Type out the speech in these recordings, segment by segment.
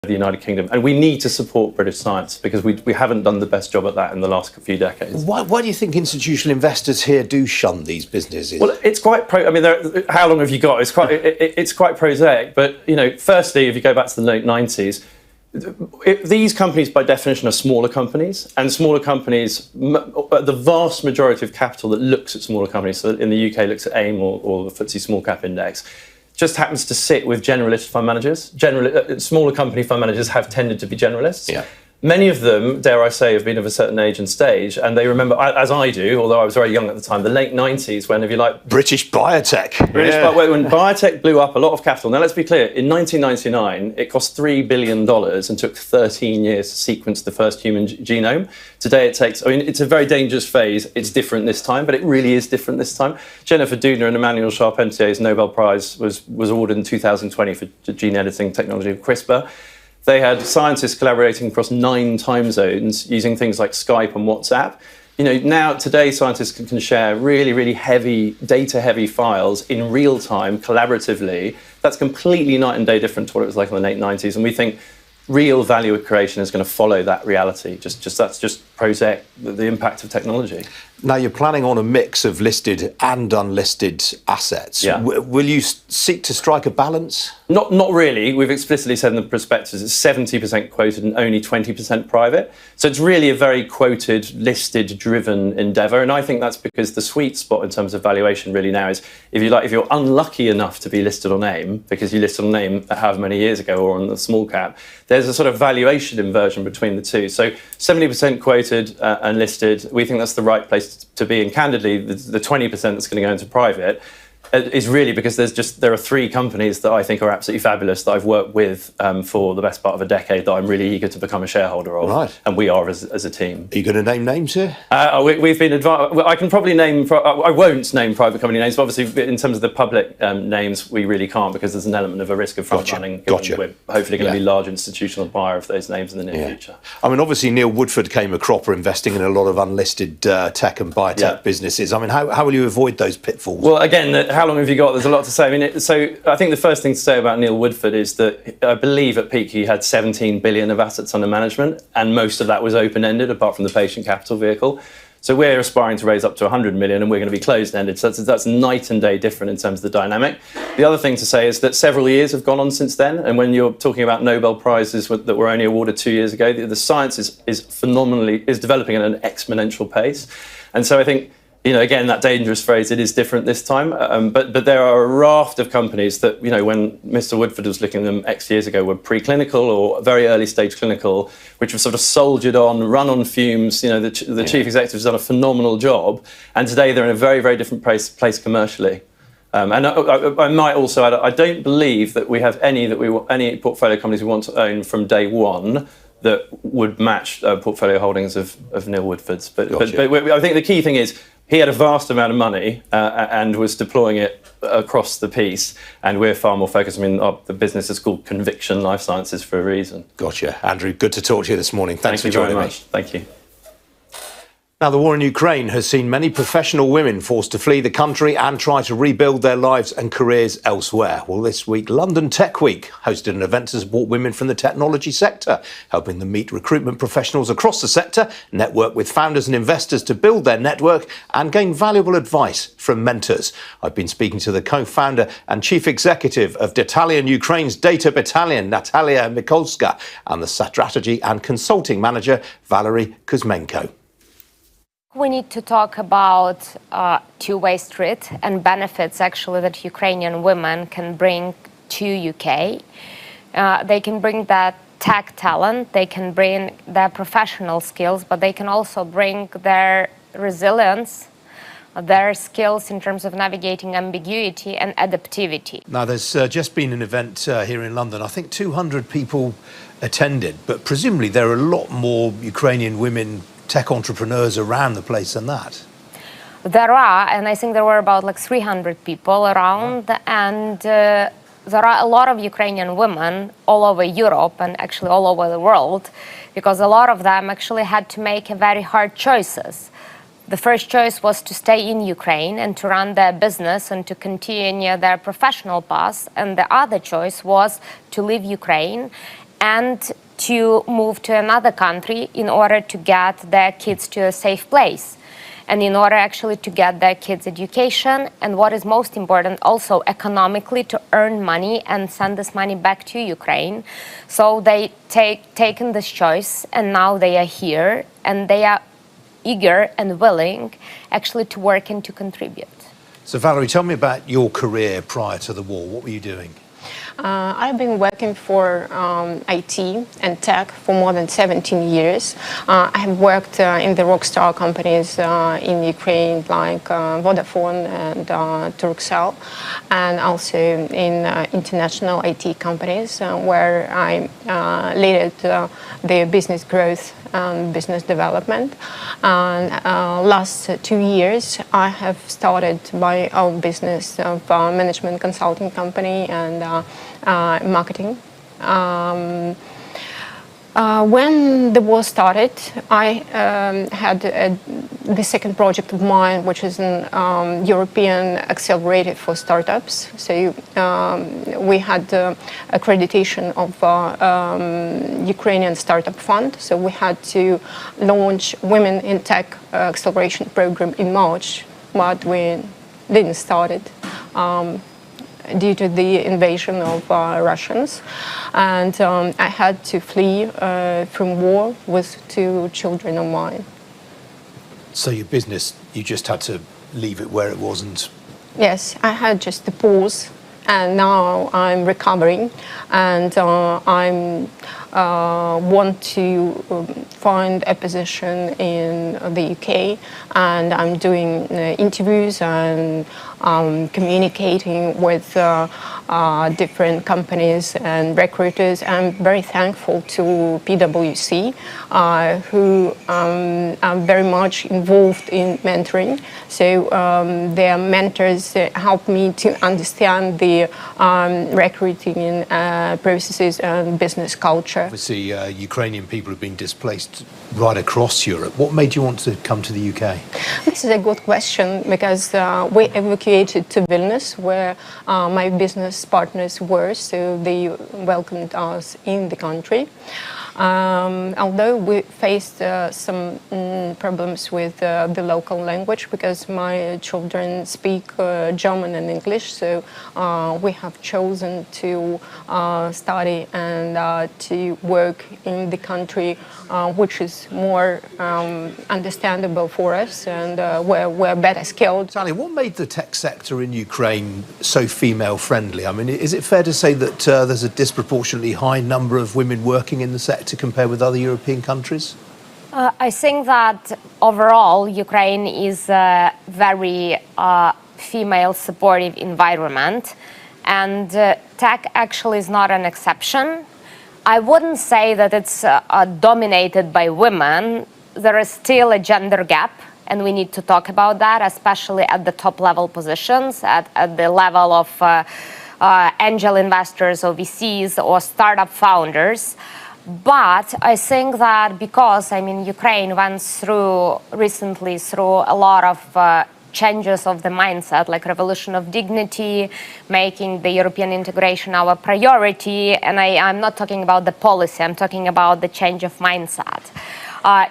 the United Kingdom. And we need to support British science because we haven't done the best job at that in the last few decades. Why do you think institutional investors here do shun these businesses? Well, it's quite how long have you got? It's quite prosaic. But, firstly, if you go back to the late 90s, these companies, by definition, are smaller companies, and smaller companies, the vast majority of capital that looks at smaller companies, so in the UK looks at AIM or the FTSE Small Cap Index, just happens to sit with generalist fund managers. Smaller company fund managers have tended to be generalists. Yeah. Many of them, dare I say, have been of a certain age and stage, and they remember, as I do, although I was very young at the time, the late 90s, when, if you like... British biotech. When biotech blew up a lot of capital. Now, let's be clear, in 1999, it cost $3 billion and took 13 years to sequence the first human genome. Today, it takes... it's a very dangerous phase. It's different this time, but it really is different this time. Jennifer Doudna and Emmanuel Charpentier's Nobel Prize was awarded in 2020 for gene editing technology of CRISPR. They had scientists collaborating across 9 time zones using things like Skype and WhatsApp. Now, today, scientists can share really, really heavy, data-heavy files in real time, collaboratively. That's completely night and day different to what it was like in the late 90s. And we think real value creation is going to follow that reality. That's just prosaic, the impact of technology. Now, you're planning on a mix of listed and unlisted assets. Yeah. Will you seek to strike a balance? Not really. We've explicitly said in the prospectus it's 70% quoted and only 20% private. So it's really a very quoted, listed, driven endeavour. And I think that's because the sweet spot in terms of valuation really now is, if you're unlucky enough to be listed on AIM, because you listed on AIM however many years ago or on the small cap, there's a sort of valuation inversion between the two. So 70% quoted and listed, we think that's the right place to be. And candidly, the 20% that's going to go into private is really because there are 3 companies that I think are absolutely fabulous that I've worked with for the best part of a decade that I'm really eager to become a shareholder of. Right. And we are as a team. Are you going to name names here? We've been advised. I can probably name. I won't name private company names, but obviously in terms of the public names, we really can't because there's an element of a risk of front running. Gotcha. We're hopefully going to be a large institutional buyer of those names in the near future. Obviously Neil Woodford came a cropper investing in a lot of unlisted tech and biotech businesses. How will you avoid those pitfalls? Well, again, how long have you got? There's a lot to say. So I think the first thing to say about Neil Woodford is that I believe at peak he had 17 billion of assets under management, and most of that was open-ended, apart from the patient capital vehicle. So we're aspiring to raise up to 100 million, and we're going to be closed-ended. So that's night and day different in terms of the dynamic. The other thing to say is that several years have gone on since then, and when you're talking about Nobel Prizes that were only awarded 2 years ago, the science is developing at an exponential pace. And so I think, again, that dangerous phrase, it is different this time. But there are a raft of companies that, when Mr. Woodford was looking at them X years ago, were preclinical or very early stage clinical, which were sort of soldiered on, run on fumes. The chief executive has done a phenomenal job. And today they're in a very, very different place commercially. And I might also add, I don't believe that we have any portfolio companies we want to own from day one that would match portfolio holdings of Neil Woodford's. But I think the key thing is, he had a vast amount of money and was deploying it across the piece, and we're far more focused. The business is called Conviction Life Sciences for a reason. Gotcha. Andrew, good to talk to you this morning. Thanks for joining me. Thank you. Now, the war in Ukraine has seen many professional women forced to flee the country and try to rebuild their lives and careers elsewhere. Well, this week, London Tech Week hosted an event to support women from the technology sector, helping them meet recruitment professionals across the sector, network with founders and investors to build their network, and gain valuable advice from mentors. I've been speaking to the co-founder and chief executive of Detalion Ukraine's Data Battalion, Natalia Mikolska, and the strategy and consulting manager, Valerie Kuzmenko. We need to talk about two-way street and benefits actually that Ukrainian women can bring to UK. They can bring that tech talent, they can bring their professional skills, but they can also bring their resilience, their skills in terms of navigating ambiguity and adaptivity. Now, there's just been an event here in London. I think 200 people attended, but presumably there are a lot more Ukrainian women tech entrepreneurs around the place than that. There are, and I think there were about 300 people around, and there are a lot of Ukrainian women all over Europe and actually all over the world, because a lot of them actually had to make very hard choices. The first choice was to stay in Ukraine and to run their business and to continue their professional path, and the other choice was to leave Ukraine and to move to another country in order to get their kids to a safe place, and in order actually to get their kids education, and what is most important, also economically, to earn money and send this money back to Ukraine. So they taken this choice, and now they are here, and they are eager and willing actually to work and to contribute. So Valerie, tell me about your career prior to the war. What were you doing? I've been working for IT and tech for more than 17 years. I have worked in the rockstar companies in Ukraine like Vodafone and Turkcell, and also in international IT companies where I led the business growth and business development. And last 2 years, I have started my own business of management consulting company and marketing. When the war started, I had the second project of mine, which is an European accelerator for startups. So we had accreditation of Ukrainian startup fund. So we had to launch Women in Tech acceleration program in March, but we didn't start it. Due to the invasion of Russians, and I had to flee from war with 2 children of mine. So your business, you just had to leave it where it wasn't? Yes, I had just a pause, and now I'm recovering, and I want to find a position in the UK, and I'm doing interviews and communicating with different companies and recruiters. I'm very thankful to PwC, who are very much involved in mentoring. So their mentors help me to understand the recruiting processes and business culture. Obviously, Ukrainian people have been displaced right across Europe. What made you want to come to the UK? This is a good question, because we evacuated to Vilnius, where my business partners were, so they welcomed us in the country. Although we faced some problems with the local language, because my children speak German and English, so we have chosen to study and to work in the country, which is more understandable for us, and we're better skilled. Sally, what made the tech sector in Ukraine so female-friendly? I mean, is it fair to say that there's a disproportionately high number of women working in the sector compared with other European countries? I think that overall Ukraine is a very female-supportive environment, and tech actually is not an exception. I wouldn't say that it's dominated by women. There is still a gender gap, and we need to talk about that, especially at the top-level positions, at the level of angel investors or VCs or startup founders. But I think that because, Ukraine went recently through a lot of changes of the mindset, like revolution of dignity, making the European integration our priority, and I'm not talking about the policy, I'm talking about the change of mindset.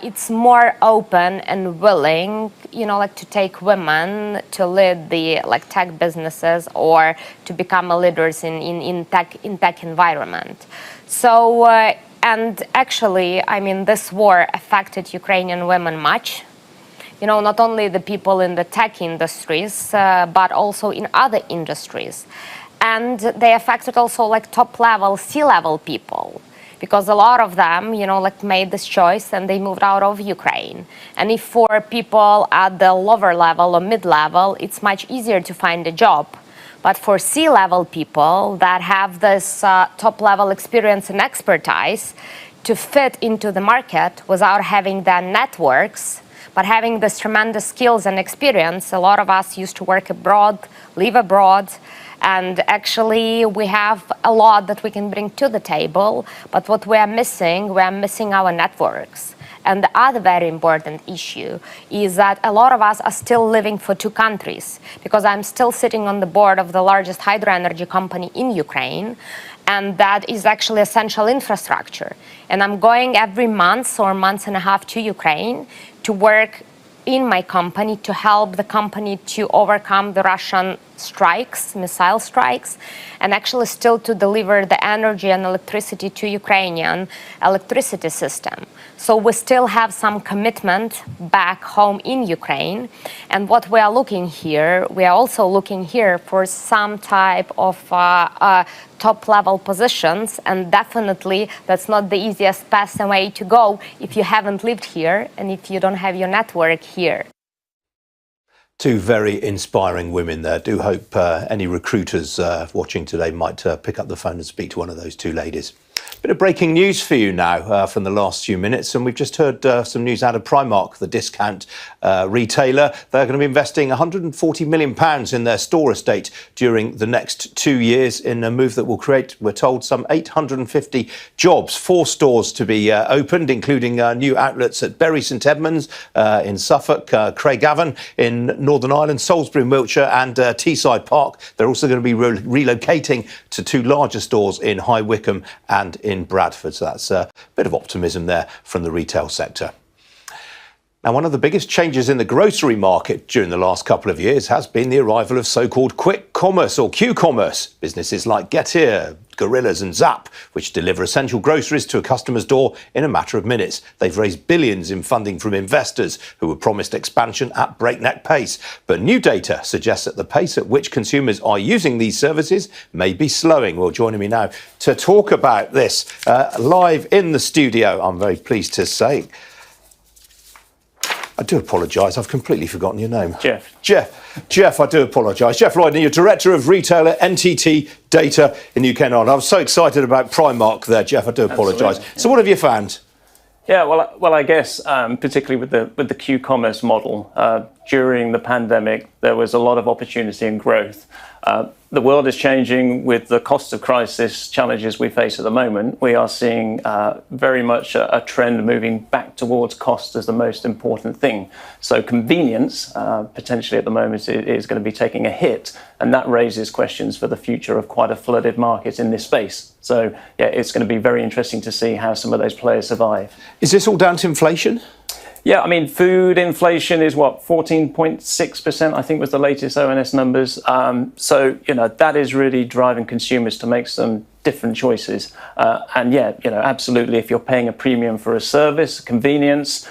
It's more open and willing, to take women to lead the tech businesses or to become leaders in tech environment. So. And actually, this war affected Ukrainian women much. Not only the people in the tech industries, but also in other industries. And they affected also top-level, C-level people, because a lot of them, made this choice and they moved out of Ukraine. And if for people at the lower level or mid-level, it's much easier to find a job. But for C-level people that have this top-level experience and expertise to fit into the market without having their networks, but having this tremendous skills and experience, a lot of us used to work abroad, live abroad, and actually we have a lot that we can bring to the table. But what we are missing our networks. And the other very important issue is that a lot of us are still living for 2 countries, because I'm still sitting on the board of the largest hydro energy company in Ukraine, And that is actually essential infrastructure. And I'm going every month or month and a half to Ukraine to work in my company to help the company to overcome the Russian strikes, missile strikes, and actually still to deliver the energy and electricity to Ukrainian electricity system. So we still have some commitment back home in Ukraine. And what we are looking here, we are also looking here for some type of top-level positions, and definitely that's not the easiest pathway to go if you haven't lived here and if you don't have your network here. Two very inspiring women there. Do hope any recruiters watching today might pick up the phone and speak to one of those two ladies. Bit of breaking news for you now from the last few minutes, and we've just heard some news out of Primark, the discount retailer. They're going to be investing £140 million in their store estate during the next 2 years in a move that will create, we're told, some 850 jobs. 4 stores to be opened, including new outlets at Bury St Edmunds in Suffolk, Craigavon in Northern Ireland, Salisbury in Wiltshire and Teesside Park. They're also going to be relocating to 2 larger stores in High Wycombe and in Bradford. So that's a bit of optimism there from the retail sector. Now, one of the biggest changes in the grocery market during the last couple of years has been the arrival of so-called quick commerce or Q-commerce. Businesses like Get Here, Gorillas and Zap, which deliver essential groceries to a customer's door in a matter of minutes. They've raised billions in funding from investors who were promised expansion at breakneck pace. But new data suggests that the pace at which consumers are using these services may be slowing. Well, joining me now to talk about this live in the studio, I'm very pleased to say, I do apologise, I've completely forgotten your name. Jeff, I do apologise. Jeff Lloyd, you're Director of Retailer NTT Data in the UK and Ireland. I was so excited about Primark there, Jeff, I do apologise. So what have you found? Yeah, well, I guess particularly with the Q-commerce model, during the pandemic, there was a lot of opportunity and growth. The world is changing with the cost of crisis challenges we face at the moment. We are seeing very much a trend moving back towards cost as the most important thing. So convenience, potentially at the moment, is going to be taking a hit, and that raises questions for the future of quite a flooded market in this space. So, yeah, it's going to be very interesting to see how some of those players survive. Is this all down to inflation? Yeah, I mean, food inflation is 14.6%, I think was the latest ONS numbers. So, that is really driving consumers to make some different choices. And yeah, absolutely, if you're paying a premium for a service, convenience,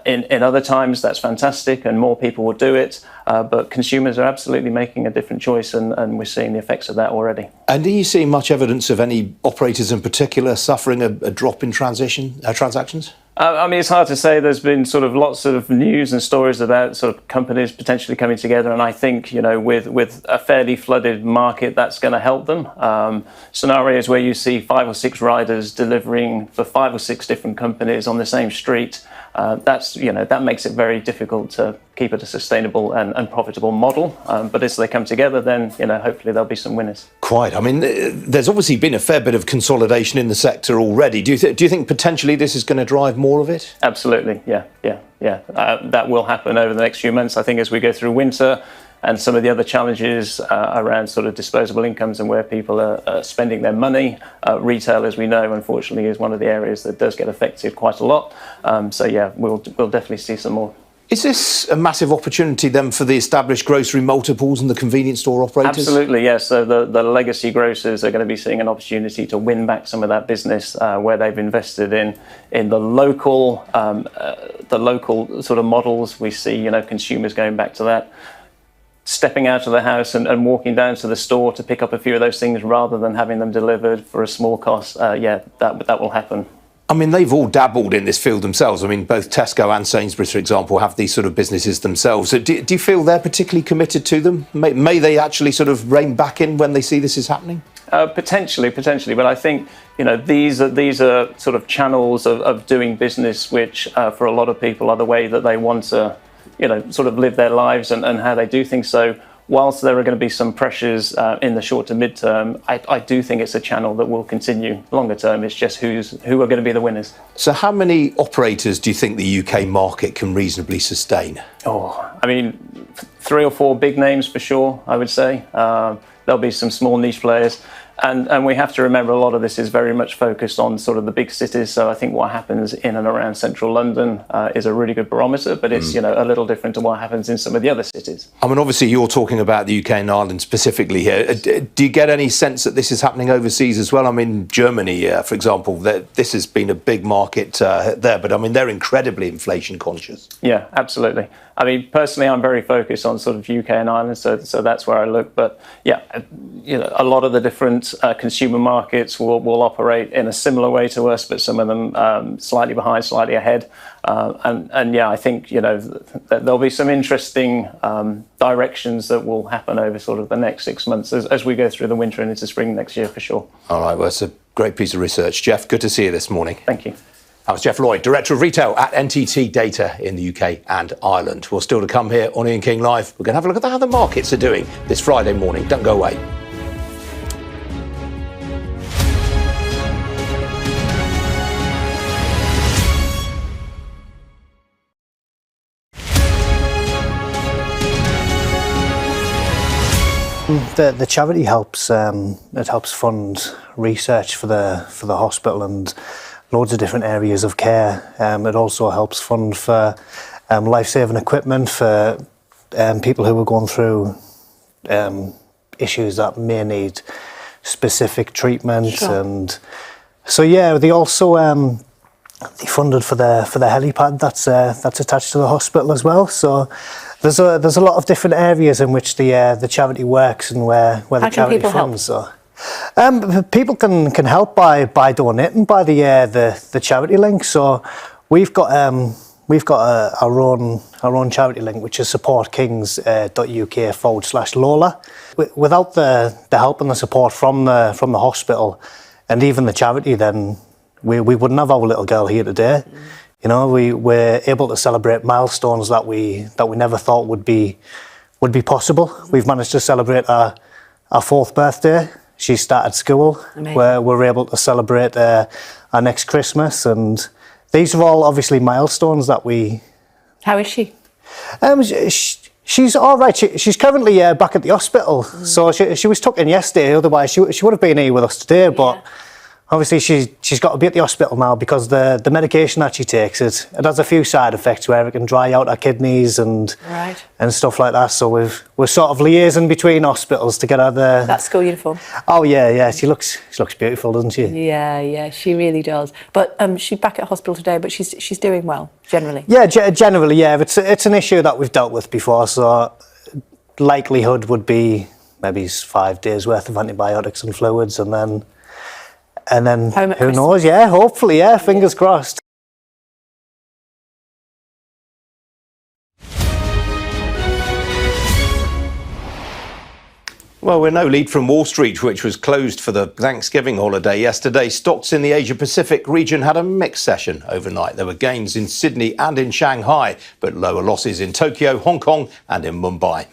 in other times, that's fantastic and more people will do it. But consumers are absolutely making a different choice, and we're seeing the effects of that already. And are you seeing much evidence of any operators in particular suffering a drop in transactions? I mean, it's hard to say. There's been sort of lots of news and stories about sort of companies potentially coming together, and I think with a fairly flooded market, that's going to help them. Scenarios where you see 5 or 6 riders delivering for 5 or 6 different companies on the same street, that makes it very difficult to keep it a sustainable and profitable model. But as they come together, then hopefully there'll be some winners. Quite. I mean, there's obviously been a fair bit of consolidation in the sector already. Do you think potentially this is going to drive more of it? Absolutely. Yeah. That will happen over the next few months. I think as we go through winter and some of the other challenges around sort of disposable incomes and where people are spending their money. Retail, as we know, unfortunately, is one of the areas that does get affected quite a lot. So yeah, we'll definitely see some more. Is this a massive opportunity then for the established grocery multiples and the convenience store operators? Absolutely, yes. So the legacy grocers are going to be seeing an opportunity to win back some of that business where they've invested in the local sort of models. We see consumers going back to that, stepping out of the house and walking down to the store to pick up a few of those things rather than having them delivered for a small cost. That will happen. I mean, they've all dabbled in this field themselves. I mean, both Tesco and Sainsbury's, for example, have these sort of businesses themselves. So do you feel they're particularly committed to them? May they actually sort of rein back in when they see this is happening? Potentially. But I think, these are sort of channels of doing business, which for a lot of people are the way that they want to, sort of live their lives and how they do things. So whilst there are going to be some pressures in the short to mid-term, I do think it's a channel that will continue longer term. It's just who are going to be the winners. So how many operators do you think the UK market can reasonably sustain? I mean, 3 or 4 big names for sure, I would say. There'll be some small niche players. And we have to remember a lot of this is very much focused on sort of the big cities. So I think what happens in and around central London is a really good barometer, but it's a little different to what happens in some of the other cities. I mean, obviously, you're talking about the UK and Ireland specifically here. Do you get any sense that this is happening overseas as well? I mean, Germany, for example, this has been a big market there, but I mean, they're incredibly inflation conscious. Yeah, absolutely. I mean, personally, I'm very focused on sort of UK and Ireland, so that's where I look. But yeah, a lot of the different consumer markets will operate in a similar way to us, but some of them slightly behind, slightly ahead. And yeah, I think there'll be some interesting directions that will happen over sort of the next 6 months as we go through the winter and into spring next year for sure. All right, well, it's a great piece of research, Jeff. Good to see you this morning. Thank you. That was Jeff Lloyd, Director of Retail at NTT Data in the UK and Ireland. Well, still to come here on Ian King Live. We're going to have a look at how the markets are doing this Friday morning. Don't go away. The charity helps. It helps fund research for the hospital and loads of different areas of care. It also helps fund for life-saving equipment for people who are going through issues that may need specific treatment. Sure. And so yeah, they also they funded for the helipad that's attached to the hospital as well. So there's a lot of different areas in which the charity works and where the charity funds. So people can help by donating by the charity link. So we've got our own charity link, which is supportkings.uk/Lola. Without the help and the support from the hospital and even the charity, then we wouldn't have our little girl here today. You know, we're able to celebrate milestones that we never thought would be possible. We've managed to celebrate our 4th birthday. She started school. Where we're able to celebrate our next Christmas, and these are all obviously milestones that we. How is she? She's all right. She's currently back at the hospital. So she was tucked in yesterday. Otherwise, she would have been here with us today. But obviously, she's got to be at the hospital now because the medication that she takes, it has a few side effects where it can dry out her kidneys and stuff like that. So we're sort of liaising between hospitals to get her the. That school uniform. Oh yeah. She looks beautiful, doesn't she? Yeah, she really does. But she's back at hospital today, but she's doing well generally. Yeah, generally, yeah. It's an issue that we've dealt with before, so likelihood would be maybe 5 days worth of antibiotics and fluids, and then who knows? Yeah, hopefully, yeah. Fingers crossed. Well, we're no lead from Wall Street, which was closed for the Thanksgiving holiday yesterday. Stocks in the Asia-Pacific region had a mixed session overnight. There were gains in Sydney and in Shanghai, but lower losses in Tokyo, Hong Kong and in Mumbai.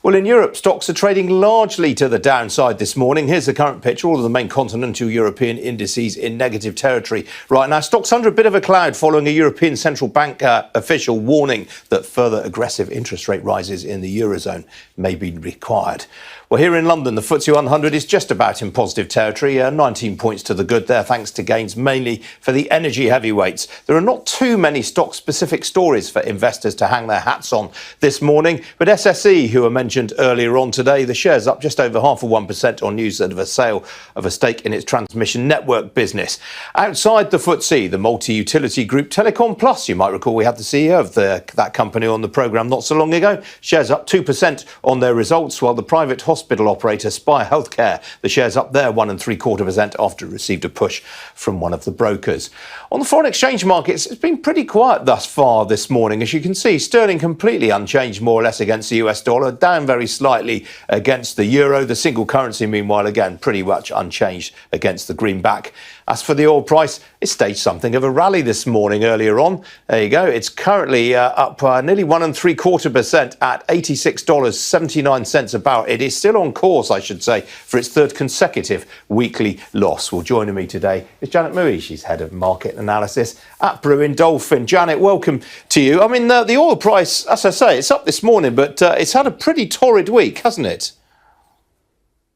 Well, in Europe, stocks are trading largely to the downside this morning. Here's the current picture. All of the main continental European indices in negative territory right now. Stocks under a bit of a cloud following a European Central Bank official warning that further aggressive interest rate rises in the Eurozone may be required. Well, here in London, the FTSE 100 is just about in positive territory, 19 points to the good there, thanks to gains mainly for the energy heavyweights. There are not too many stock-specific stories for investors to hang their hats on this morning, but SSE, who were mentioned earlier on today, the shares up just over 0.5% on news of a sale of a stake in its transmission network business. Outside the FTSE, the multi-utility group Telecom Plus, you might recall we had the CEO of that company on the programme not so long ago, shares up 2% on their results, while the private hospital operator Spire Healthcare, the shares up there 1.75% after it received a push from one of the brokers. On the foreign exchange markets, it's been pretty quiet thus far this morning. As you can see, sterling completely unchanged more or less against the US dollar, down very slightly against the euro. The single currency, meanwhile, again, pretty much unchanged against the greenback. As for the oil price, it staged something of a rally this morning earlier on. There you go. It's currently up nearly 1.75% at $86.79 a barrel. It is still on course, I should say, for its 3rd consecutive weekly loss. Well, joining me today is Janet Mui. She's head of market analysis at Brewin Dolphin. Janet, welcome to you. I mean, the oil price, as I say, it's up this morning, but it's had a pretty torrid week, hasn't it?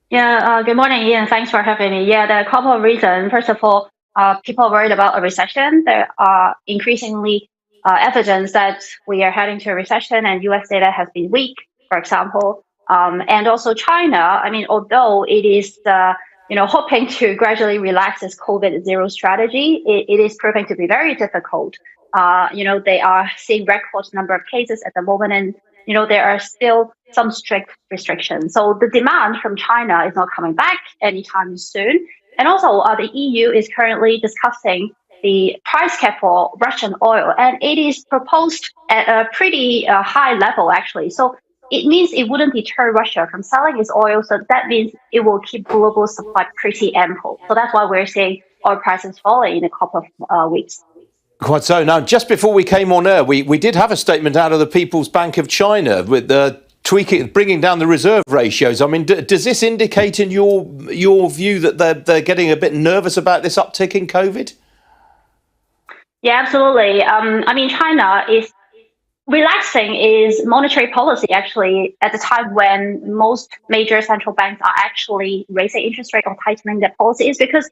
Yeah, good morning, Ian. Thanks for having me. Yeah, there are a couple of reasons. First of all, people are worried about a recession. There are increasingly evidence that we are heading to a recession, and U.S. data has been weak, for example. And also China. I mean, although it is hoping to gradually relax its COVID zero strategy, it is proving to be very difficult. They are seeing record number of cases at the moment, and there are still some strict restrictions. So the demand from China is not coming back anytime soon. And also, the EU is currently discussing the price cap for Russian oil, and it is proposed at a pretty high level, actually. So it means it wouldn't deter Russia from selling its oil. So that means it will keep global supply pretty ample. So that's why we're seeing oil prices falling in a couple of weeks. Quite so. Now, just before we came on air, we did have a statement out of the People's Bank of China with bringing down the reserve ratios. I mean, does this indicate in your view that they're getting a bit nervous about this uptick in COVID? Yeah, absolutely. I mean, China is relaxing its monetary policy actually at the time when most major central banks are actually raising interest rate or tightening their policies, because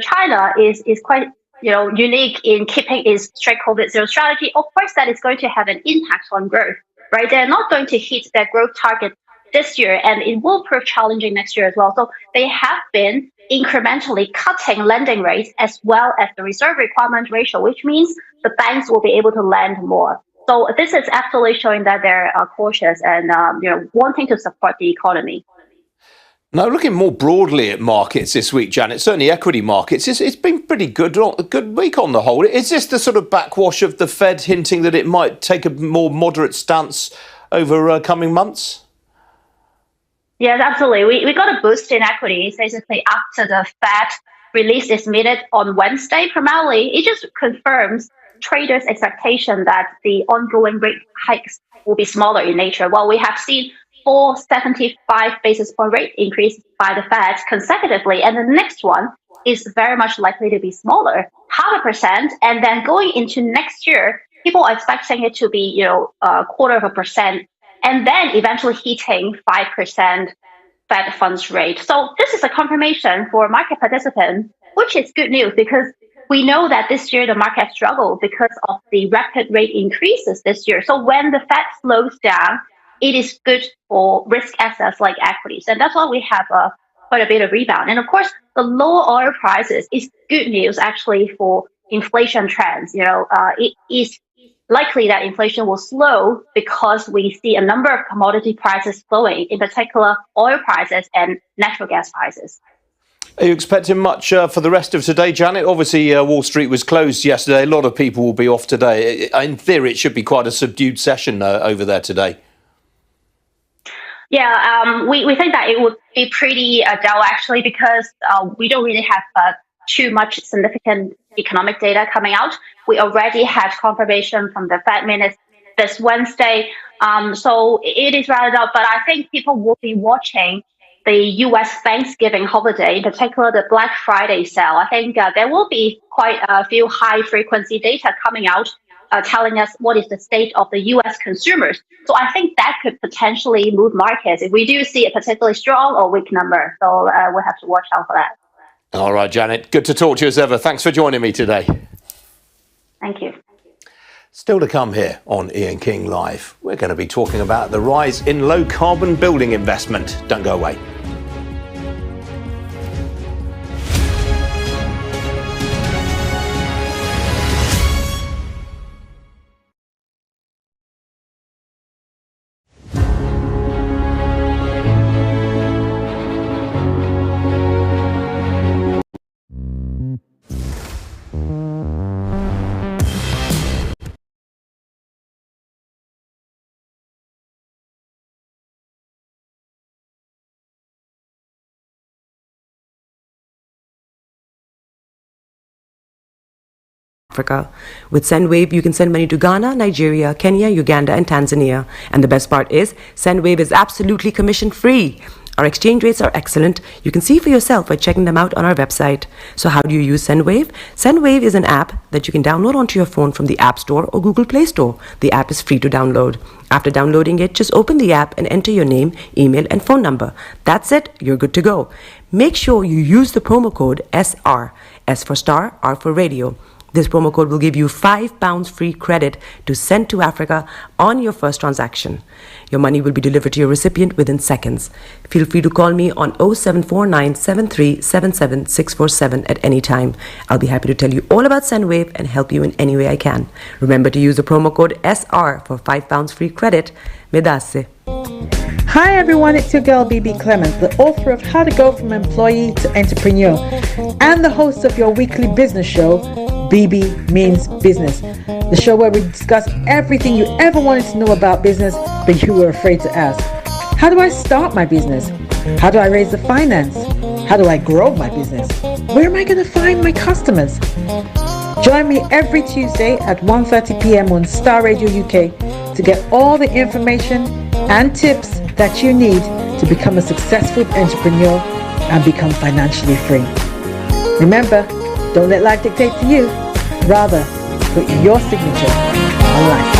China is quite unique in keeping its strict COVID zero strategy. Of course, that is going to have an impact on growth, right? They're not going to hit their growth target this year, and it will prove challenging next year as well. So they have been incrementally cutting lending rates as well as the reserve requirement ratio, which means the banks will be able to lend more. So this is absolutely showing that they're cautious and wanting to support the economy. Now, looking more broadly at markets this week, Janet, certainly equity markets, it's been pretty good, a good week on the whole. Is this the sort of backwash of the Fed hinting that it might take a more moderate stance over coming months? Yes, absolutely. We got a boost in equities basically after the Fed released its minute on Wednesday. Primarily, it just confirms traders' expectation that the ongoing rate hikes will be smaller in nature. While we have seen 475 basis point rate increase by the Fed consecutively, and the next one is very much likely to be smaller, 0.5%. And then going into next year, people are expecting it to be, 0.25%, and then eventually hitting 5% Fed funds rate. So this is a confirmation for market participants, which is good news because we know that this year the market struggled because of the rapid rate increases this year. So when the Fed slows down, it is good for risk assets like equities. And that's why we have quite a bit of rebound. And of course, the lower oil prices is good news actually for inflation trends. It is likely that inflation will slow because we see a number of commodity prices slowing, in particular oil prices and natural gas prices. Are you expecting much for the rest of today, Janet? Obviously, Wall Street was closed yesterday. A lot of people will be off today. In theory, it should be quite a subdued session over there today. Yeah, we think that it would be pretty dull actually because we don't really have too much significant economic data coming out. We already had confirmation from the Fed minutes this Wednesday. So it is rather dull, but I think people will be watching the US Thanksgiving holiday, in particular the Black Friday sale. I think there will be quite a few high frequency data coming out telling us what is the state of the US consumers. So I think that could potentially move markets if we do see a particularly strong or weak number. So we'll have to watch out for that. All right, Janet. Good to talk to you as ever. Thanks for joining me today. Thank you. Still to come here on Ian King Live, we're going to be talking about the rise in low carbon building investment. Don't go away. Africa. With SendWave, you can send money to Ghana, Nigeria, Kenya, Uganda, and Tanzania. And the best part is, SendWave is absolutely commission-free. Our exchange rates are excellent. You can see for yourself by checking them out on our website. So how do you use SendWave? SendWave is an app that you can download onto your phone from the App Store or Google Play Store. The app is free to download. After downloading it, just open the app and enter your name, email, and phone number. That's it. You're good to go. Make sure you use the promo code SR. S for Starr, R for Radio. This promo code will give you £5 free credit to send to Africa on your first transaction. Your money will be delivered to your recipient within seconds. Feel free to call me on 0749 7377 647 at any time. I'll be happy to tell you all about SendWave and help you in any way I can. Remember to use the promo code SR for £5 free credit. Medasse. Hi everyone, it's your girl BB Clemens, the author of How to Go From Employee to Entrepreneur and the host of your weekly business show, BB Means Business, the show where we discuss everything you ever wanted to know about business but you were afraid to ask. How do I start my business? How do I raise the finance? How do I grow my business? Where am I going to find my customers? Join me every Tuesday at 1:30 p.m. on Starr Radio UK to get all the information and tips that you need to become a successful entrepreneur and become financially free. Remember, don't let life dictate to you. Rather, put your signature on life.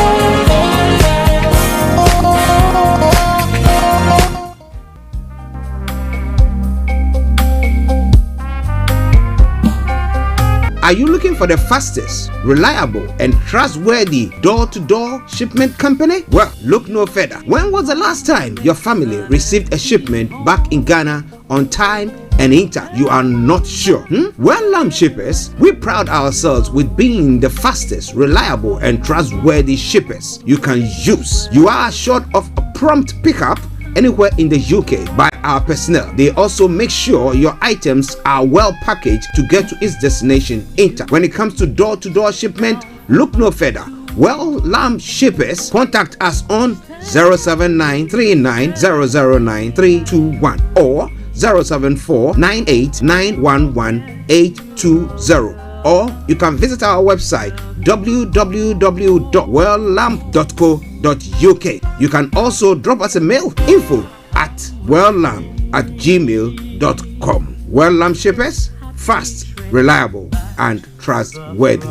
Are you looking for the fastest, reliable, and trustworthy door-to-door shipment company? Well, look no further. When was the last time your family received a shipment back in Ghana on time and intact? You are not sure? Well, Lamb Shippers, we pride ourselves with being the fastest, reliable, and trustworthy shippers you can use. You are assured of a prompt pickup anywhere in the UK by our personnel. They also make sure your items are well packaged to get to its destination intact. When it comes to door-to-door shipment, look no further. Well, Lamb Shippers, contact us on 07939009321 or 07498911820. Or you can visit our website www.welllamp.co.uk. You can also drop us a mail, info@welllamp@gmail.com. Well Lamp Shippers, fast, reliable, and trustworthy.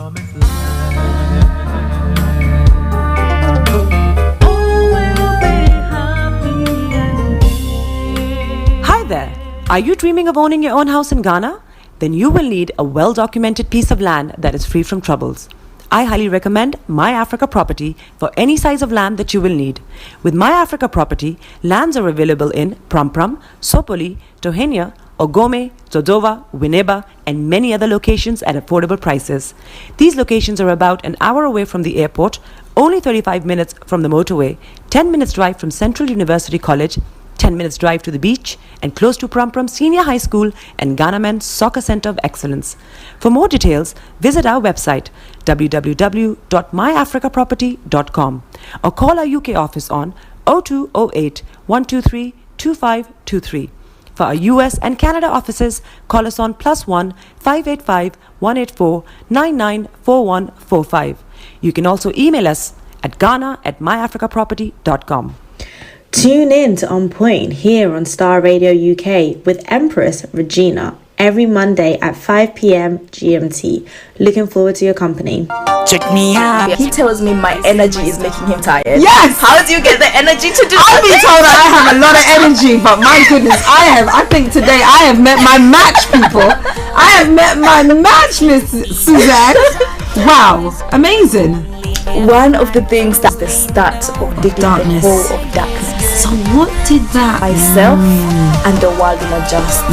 Hi there. Are you dreaming of owning your own house in Ghana? Then you will need a well-documented piece of land that is free from troubles. I highly recommend My Africa Property for any size of land that you will need. With My Africa Property, lands are available in Prampram, Sopoli, Tohenia, Ogome, Dodova, Winneba, and many other locations at affordable prices. These locations are about an hour away from the airport, only 35 minutes from the motorway, 10 minutes drive from Central University College, 10 minutes drive to the beach, and close to Prampram Senior High School and Ghana Men's Soccer Center of Excellence. For more details, visit our website www.myafricaproperty.com or call our UK office on 0208 123 2523. For our US and Canada offices, call us on +1 585 184 994145. You can also email us at ghana@myafricaproperty.com. Tune in to On Point here on Starr Radio UK with Empress Regina every Monday at 5 p.m. GMT. Looking forward to your company. Check me out. He tells me my energy is making him tired. Yes! How do you get the energy to do I've been told that I have a lot of energy, but my goodness, I think today I have met my match, people. I have met my match, Miss Suzanne. Wow, amazing. One of the things that's the start of the darkness. The whole of darkness. So what did that? Myself and the world will adjust.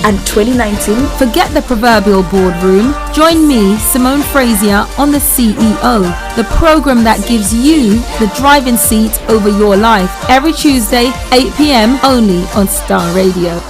And 2019. Forget the proverbial boardroom. Join me, Simone Frazier, on The CEO, the program that gives you the driving seat over your life. Every Tuesday, 8 p.m. only on Starr Radio.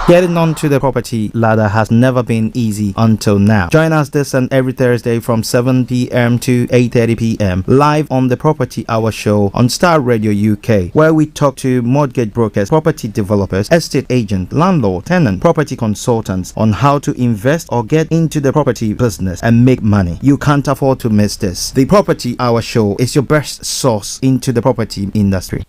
Getting onto the property ladder has never been easy until now. Join us this and every Thursday from 7 p.m. to 8:30 p.m. live on the Property Hour Show on Starr Radio UK, where we talk to mortgage brokers, property developers, estate agents, landlord, tenant, property consultants on how to invest or get into the property business and make money. You can't afford to miss this. The Property Hour Show is your best source into the property industry.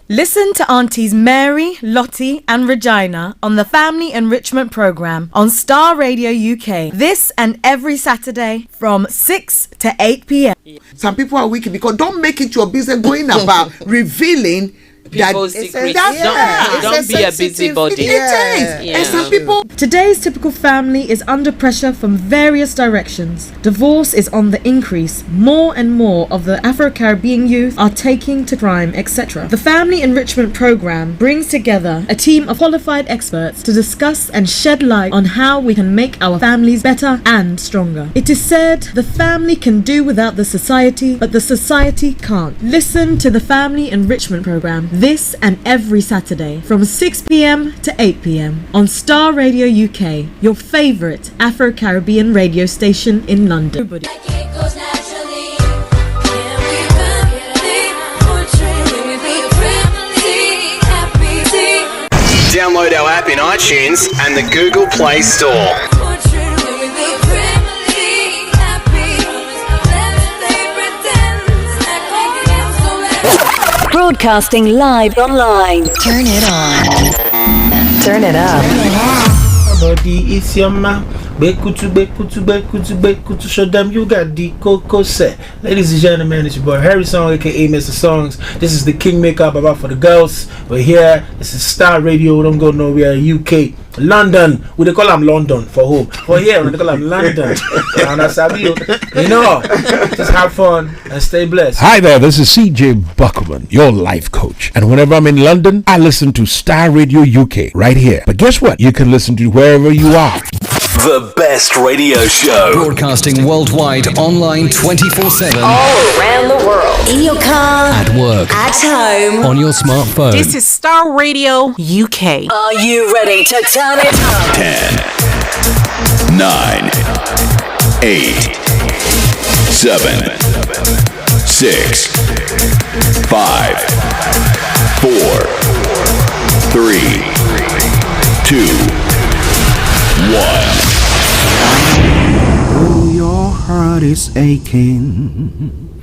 Listen to Aunties Mary, Lottie and Regina on the Family Enrichment Programme on Star Radio UK. This and every Saturday from 6 to 8 p.m. Some people are wicked because don't make it your business going about revealing people's secrets. Don't be a busybody. And some people. Today's typical family is under pressure from various directions. Divorce is on the increase. More and more of the Afro-Caribbean youth are taking to crime, etc. The Family Enrichment Programme brings together a team of qualified experts to discuss and shed light on how we can make our families better and stronger. It is said the family can do without the society, but the society can't. Listen to the Family Enrichment Programme this and every Saturday from 6 p.m. to 8 p.m. on Star Radio UK, your favourite Afro-Caribbean radio station in London. Download our app in iTunes and the Google Play Store. Broadcasting live online. Turn it on. Turn it up. Body is your ma. Bekutu, show them you got the cocoa set. Ladies and gentlemen, it's your boy Harry Song, aka Mr. Songs. This is the Kingmaker Baba for the girls. We're here. This is Star Radio. Don't go nowhere. UK, London. We they call them London for home. For here, we they call them London. And that's how you know. Just have fun and stay blessed. Hi there. This is CJ Buckman, your life coach. And whenever I'm in London, I listen to Star Radio UK right here. But guess what? You can listen to wherever you are. The best radio show. Broadcasting worldwide, online 24/7. All around the world. In your car. At work. At home. On your smartphone. This is Star Radio UK. Are you ready to turn it up? 10, 9, 8, 7, 6, 5, 4, 3, 2, 1. Oh, your heart is aching.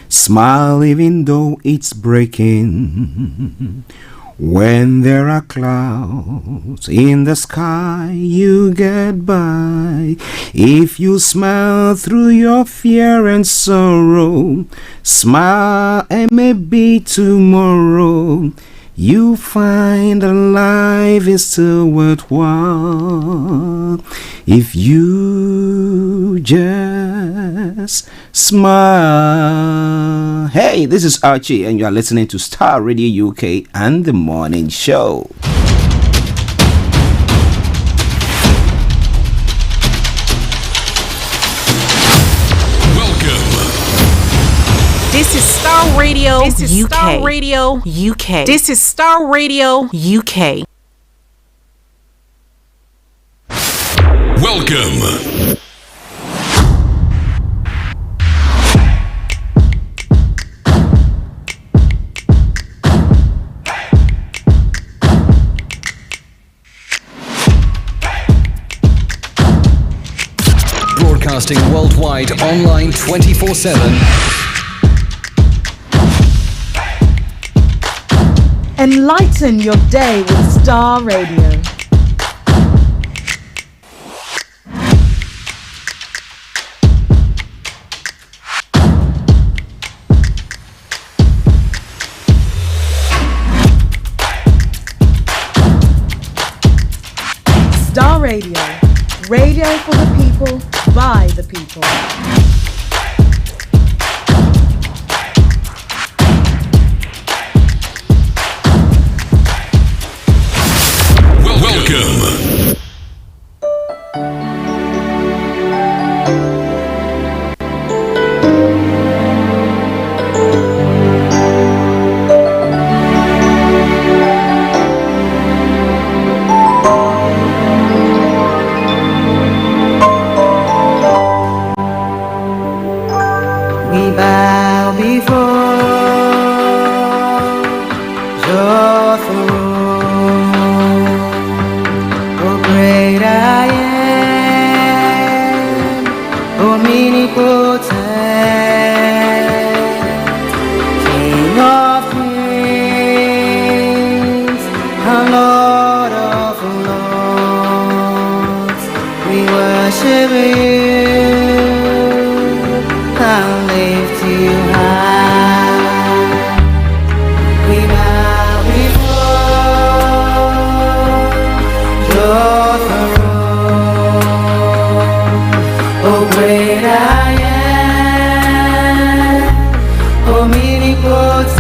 Smile even though it's breaking. When there are clouds in the sky, you get by. If you smile through your fear and sorrow, smile and maybe tomorrow you find that life is still worthwhile if you just smile. Hey, this is Archie and you are listening to Star Radio UK and The Morning Show. This is Star Radio UK. This is Star Radio UK. This is Star Radio UK. Welcome. Broadcasting worldwide, online 24/7. Enlighten your day with Star Radio. Star Radio. Radio for the people, by the people. Welcome. worship you, I'll lift you high. We bow before your throne, oh great I am, omnipotent,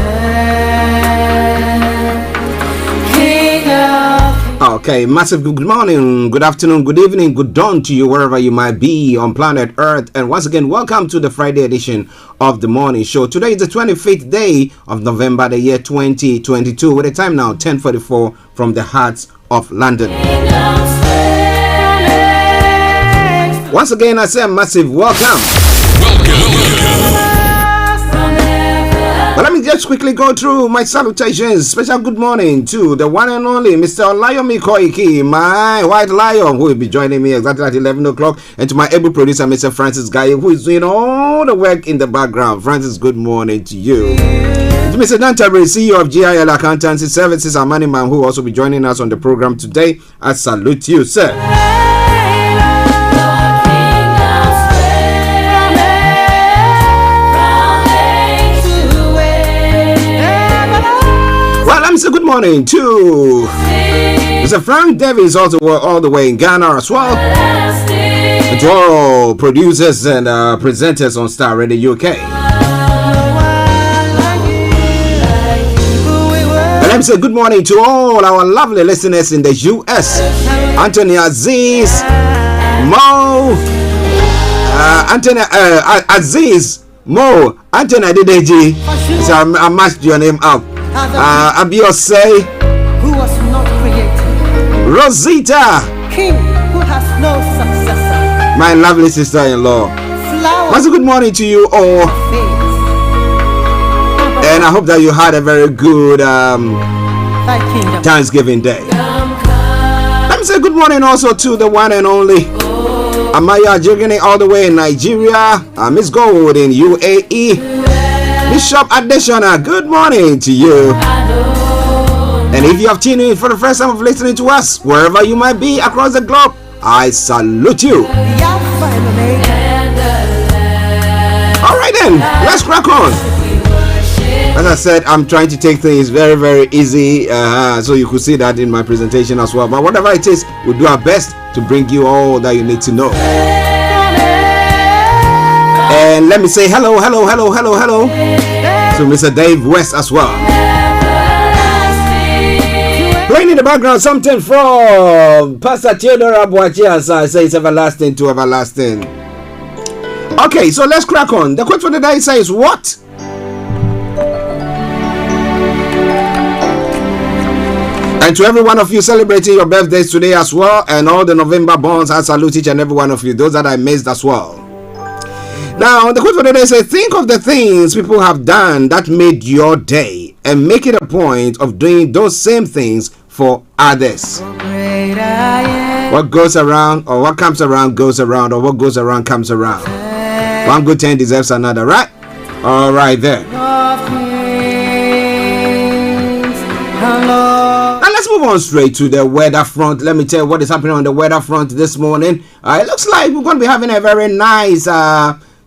King of. Okay, massive good morning, good afternoon, good evening, good dawn to you wherever you might be on planet Earth. And once again, welcome to the Friday edition of the morning show. Today is the 25th day of November, the year 2022, with the time now 10:44 from the heart of London. Once again, I say a massive welcome. But let me just quickly go through my salutations. Special good morning to the one and only Mr. Olayomi Koiki, my white lion, who will be joining me exactly at 11 o'clock. And to my able producer, Mr. Francis Guy, who is doing all the work in the background. Francis, good morning to you. To Mr. Tabiri, CEO of GIL Accountancy Services, our money man, who will also be joining us on the program today. I salute you, sir. So good morning to Mr. Frank Davis, also all the way in Ghana as well, and to all producers and presenters on Starr Radio UK. And let me say good morning to all our lovely listeners in the US. Anthony Aziz, Mo, Anthony Aziz, Mo, Anthony Adedeji. So I matched your name up. Abiose, who was not created, Rosita, King who has no successor, my lovely sister-in-law. Once a good morning to you all, and I hope that you had a very good Thanksgiving Day. Let me say good morning also to the one and only Amaya Jigini, all the way in Nigeria, Miss Gold in UAE. Bishop Adeshana, good morning to you. And if you have tuned in for the first time of listening to us, wherever you might be across the globe, I salute you. Alright then, let's crack on. As I said, I'm trying to take things very, very easy, so you could see that in my presentation as well. But whatever it is, we'll do our best to bring you all that you need to know. And let me say hello to Mr. Dave West as well. Playing in the background something from Pastor Theodore Abuachi, as I say, it's everlasting to everlasting. Okay, so let's crack on. The quote for the day says what? And to every one of you celebrating your birthdays today as well, and all the November borns, I salute each and every one of you, those that I missed as well. Now, the quote for the day says, think of the things people have done that made your day and make it a point of doing those same things for others. What goes around, or what comes around goes around, or what goes around comes around. One good thing deserves another, right? All right there. Now let's move on straight to the weather front. Let me tell you what is happening on the weather front this morning. It looks like we're going to be having a very nice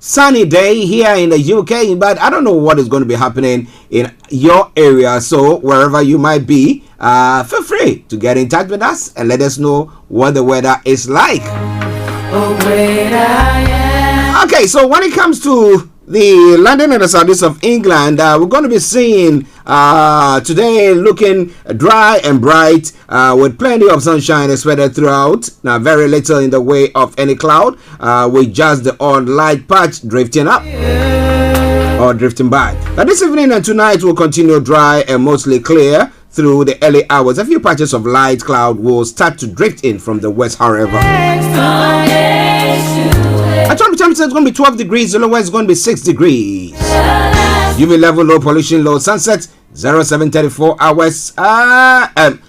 sunny day here in the UK, but I don't know what is going to be happening in your area. So wherever you might be, feel free to get in touch with us and let us know what the weather is like. Okay, so when it comes to the London and the southeast of England, we're going to be seeing today looking dry and bright with plenty of sunshine expected throughout. Now, very little in the way of any cloud, with just the odd light patch drifting up or drifting by. Now, this evening and tonight will continue dry and mostly clear through the early hours. A few patches of light cloud will start to drift in from the west, however. Actually, the temperature is going to be 12 degrees. The lowest is going to be 6 degrees. UV level, low pollution, low sunset, 0734 hours.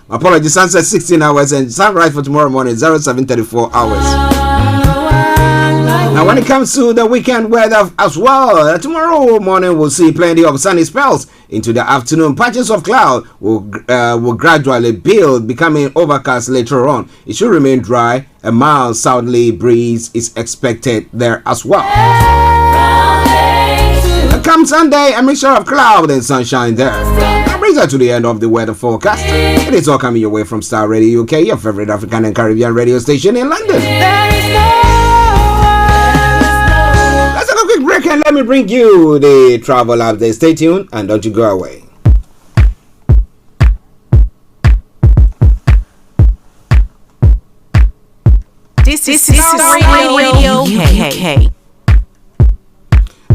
Apologies, sunset 16 hours and sunrise for tomorrow morning, 0734 hours. Now, when it comes to the weekend weather as well, tomorrow morning we'll see plenty of sunny spells. Into the afternoon, patches of cloud will gradually build, becoming overcast later on. It should remain dry. A mild southerly breeze is expected there as well. Come Sunday, a mixture of cloud and sunshine there. That brings us to the end of the weather forecast. It is all coming your way from Starr Radio UK, your favorite African and Caribbean radio station in London. Let's take a quick break and let me bring you the travel update. Stay tuned and don't you go away. This is Starr Radio UK.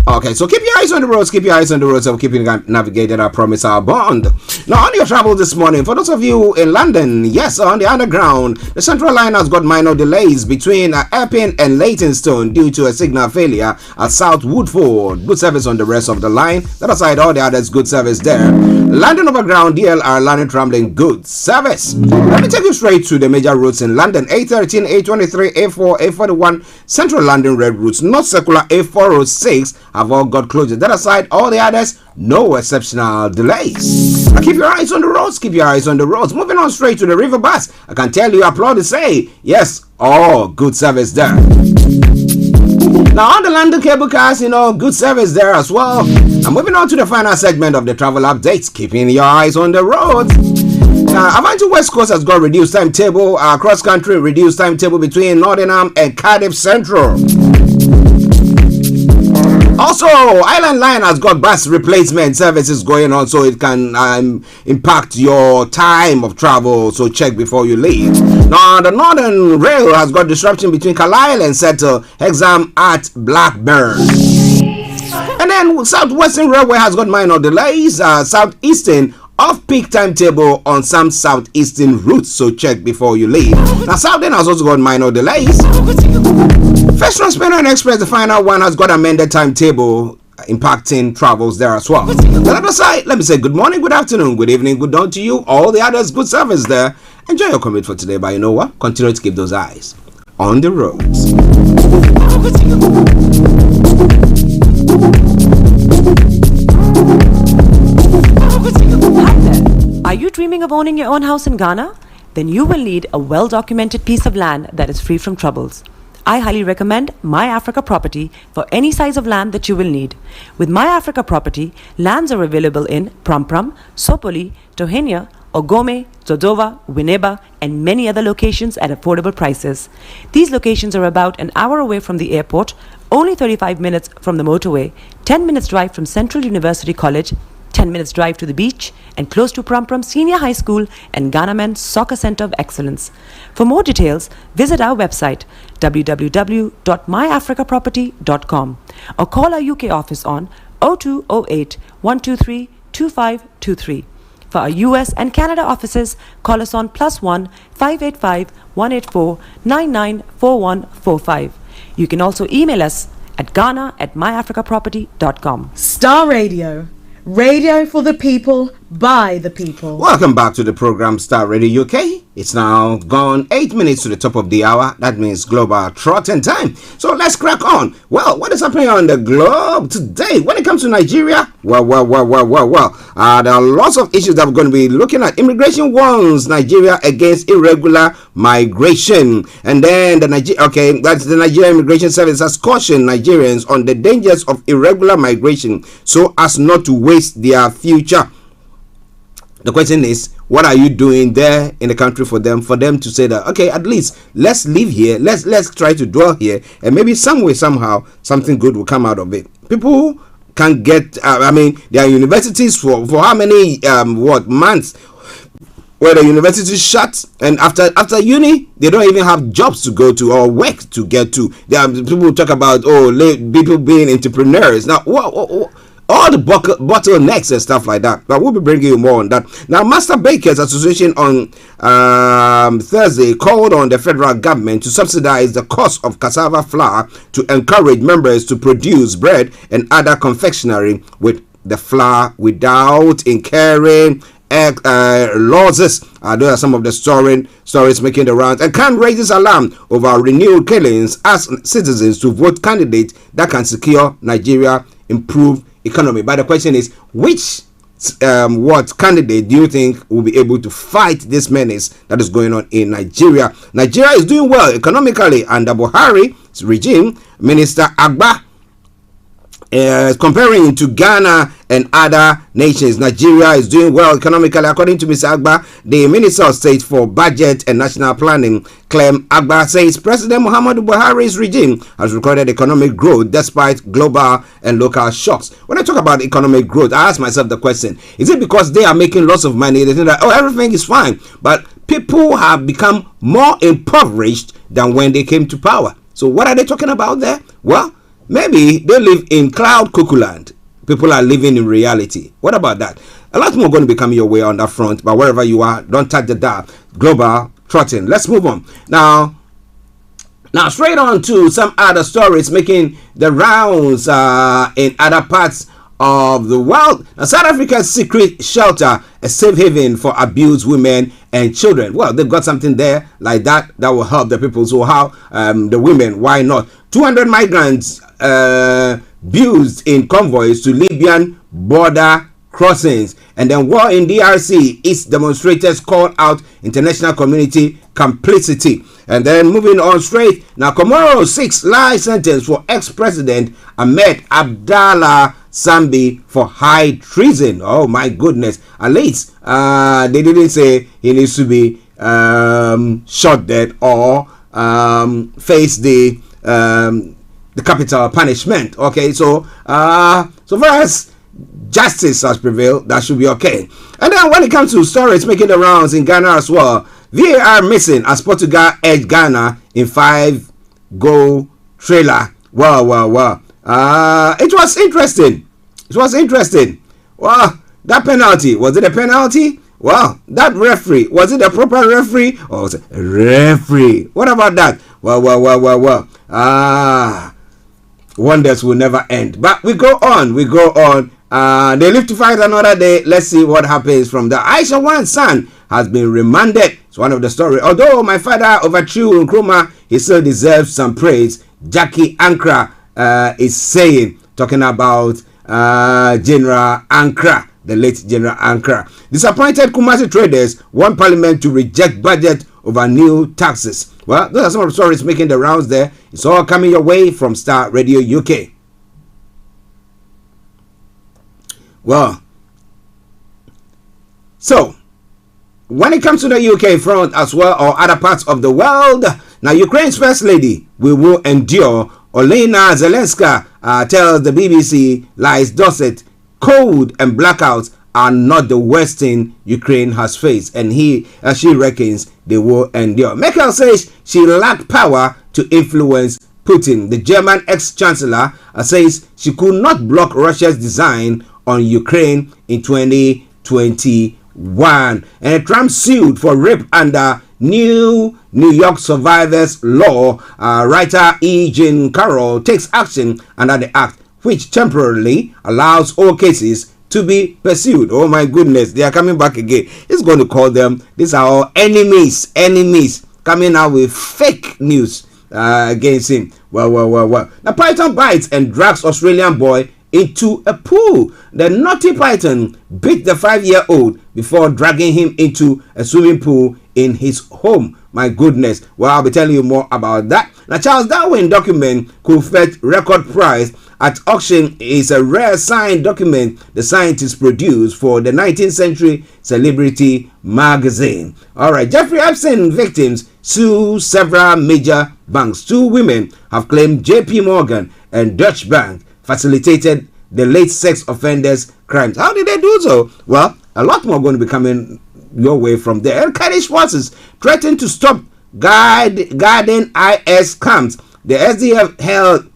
Okay, so keep your eyes on the roads, keep your eyes on the roads, of keeping navigated, I promise, our bond. Now, on your travel this morning, for those of you in London, yes, on the underground, the Central Line has got minor delays between Epping and Leytonstone due to a signal failure at South Woodford. Good service on the rest of the line. That aside, all the others, good service there. London Overground, DLR, London Trambling, good service. Let me take you straight to the major routes in London. A13, A23, A4, A41, Central London Red Routes, North Circular, A406, have all got closure. That aside, all the others, no exceptional delays. Now keep your eyes on the roads, keep your eyes on the roads. Moving on straight to the river bus. I can tell you, applaud to say, yes, all good service there. Now on the London cable cars, good service there as well. I'm moving on to the final segment of the travel updates, keeping your eyes on the roads. Avanti West Coast has got reduced timetable, cross country reduced timetable between Nottingham and Cardiff Central. Also, Island Line has got bus replacement services going on, so it can impact your time of travel, so check before you leave. Now, the Northern Rail has got disruption between Carlisle and Settle, Hexham at Blackburn. And then Southwestern Railway has got minor delays, Southeastern off-peak timetable on some southeastern routes, so check before you leave. Now, Southern has also got minor delays. First Transparent Express, the final one, has got amended timetable impacting travels there as well. The other side, let me say good morning, good afternoon, good evening, good dawn to you. All the others, good service there. Enjoy your commute for today, but you know what? Continue to keep those eyes on the roads. Are you dreaming of owning your own house in Ghana? Then you will need a well-documented piece of land that is free from troubles. I highly recommend My Africa Property for any size of land that you will need. With My Africa Property, lands are available in Pram, Sopoli, Tohenia, Ogome, Dodova, Winneba, and many other locations at affordable prices. These locations are about an hour away from the airport, only 35 minutes from the motorway, 10 minutes drive from Central University College, 10 minutes drive to the beach, and close to Pram Senior High School and Ghana Men's Soccer Center of Excellence. For more details, visit our website www.myafricaproperty.com or call our UK office on 0208 123 2523. For our US and Canada offices, call us on +1 585 184 994145. You can also email us at ghana@myafricaproperty.com. Starr Radio. Radio for the people, by the people. Welcome back to the program Starr Radio UK. It's now gone 8 minutes to the top of the hour. That means global trotting time. So let's crack on. Well, what is happening on the globe today? When it comes to Nigeria, well. There are lots of issues that we're going to be looking at. Immigration warns Nigeria against irregular migration. And then the Nigerian Immigration Service has cautioned Nigerians on the dangers of irregular migration so as not to waste their future. The question is, what are you doing there in the country for them to say that, okay, at least let's live here, let's try to dwell here, and maybe some way, somehow, something good will come out of it. People can get, there are universities for how many, months, where the university is shut, and after uni, they don't even have jobs to go to or work to get to. There are people talk about, people being entrepreneurs. Now, what all the bottlenecks and stuff like that. But we'll be bringing you more on that. Now, Master Bakers Association on Thursday called on the federal government to subsidize the cost of cassava flour to encourage members to produce bread and other confectionery with the flour without incurring losses. Those are some of the stories making the rounds. And can raises alarm over renewed killings as citizens to vote candidates that can secure Nigeria improved economy. But the question is, which what candidate do you think will be able to fight this menace that is going on in Nigeria? Nigeria is doing well economically under Buhari's regime. Minister Agba comparing to Ghana and other nations, Nigeria is doing well economically. According to Mr. Agba, the Minister of State for Budget and National Planning, Clem Agba, says President Muhammadu Buhari's regime has recorded economic growth despite global and local shocks. When I talk about economic growth, I ask myself the question, is it because they are making lots of money? They think that, oh, everything is fine. But people have become more impoverished than when they came to power. So what are they talking about there? Well, maybe they live in cloud cuckoo land. People are living in reality. What about that? A lot more going to be coming your way on that front. But wherever you are, don't touch the dial. Global trotting. Let's move on. Now straight on to some other stories making the rounds in other parts of the world. Now, South Africa's secret shelter, a safe haven for abused women and children. Well, they've got something there like that will help the people. So how the women? Why not? 200 migrants abused in convoys to Libyan border crossings. And then war in DRC, its demonstrators called out international community complicity. And then moving on straight, now Comoros 6 life sentence for ex-president Ahmed Abdallah Sambi for high treason. Oh my goodness. At least they didn't say he needs to be shot dead or face the capital punishment. Okay, so so far as justice has prevailed, that should be okay. And then when it comes to stories making the rounds in Ghana as well, VAR missing as Portugal edged Ghana in 5-goal trailer. Wow. It was interesting. Well, that penalty, was it a penalty? Well, that referee, was it a proper referee or was it a referee? What about that? Well. Wonders will never end. But we go on. They live to fight another day. Let's see what happens from there. Aisha Wan's son has been remanded. It's one of the story. Although my father overthrew Nkrumah, he still deserves some praise. Jackie Ankra is saying, talking about General Ankra, the late General Ankra. Disappointed Kumasi traders want Parliament to reject budget over new taxes. Well, those are some of the stories making the rounds there. It's all coming your way from Starr Radio UK. Well, so when it comes to the UK front as well or other parts of the world, now Ukraine's First Lady will endure. Olena Zelenska tells the BBC lies Dorset, cold and blackouts are not the worst thing Ukraine has faced, and she reckons they will endure. Merkel says she lacked power to influence Putin. The German ex-chancellor says she could not block Russia's design on Ukraine in 2021. And Trump sued for rape under new New York survivors law. Writer E. Jean Carroll takes action under the act, which temporarily allows all cases to be pursued. Oh my goodness, they are coming back again. It's going to call them, these are all enemies coming out with fake news against him. Well. Now python bites and drags Australian boy into a pool. The naughty python bit the 5-year-old before dragging him into a swimming pool in his home. My goodness. Well, I'll be telling you more about that. Now, Charles Darwin document could fetch record price at auction is a rare signed document the scientists produced for the 19th century celebrity magazine. All right, Jeffrey Epstein victims sue several major banks. 2 women have claimed JP Morgan and Deutsche Bank facilitated the late sex offenders' crimes. How did they do so? Well, a lot more going to be coming your way from there. And Kurdish forces threatened to stop guarding IS camps. The SDF held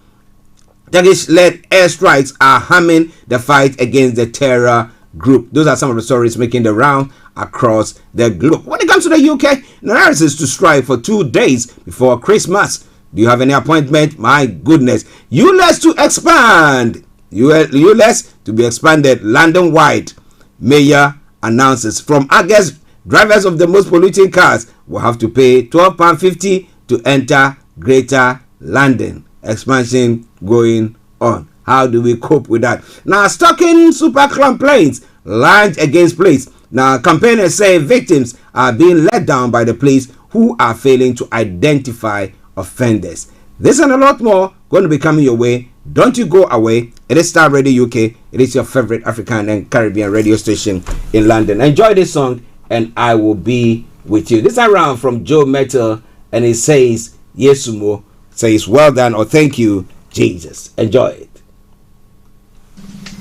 Turkish-led airstrikes are harming the fight against the terror group. Those are some of the stories making the round across the globe. When it comes to the UK, Naras is to strike for 2 days before Christmas. Do you have any appointment? My goodness. ULEZ to expand. ULEZ to be expanded London-wide. Mayor announces from August, drivers of the most polluting cars will have to pay £12.50 to enter Greater London. Expansion going on. How do we cope with that? Now, stalking super complaints launch against police. Now, campaigners say victims are being let down by the police who are failing to identify offenders. This and a lot more going to be coming your way. Don't you go away. It is Star Radio UK. It is your favorite African and Caribbean radio station in London. Enjoy this song and I will be with you. This is around from Joe Metal and it says, Yesumo, says well done or thank you, Jesus. Enjoy it.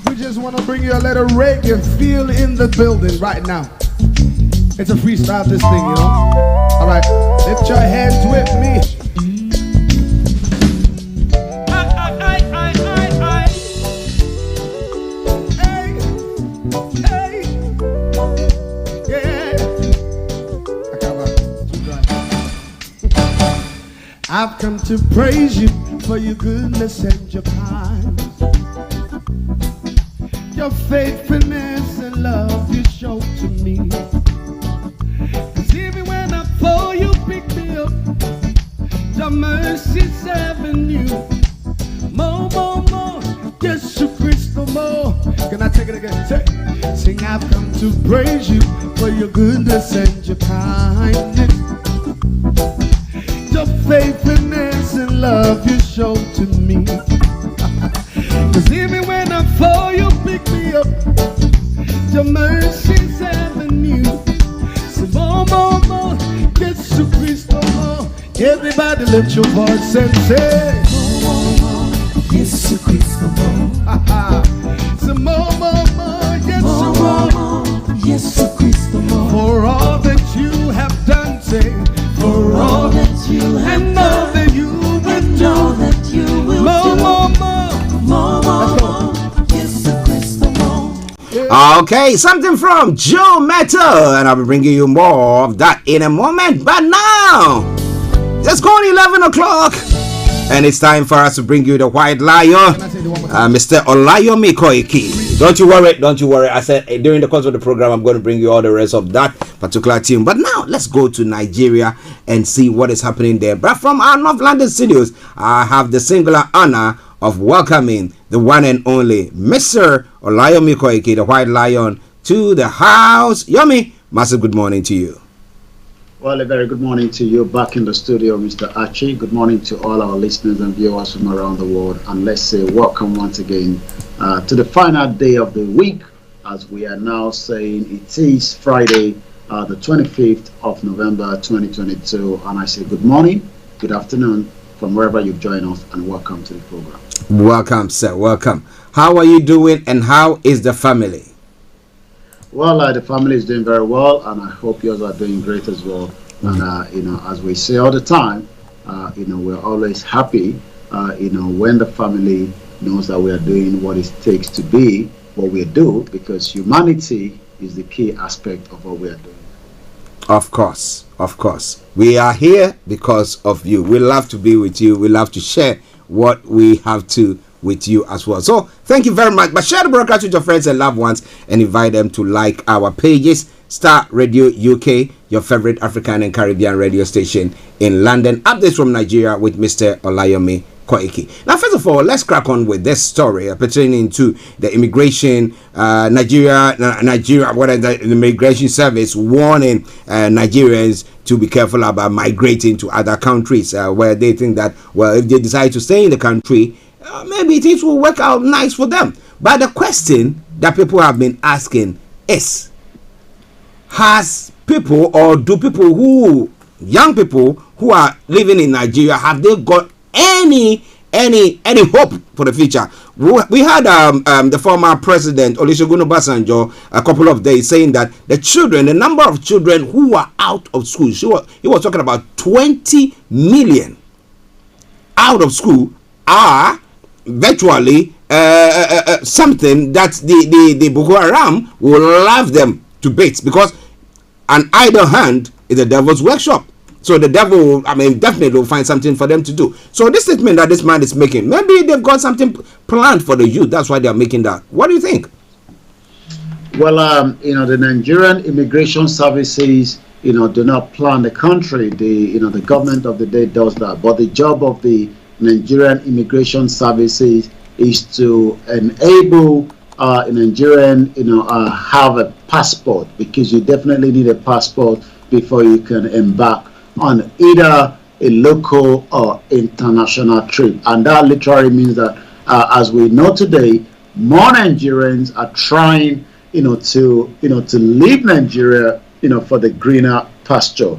We just want to bring you a little reggae feel in the building right now. It's a freestyle this thing, you know. All right, lift your hands with me. I've come to praise you for your goodness and your kindness, your faithfulness and love you show to me. 'Cause even when I fall, you pick me up. Your mercy's avenue. More, more, more. Jesus Christ, more. Can I take it again? Sing, I've come to praise you for your goodness and your kindness, your faithfulness and love you show to me. 'Cause even when I fall, you pick me up. Your mercy's avenue. So more, more, more. Jesus Christ, more. Everybody lift your voice and say, more, more, more. Jesus Christ, more. So more, more, more. Yes, more, more. Jesus Christ, more. For all that you have done, say, for all that you have and done, all that you will do, all that you will more, do. More, more, more, more. Jesus Christ, more. Okay, something from Joe Metal, and I'll be bringing you more of that in a moment. But now, just going 11 o'clock, and it's time for us to bring you the White Lion, Mr. Olayomi Koiki. Don't you worry. I said during the course of the program, I'm going to bring you all the rest of that particular team. But now, let's go to Nigeria and see what is happening there. But from our North London studios, I have the singular honor of welcoming the one and only Mr. Olayomi Koiki, the White Lion, to the house. Yomi, massive good morning to you. Well, a very good morning to you back in the studio, Mr. Archie. Good morning to all our listeners and viewers from around the world. And let's say welcome once again to the final day of the week, as we are now saying it is Friday, the 25th of November 2022. And I say good morning, good afternoon from wherever you've joined us, and welcome to the program. Welcome, sir. Welcome. How are you doing and how is the family? Well, the family is doing very well, and I hope yours are doing great as well. And as we say all the time, we're always happy, when the family knows that we are doing what it takes to be what we do, because humanity is the key aspect of what we are doing. Of course. We are here because of you. We love to be with you. We love to share what we have to with you as well. So thank you very much. But share the broadcast with your friends and loved ones and invite them to like our pages. Star Radio UK, your favorite African and Caribbean radio station in London. Updates from Nigeria with Mr. Olayomi Koiki. Now, first of all, let's crack on with this story pertaining to the immigration. Nigeria, the immigration service warning Nigerians to be careful about migrating to other countries where they think that, well, if they decide to stay in the country, maybe things will work out nice for them. But the question that people have been asking is, has people, or do people young people who are living in Nigeria, have they got any hope for the future? We had the former president Olusegun Obasanjo a couple of days saying that the number of children who are out of school, he was talking about 20 million out of school, are virtually something that the Boko Haram will love them to bits, because an idle hand is the devil's workshop. So the devil, definitely will find something for them to do. So this statement that this man is making, maybe they've got something planned for the youth. That's why they're making that. What do you think? Well, the Nigerian immigration services, do not plan the country. The government of the day does that. But the job of the Nigerian immigration services is to enable a Nigerian, have a passport, because you definitely need a passport before you can embark on either a local or international trip. And that literally means that, as we know today, more Nigerians are trying, to leave Nigeria, for the greener pasture.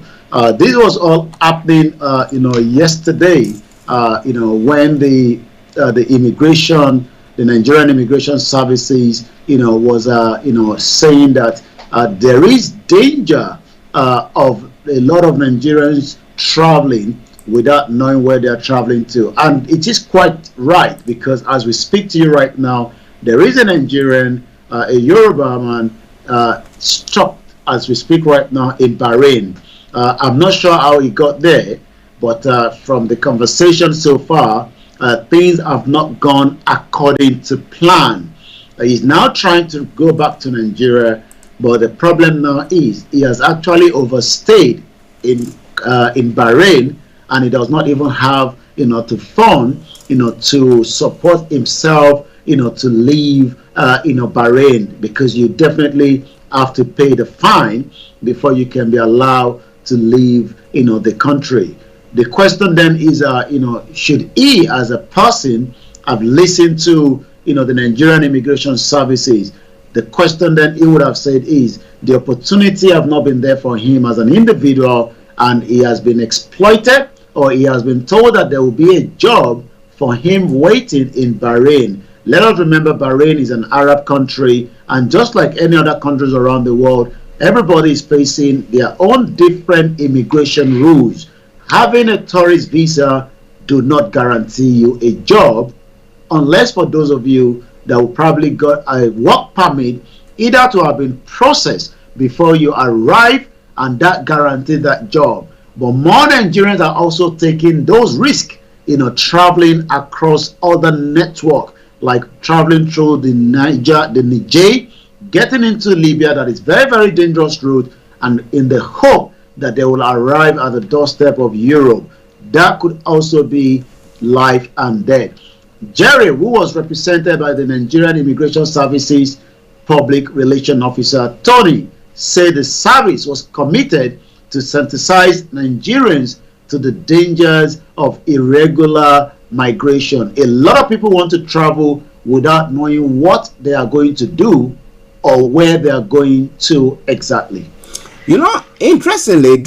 This was all happening, yesterday, when the Nigerian immigration services, was, saying that there is danger of a lot of Nigerians traveling without knowing where they are traveling to. And it is quite right, because as we speak to you right now, there is a Nigerian, a Yoruba man, stuck as we speak right now in Bahrain. I'm not sure how he got there, but from the conversation so far, things have not gone according to plan. He's now trying to go back to Nigeria, but the problem now is he has actually overstayed in Bahrain, and he does not even have to fund to support himself to leave Bahrain, because you definitely have to pay the fine before you can be allowed to leave the country. The question then is, should he as a person have listened to the Nigerian immigration services? The question then he would have said is, the opportunity have not been there for him as an individual, and he has been exploited, or he has been told that there will be a job for him waiting in Bahrain. Let us remember, Bahrain is an Arab country, and just like any other countries around the world, everybody is facing their own different immigration rules. Having a tourist visa do not guarantee you a job, unless for those of you that will probably got a work permit, either to have been processed before you arrive, and that guaranteed that job. But more Nigerians are also taking those risks, traveling across other network, like traveling through the Niger, getting into Libya, that is very, very dangerous route, and in the hope that they will arrive at the doorstep of Europe. That could also be life and death. Jerry, who was represented by the Nigerian Immigration Services Public Relations Officer, Tony, said the service was committed to sensitize Nigerians to the dangers of irregular migration. A lot of people want to travel without knowing what they are going to do or where they are going to exactly. Interestingly,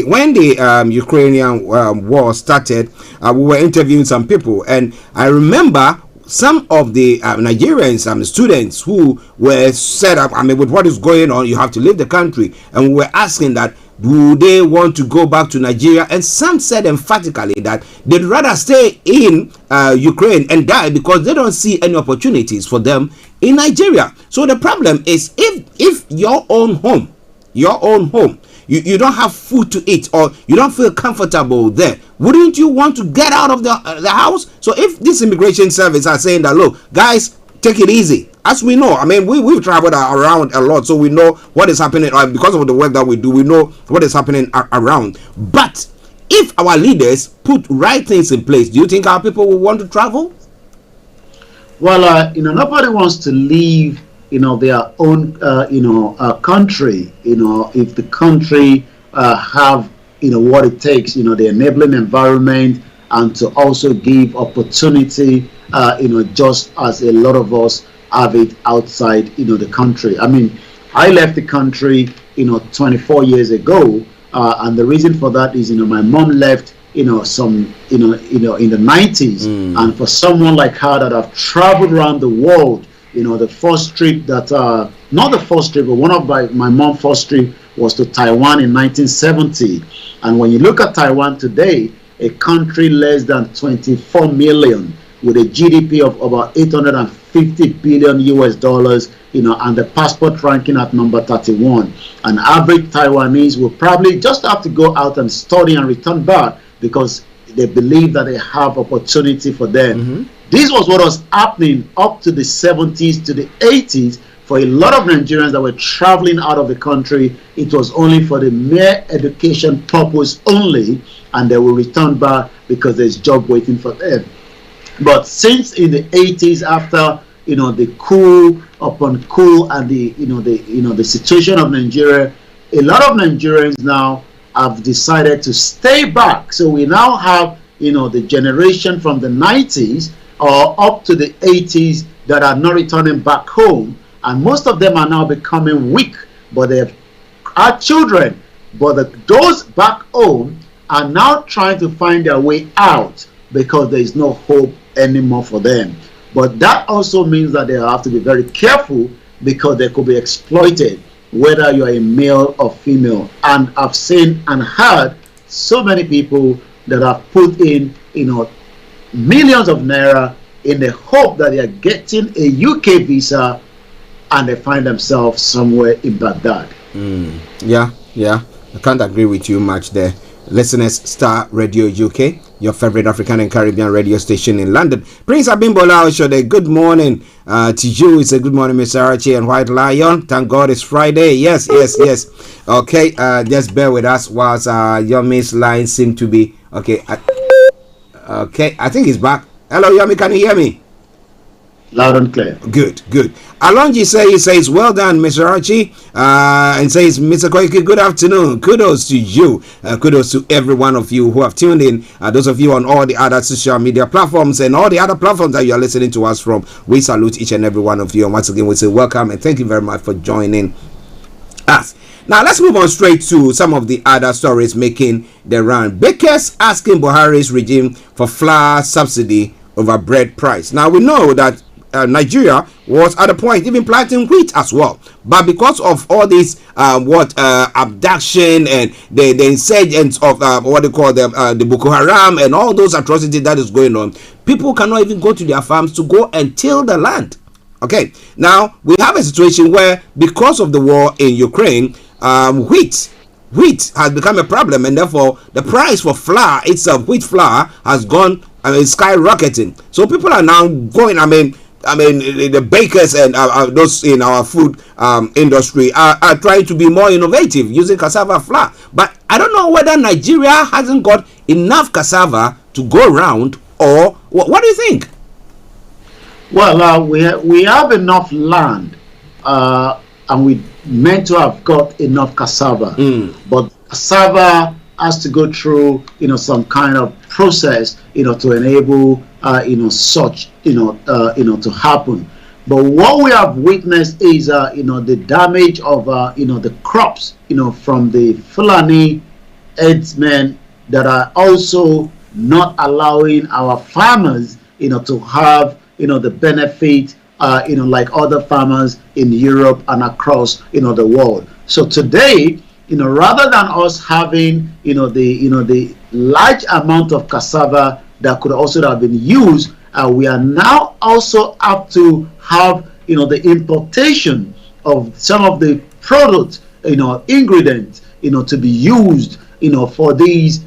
when the Ukrainian war started, we were interviewing some people, and I remember some of the Nigerians students who were set up. With what is going on, you have to leave the country, and we were asking that, do they want to go back to Nigeria? And some said emphatically that they'd rather stay in Ukraine and die, because they don't see any opportunities for them in Nigeria. So the problem is, if your own home, you don't have food to eat, or you don't feel comfortable there, wouldn't you want to get out of the house? So if this immigration service are saying that, look, guys, take it easy. As we know, we've traveled around a lot, so we know what is happening. Because of the work that we do, we know what is happening around. But if our leaders put right things in place, do you think our people will want to travel? Well, nobody wants to leave, their own, country. If the country have, what it takes, the enabling environment, and to also give opportunity, just as a lot of us have it outside, the country. I left the country, 24 years ago, and the reason for that is, my mom left, in the 90s, and for someone like her that have traveled around the world, the first trip that, not the first trip, but one of my mom's first trip was to Taiwan in 1970. And when you look at Taiwan today, a country less than 24 million, with a GDP of about 850 billion US dollars, and the passport ranking at number 31. An average Taiwanese will probably just have to go out and study and return back, because they believe that they have opportunity for them. This was what was happening up to the 70s to the 80s For a lot of Nigerians that were traveling out of the country, it was only for the mere education purpose only, and they will return back because there's job waiting for them. But since in the 80s, after the coup upon coup and the situation of Nigeria, a lot of Nigerians now have decided to stay back. So we now have the generation from the 90s or up to the 80s that are not returning back home, and most of them are now becoming weak, but they have children. But those back home are now trying to find their way out because there is no hope anymore for them. But that also means that they have to be very careful because they could be exploited, whether you are a male or female. And I've seen and heard so many people that have put in millions of naira in the hope that they are getting a UK visa, and they find themselves somewhere in Baghdad. Yeah, I can't agree with you much there. Listeners, Star Radio UK, your favorite African and Caribbean radio station in London. Prince Abimbola Oshode, good morning to you. It's a good morning, Mr. Archie and White Lion. Thank God it's Friday. Yes. Okay, just bear with us whilst Yomi's line seem to be okay. Okay, I think he's back. Hello, Yomi, can you hear me? Loud and clear. Good. Alonji says, well done, Mr. Archie, and says, Mr. Koiki, good afternoon. Kudos to you. Kudos to every one of you who have tuned in. Those of you on all the other social media platforms and all the other platforms that you are listening to us from, we salute each and every one of you. And once again, we say welcome and thank you very much for joining us. Now, let's move on straight to some of the other stories making the round. Bakers asking Buhari's regime for flour subsidy over bread price. Now, we know that Nigeria was at a point even planting wheat as well, but because of all this abduction and the insurgents of what they call them, the Boko Haram and all those atrocities that is going on, people cannot even go to their farms to go and till the land. Okay, now we have a situation where because of the war in Ukraine, wheat has become a problem, and therefore the price for flour itself, wheat flour, has gone skyrocketing. So people are now going, I mean, the bakers and those in our food industry are trying to be more innovative using cassava flour. But I don't know whether Nigeria hasn't got enough cassava to go around, or what do you think? Well, we have enough land, and we meant to have got enough cassava. But cassava has to go through, some kind of process, to enable, such, to happen. But what we have witnessed is, the damage of, the crops, from the Fulani herdsmen that are also not allowing our farmers, to have, the benefit, like other farmers in Europe and across, the world. So today, rather than us having, the large amount of cassava that could also have been used, we are now also up to have, the importation of some of the products, ingredients, to be used, for these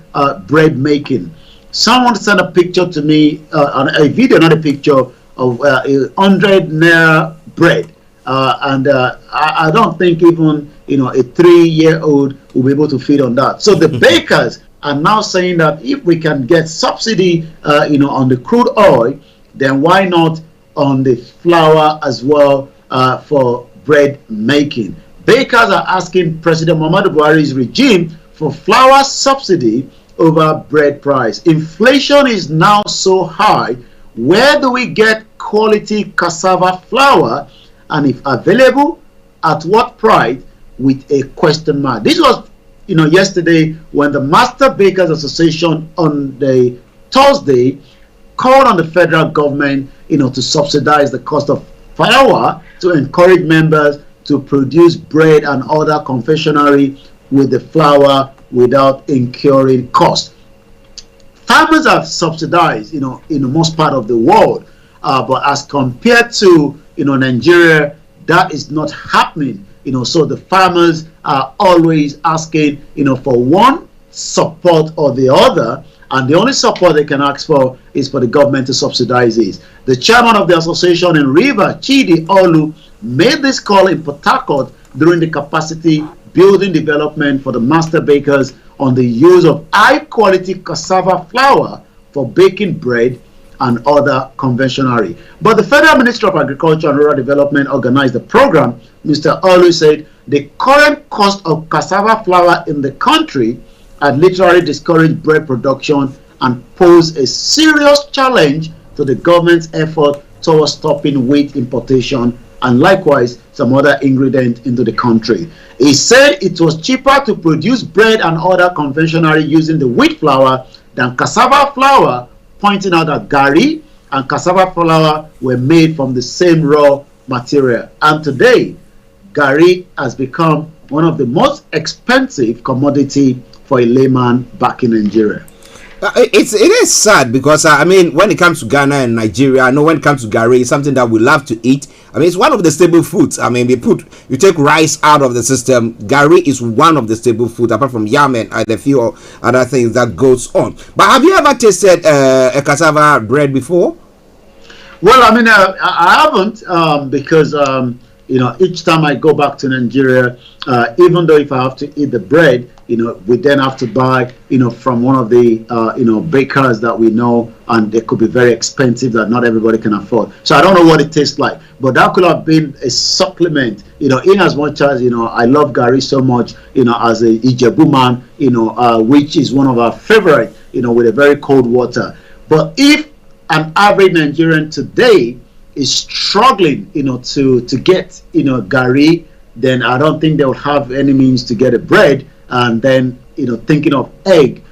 bread making. Someone sent a picture to me, a video, not a picture, of 100 naira bread, and I don't think even a 3-year-old will be able to feed on that. So the bakers are now saying that if we can get subsidy, on the crude oil, then why not on the flour as well, for bread making? Bakers are asking President Muhammadu Buhari's regime for flour subsidy over bread price. Inflation is now so high. Where do we get quality cassava flour, and if available, at what price, with a question mark? This was, yesterday when the Master Bakers Association on the Thursday called on the federal government, to subsidize the cost of flour to encourage members to produce bread and other confectionery with the flour without incurring cost. Farmers are subsidized, in most part of the world, but as compared to, Nigeria, that is not happening. So the farmers are always asking, for one support or the other, and the only support they can ask for is for the government to subsidize this. The chairman of the association in River, Chidi Olu, made this call in Port Harcourt during the capacity building development for the master bakers on the use of high-quality cassava flour for baking bread and other confectionery. But the Federal Ministry of Agriculture and Rural Development organized the program. Mr. Olu said the current cost of cassava flour in the country had literally discouraged bread production and posed a serious challenge to the government's effort towards stopping wheat importation and likewise some other ingredients into the country. He said it was cheaper to produce bread and other confectionery using the wheat flour than cassava flour, pointing out that gari and cassava flour were made from the same raw material. And today, gari has become one of the most expensive commodity for a layman back in Nigeria. It is sad because I mean, when it comes to Ghana and Nigeria, I know when it comes to gari, it's something that we love to eat. I mean, it's one of the staple foods. I mean, you take rice out of the system. Gari is one of the staple foods, apart from yam and a few other things that goes on. But have you ever tasted a cassava bread before? Well, I mean, I haven't because you know, each time I go back to Nigeria, even though if I have to eat the bread, you know, we then have to buy, you know, from one of the, you know, bakers that we know, and they could be very expensive that not everybody can afford. So I don't know what it tastes like, but that could have been a supplement, you know, in as much as, you know, I love gari so much, you know, as a Ijebu man, you know, which is one of our favorite, you know, with a very cold water. But if an average Nigerian today is struggling, you know, to get, you know, gari, then I don't think they will have any means to get a bread, and then, you know, thinking of egg.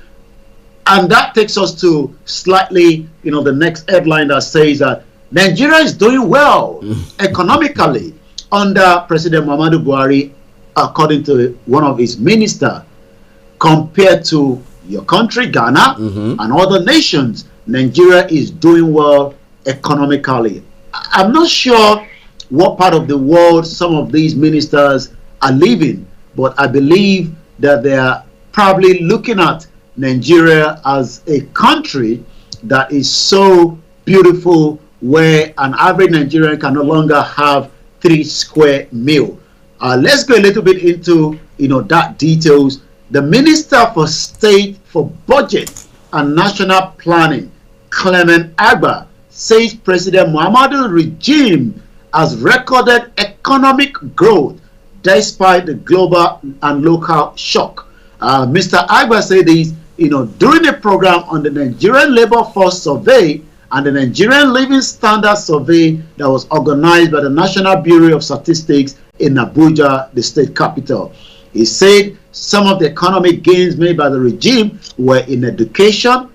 And that takes us to slightly, you know, the next headline that says that Nigeria is doing well economically under President Muhammadu Buhari, according to one of his ministers, compared to your country, Ghana, and other nations. Nigeria is doing well economically. I'm not sure what part of the world some of these ministers are living, but I believe that they are probably looking at Nigeria as a country that is so beautiful, where an average Nigerian can no longer have 3 square meals. Let's go a little bit into, you know, that details. The Minister for State for Budget and National Planning, Clement Agba, says President Muhammadu regime has recorded economic growth despite the global and local shock. Mr. Agba said this, you know, during a program on the Nigerian Labor Force Survey and the Nigerian Living Standards Survey that was organized by the National Bureau of Statistics in Abuja, the state capital. He said some of the economic gains made by the regime were in education,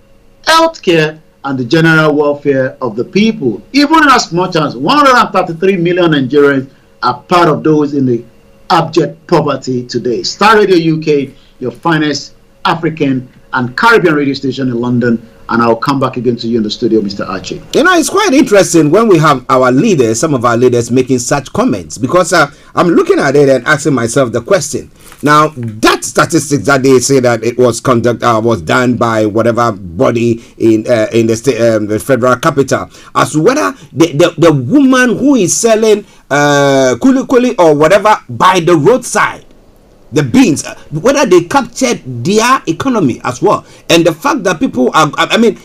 healthcare, and the general welfare of the people. Even as much as 133 million Nigerians are part of those in the abject poverty today. Star Radio UK, your finest African and Caribbean radio station in London. And I'll come back again to you in the studio, Mr. Archie. You know, it's quite interesting when we have our leaders, some of our leaders making such comments, because I'm looking at it and asking myself the question. Now, that statistics that they say that it was was done by whatever body in the state, the federal capital, as to whether the woman who is selling kuli kuli or whatever by the roadside, the beans, whether they captured their economy as well. And the fact that people are, I mean,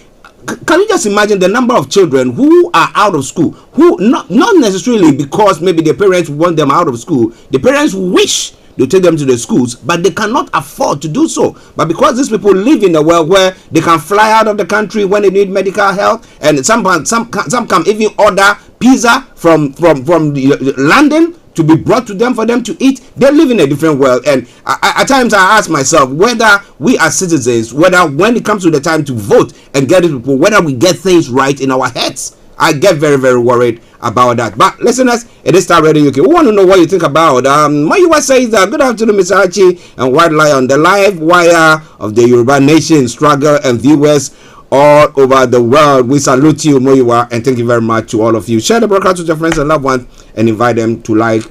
can you just imagine the number of children who are out of school, who not necessarily because maybe their parents want them out of school, the parents wish to take them to the schools, but they cannot afford to do so. But because these people live in a world where they can fly out of the country when they need medical help, and some come even order pizza from London to be brought to them for them to eat. They live in a different world. And at times I ask myself whether we as citizens, whether when it comes to the time to vote and get people, whether we get things right in our heads. I get very, very worried about that. But listeners, it is Star Radio UK. We want to know what you think about. Mayiwa says that good afternoon, Mr. Archie and White Lion, the live wire of the Yoruba Nation struggle and viewers all over the world. We salute you, Mayiwa, and thank you very much to all of you. Share the broadcast with your friends and loved ones and invite them to like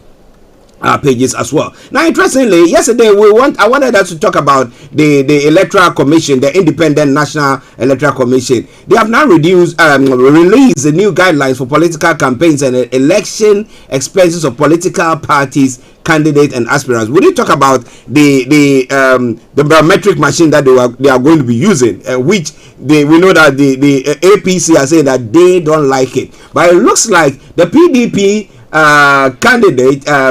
pages as well. Now, interestingly, yesterday I wanted us to talk about the Electoral Commission, the Independent National Electoral Commission. They have now released the new guidelines for political campaigns and election expenses of political parties, candidates, and aspirants. We did talk about the biometric machine that they are going to be using, which we know that the APC are saying that they don't like it, but it looks like the PDP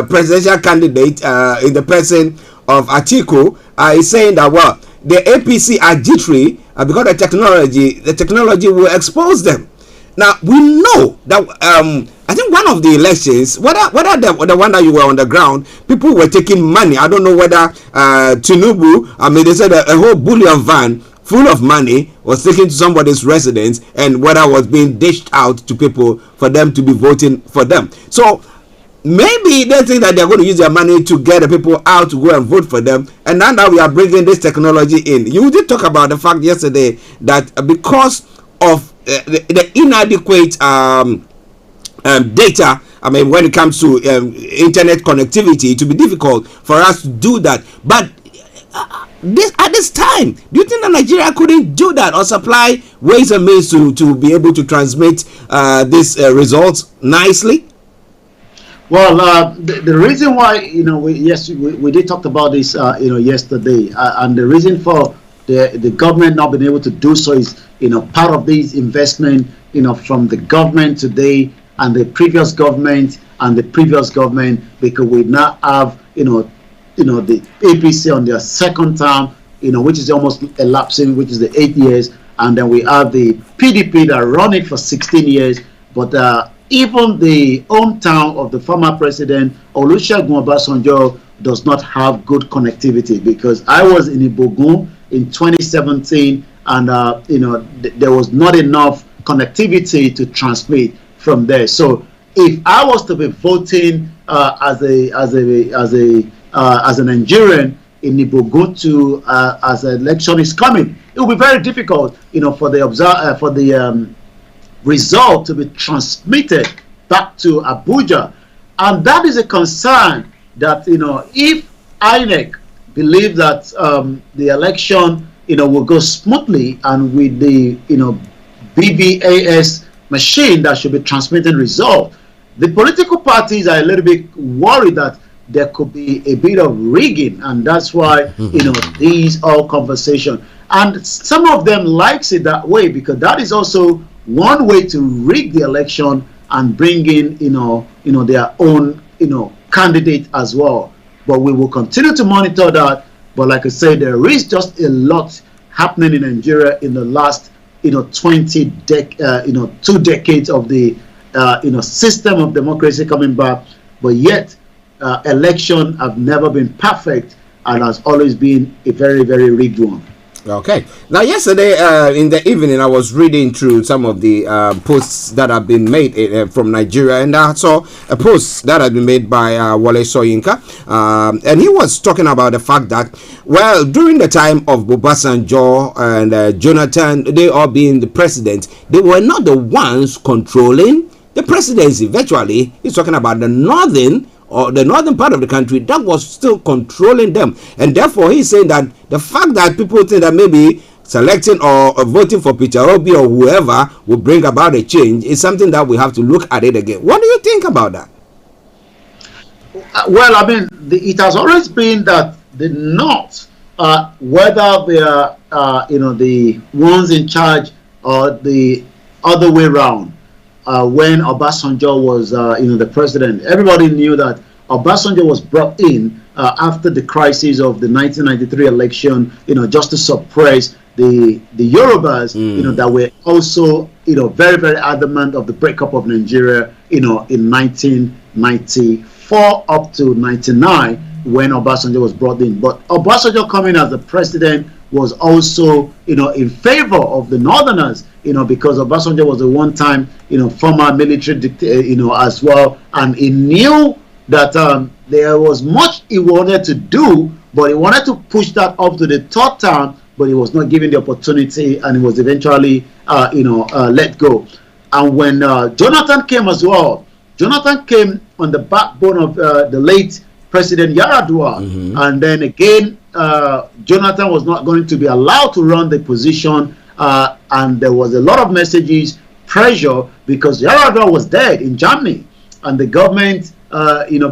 presidential candidate in the person of Atiku is saying that the APC are jittery because the technology will expose them. Now we know that I think one of the elections, whether the one that you were on the ground, people were taking money. I don't know whether Tinubu, they said a whole bullion van full of money was taken to somebody's residence, and whether was being dished out to people for them to be voting for them. So maybe they think that they're going to use their money to get the people out to go and vote for them, and now we are bringing this technology in. You did talk about the fact yesterday that because of the inadequate data, when it comes to internet connectivity, it will be difficult for us to do that. But at this time, do you think that Nigeria couldn't do that or supply ways and means to be able to transmit these results nicely? Well, the reason why, we did talk about this, yesterday, and the reason for the government not being able to do so is, part of this investment, from the government today and the previous government and the previous government, because we now have, the APC on their second term, which is almost elapsing, which is the 8 years, and then we have the PDP that run it for 16 years, but even the hometown of the former president, Olusegun Obasanjo, does not have good connectivity, because I was in Ibogun in 2017, and there was not enough connectivity to transmit from there. So if I was to be voting as a Nigerian in Ibogun to as the election is coming, it will be very difficult, for the result to be transmitted back to Abuja, and that is a concern that if INEC believe that the election will go smoothly, and with the BVAS machine that should be transmitting result, the political parties are a little bit worried that there could be a bit of rigging, and that's why these all conversation, and some of them likes it that way, because that is also one way to rig the election and bring in their own candidate as well. But we will continue to monitor that. But like I said, there is just a lot happening in Nigeria in the last 2 decades of the system of democracy coming back, but yet election have never been perfect and has always been a very, very rigged one. Okay. Now, yesterday in the evening, I was reading through some of the posts that have been made from Nigeria, and I saw a post that had been made by Wole Soyinka, and he was talking about the fact that, well, during the time of Obasanjo and Jonathan, they all being the president, they were not the ones controlling the presidency. Virtually, he's talking about the northern part of the country that was still controlling them, and therefore he's saying that the fact that people think that maybe selecting or voting for Peter Obi or whoever will bring about a change is something that we have to look at it again. What do you think about that? Well, it has always been that the North, whether they are the ones in charge or the other way around. When Obasanjo was the president, everybody knew that Obasanjo was brought in after the crisis of the 1993 election, just to suppress the Yorubas, that were also, very, very adamant of the breakup of Nigeria, in 1994 up to 99 when Obasanjo was brought in. But Obasanjo coming as the president was also, in favor of the Northerners, because Obasanjo was a one-time, former military dictator, as well, and he knew that there was much he wanted to do, but he wanted to push that up to the third term, but he was not given the opportunity, and he was eventually, let go. And when Jonathan came as well, Jonathan came on the backbone of the late President Yaradua, and then again Jonathan was not going to be allowed to run the position, and there was a lot of messages, pressure, because Yaradua was dead in Germany, and the government,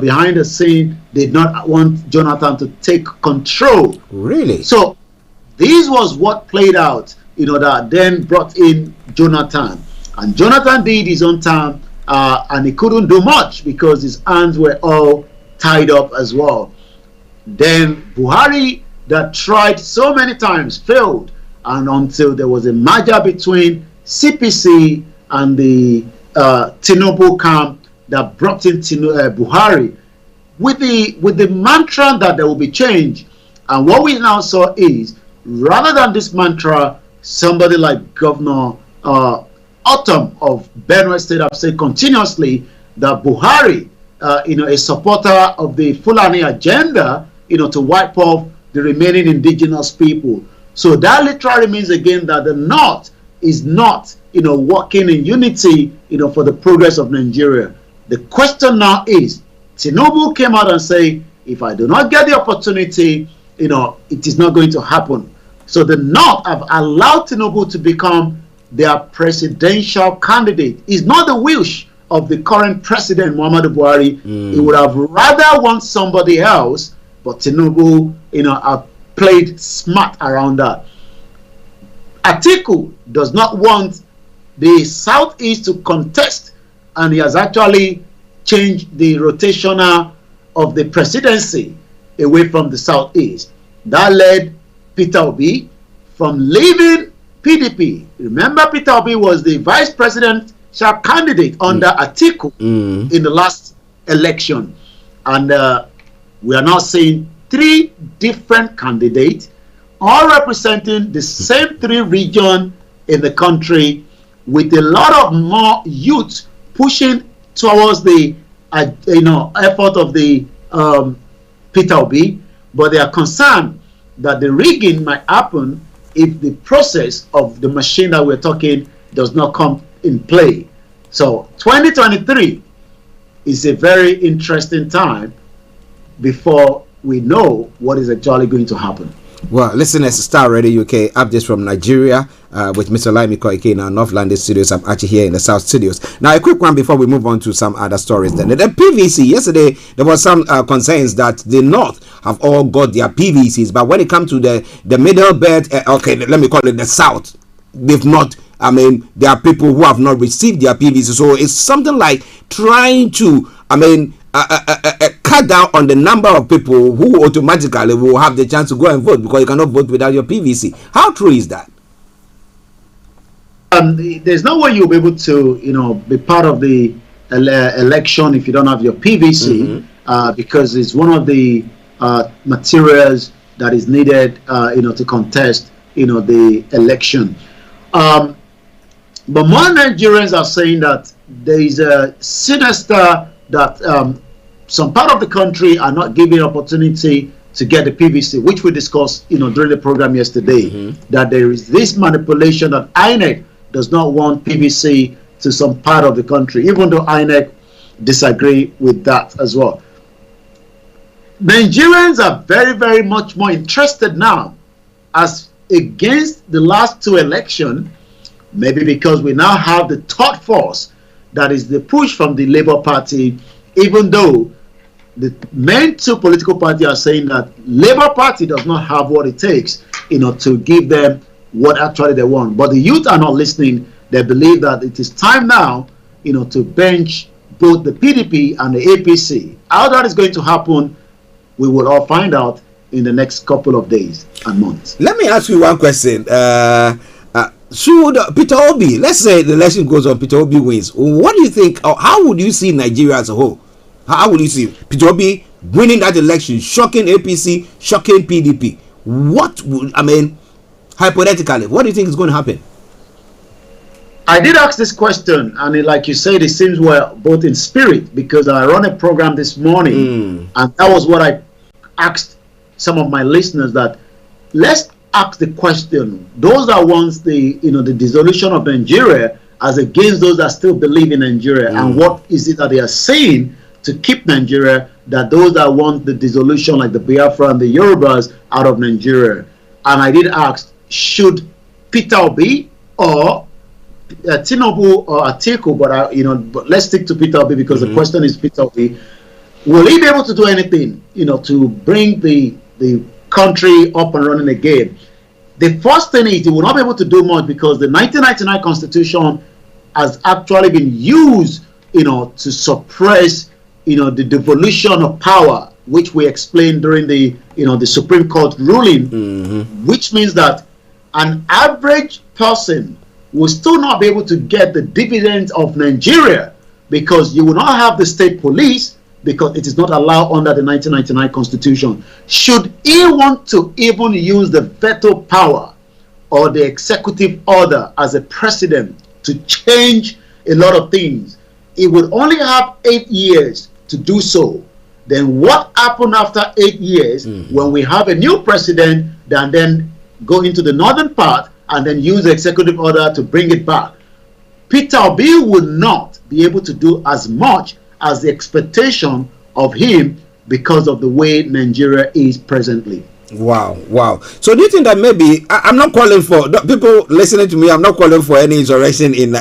behind the scene, did not want Jonathan to take control. Really? So this was what played out, that then brought in Jonathan, and Jonathan did his own time, and he couldn't do much because his hands were all tied up as well. Then Buhari, that tried so many times, failed, and until there was a merger between CPC and the Tinubu camp that brought in Buhari with the mantra that there will be change. And what we now saw is, rather than this mantra, somebody like Governor Autumn of Benue State have said continuously that Buhari, a supporter of the Fulani agenda, to wipe off the remaining indigenous people. So that literally means again that the North is not, working in unity, for the progress of Nigeria. The question now is, Tinubu came out and said, if I do not get the opportunity, it is not going to happen. So the North have allowed Tinubu to become their presidential candidate. It's not the wish of the current president, Muhammadu Buhari. He would have rather want somebody else, but Tinubu, have played smart around that. Atiku does not want the Southeast to contest, and he has actually changed the rotational of the presidency away from the Southeast. That led Peter Obi from leaving PDP. Remember, Peter Obi was the vice presidential candidate under Atiku in the last election. And we are now seeing 3 different candidates, all representing the same 3 regions in the country, with a lot of more youth pushing towards the effort of the Peter Obi, but they are concerned that the rigging might happen if the process of the machine that we're talking does not come in play. So 2023 is a very interesting time before we know what is actually going to happen. Well, listeners, Starr Radio UK, updates from Nigeria with Mr. Olayomi Koike in our North London studios. I'm Archie here in the South studios. Now, a quick one before we move on to some other stories. Then, the PVC, yesterday, there was some concerns that the North have all got their PVCs, but when it comes to the middle belt, let me call it the South, they've not. I mean, there are people who have not received their PVC. So it's something like trying to, cut down on the number of people who automatically will have the chance to go and vote, because you cannot vote without your PVC. How true is that? There's no way you'll be able to, be part of the election if you don't have your PVC, because it's one of the materials that is needed, to contest, the election. But more Nigerians are saying that there is a sinister that some part of the country are not given opportunity to get the PVC, which we discussed, during the program yesterday, that there is this manipulation that INEC does not want PVC to some part of the country, even though INEC disagree with that as well. Nigerians are very, very much more interested now, as against the last 2 elections, maybe because we now have the third force, that is the push from the Labour Party, even though the main 2 political parties are saying that Labour Party does not have what it takes, to give them what actually they want. But the youth are not listening. They believe that it is time now, to bench both the PDP and the APC. How that is going to happen, we will all find out in the next couple of days and months. Let me ask you one question. Should Peter Obi, let's say the election goes on, Peter Obi wins, what do you think, or how would you see Nigeria as a whole? How would you see Peter Obi winning that election, shocking APC, shocking PDP? What would, hypothetically, what do you think is going to happen? I did ask this question, and like you said, it seems we're both in spirit, because I run a program this morning, and that was what I asked some of my listeners, that let's ask the question, those that want the dissolution of Nigeria as against those that still believe in Nigeria, and what is it that they are saying to keep Nigeria than those that want the dissolution, like the Biafra and the Yorubas, out of Nigeria. And I did ask, should Peter Obi or Tinubu or Atiku, but let's stick to Peter Obi because the question is Peter Obi, will he be able to do anything, to bring the country up and running again? The first thing is he will not be able to do much because the 1999 Constitution has actually been used, to suppress, the devolution of power, which we explained during the Supreme Court ruling, which means that an average person will still not be able to get the dividends of Nigeria because you will not have the state police because it is not allowed under the 1999 Constitution. Should he want to even use the veto power or the executive order as a precedent to change a lot of things, he would only have 8 years to do so. Then what happened after 8 years when we have a new president that then go into the northern part and then use the executive order to bring it back? Peter Obi would not be able to do as much as the expectation of him because of the way Nigeria is presently. Wow. So do you think that maybe I'm not calling for people listening to me? I'm not calling for any insurrection in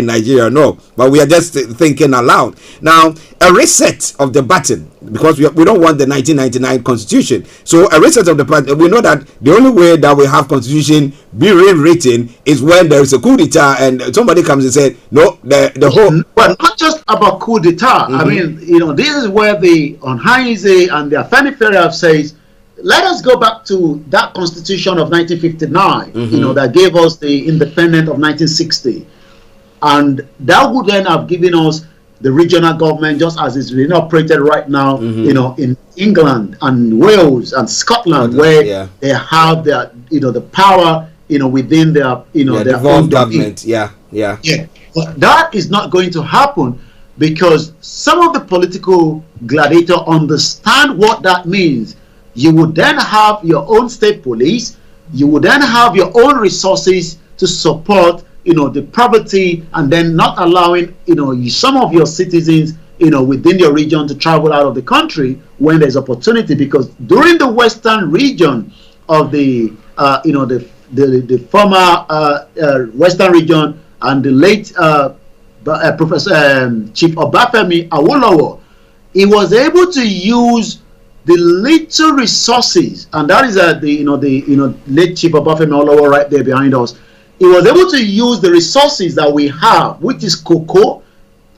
Nigeria, no. But we are just thinking aloud. Now, a reset of the button, because we don't want the 1999 Constitution. So a reset of the button. We know that the only way that we have Constitution be rewritten is when there is a coup d'etat and somebody comes and said, no, the whole. Well, not just about coup d'etat. I mean, this is where the Onhaize and the Afenifere says, let us go back to that Constitution of 1959, that gave us the independence of 1960. And that would then have given us the regional government just as it's being operated right now, in England and Wales and Scotland, where they have their, the power, within their, their own government. Yeah. But that is not going to happen because some of the political gladiators understand what that means. You would then have your own state police. You would then have your own resources to support, the poverty, and then not allowing, some of your citizens, within your region to travel out of the country when there's opportunity. Because during the western region of the, the former western region and the late Professor Chief Obafemi Awolowo, he was able to use the little resources, and that is the late Chief Obafemi Awolowo right there behind us. He was able to use the resources that we have, which is cocoa,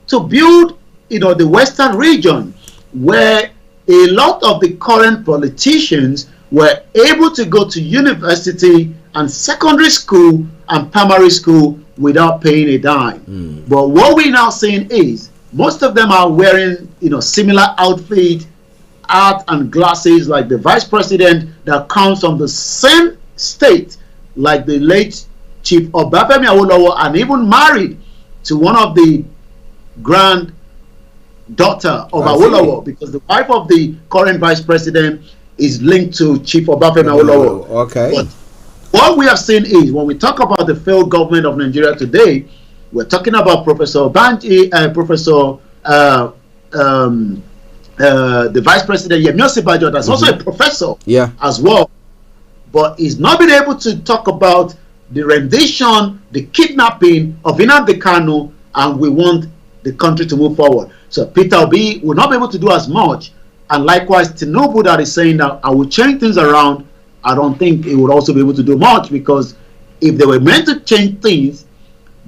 to build the western region, where a lot of the current politicians were able to go to university and secondary school and primary school without paying a dime. But what we're now seeing is most of them are wearing similar outfit, hat and glasses, like the vice president that comes from the same state like the late Chief Obafemi Awolowo, and even married to one of the granddaughter of Awolowo, because the wife of the current vice president is linked to Chief Obafemi Awolowo. Okay. But what we have seen is, when we talk about the failed government of Nigeria today, we're talking about Professor Banji, the vice president Yemi Osinbajo, that's also a professor as well, but he's not been able to talk about the rendition, the kidnapping of Nnamdi Kanu, and we want the country to move forward. So Peter Obi will not be able to do as much, and likewise Tinubu that is saying that I will change things around. I don't think he would also be able to do much, because if they were meant to change things,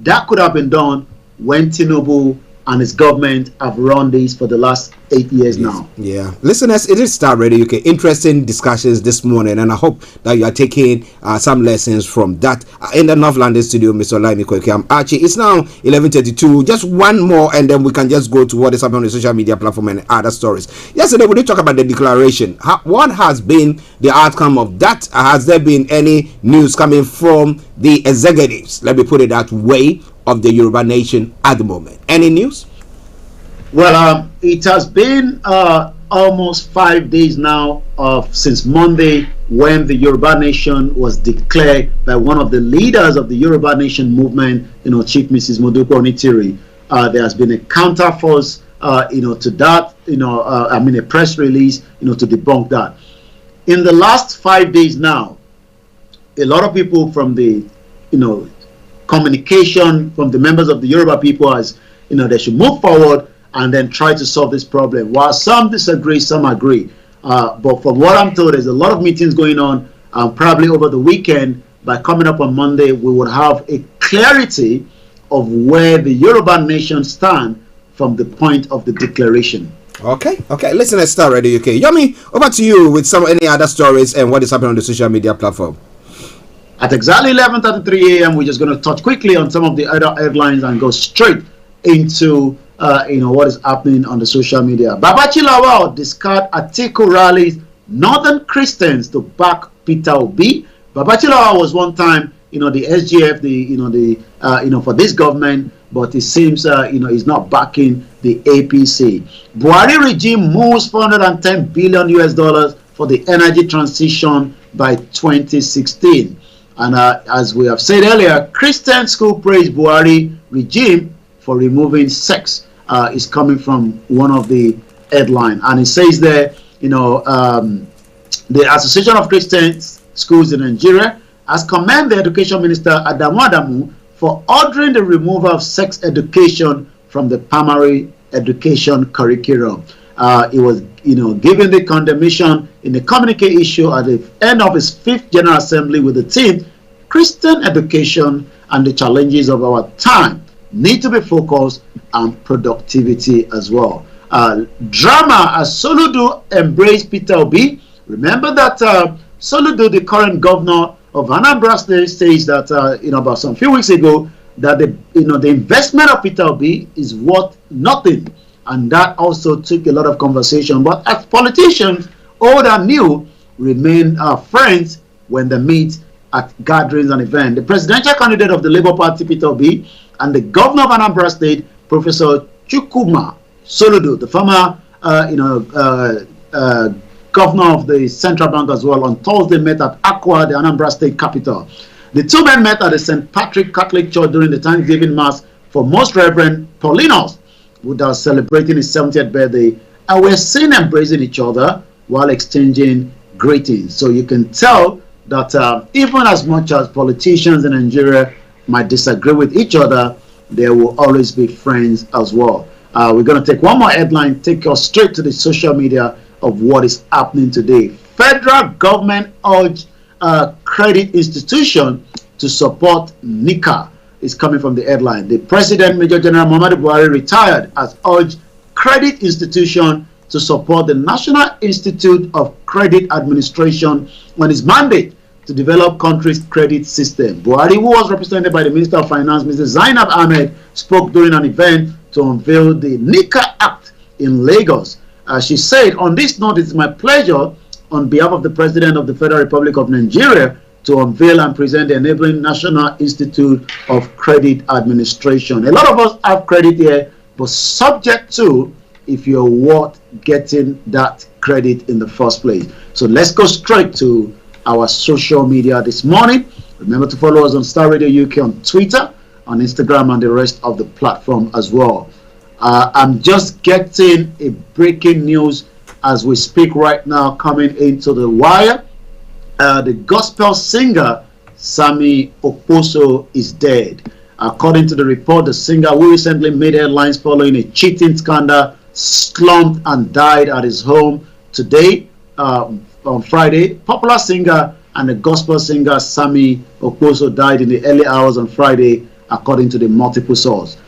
that could have been done when Tinubu and his government have run this for the last 8 years now. Yeah. Listeners, it is Starr Radio UK. Interesting discussions this morning, and I hope that you are taking some lessons from that. In the North London studio, Mr. Olayomi, I'm Archie. It's now 11:32. Just one more, and then we can just go to what is happening on the social media platform and other stories. Yesterday, we did talk about the declaration. What has been the outcome of that? Has there been any news coming from the executives, let me put it that way, of the Yoruba nation at the moment? Any news? Well, it has been almost 5 days now since Monday, when the Yoruba nation was declared by one of the leaders of the Yoruba nation movement, Chief Mrs. Modupe Onitiri. There has been a counterforce to that, a press release, to debunk that. In the last 5 days now, a lot of people from the, communication from the members of the Yoruba people as, they should move forward and then try to solve this problem. While some disagree, some agree. But from what I'm told, there's a lot of meetings going on, probably over the weekend. By coming up on Monday, we would have a clarity of where the Yoruba nation stand from the point of the declaration. Okay. Listen at Star Radio UK. Yomi, over to you with any other stories and what is happening on the social media platform. At exactly 11:33 a.m., we're just going to touch quickly on some of the other headlines and go straight into what is happening on the social media. Babachi Lawal discard Atiku rallies Northern Christians to back Peter Obi. Babachi Lawal was one time, the SGF, for this government, but it seems, he's not backing the APC. Buhari regime moves $410 billion US for the energy transition by 2016. And as we have said earlier, Christian school praise Buhari regime for removing sex is coming from one of the headline. And it says there, the Association of Christian Schools in Nigeria has commended the Education Minister Adamu for ordering the removal of sex education from the primary education curriculum. It was, given the condemnation in the communique issue at the end of his 5th General Assembly with the theme, Christian education and the challenges of our time need to be focused on productivity as well. Drama as Soludo embraced Peter Obi. Remember that Soludo, the current governor of Anambra State, says that about some few weeks ago that the investment of Peter Obi is worth nothing, and that also took a lot of conversation. But as politicians, old and new, remain friends when they meet at gatherings and events. The presidential candidate of the Labour Party, Peter Obi, and the governor of Anambra State, Professor Chukwuma Soludo, the former governor of the central bank as well, on Thursday met at Akwa, the Anambra State capital. The two men met at the St. Patrick Catholic Church during the Thanksgiving Mass for Most Reverend Paulinus, who was celebrating his 70th birthday, and were seen embracing each other while exchanging greetings. So you can tell that even as much as politicians in Nigeria might disagree with each other, there will always be friends as well. We're going to take one more headline, take us straight to the social media of what is happening today. Federal government urged credit institution to support NICA is coming from the headline. The President, Major General Muhammadu Buhari, retired, has urged credit institution to support the National Institute of Credit Administration on its mandate to develop country's credit system. Buhari, who was represented by the Minister of Finance, Mr. Zainab Ahmed, spoke during an event to unveil the NICA Act in Lagos. She said, on this note, it's my pleasure on behalf of the President of the Federal Republic of Nigeria to unveil and present the enabling National Institute of Credit Administration. A lot of us have credit here, but subject to if you're worth getting that credit in the first place. So let's go straight to our social media this morning. Remember to follow us on Starr Radio UK on Twitter, on Instagram, and the rest of the platform as well. I'm just getting a breaking news as we speak right now, coming into the wire. The gospel singer Sammy Okposo is dead. According to the report, the singer, who recently made headlines following a cheating scandal, slumped and died at his home today, on Friday. Popular singer and the gospel singer Sammy Okposo died in the early hours on Friday, according to the multiple sources.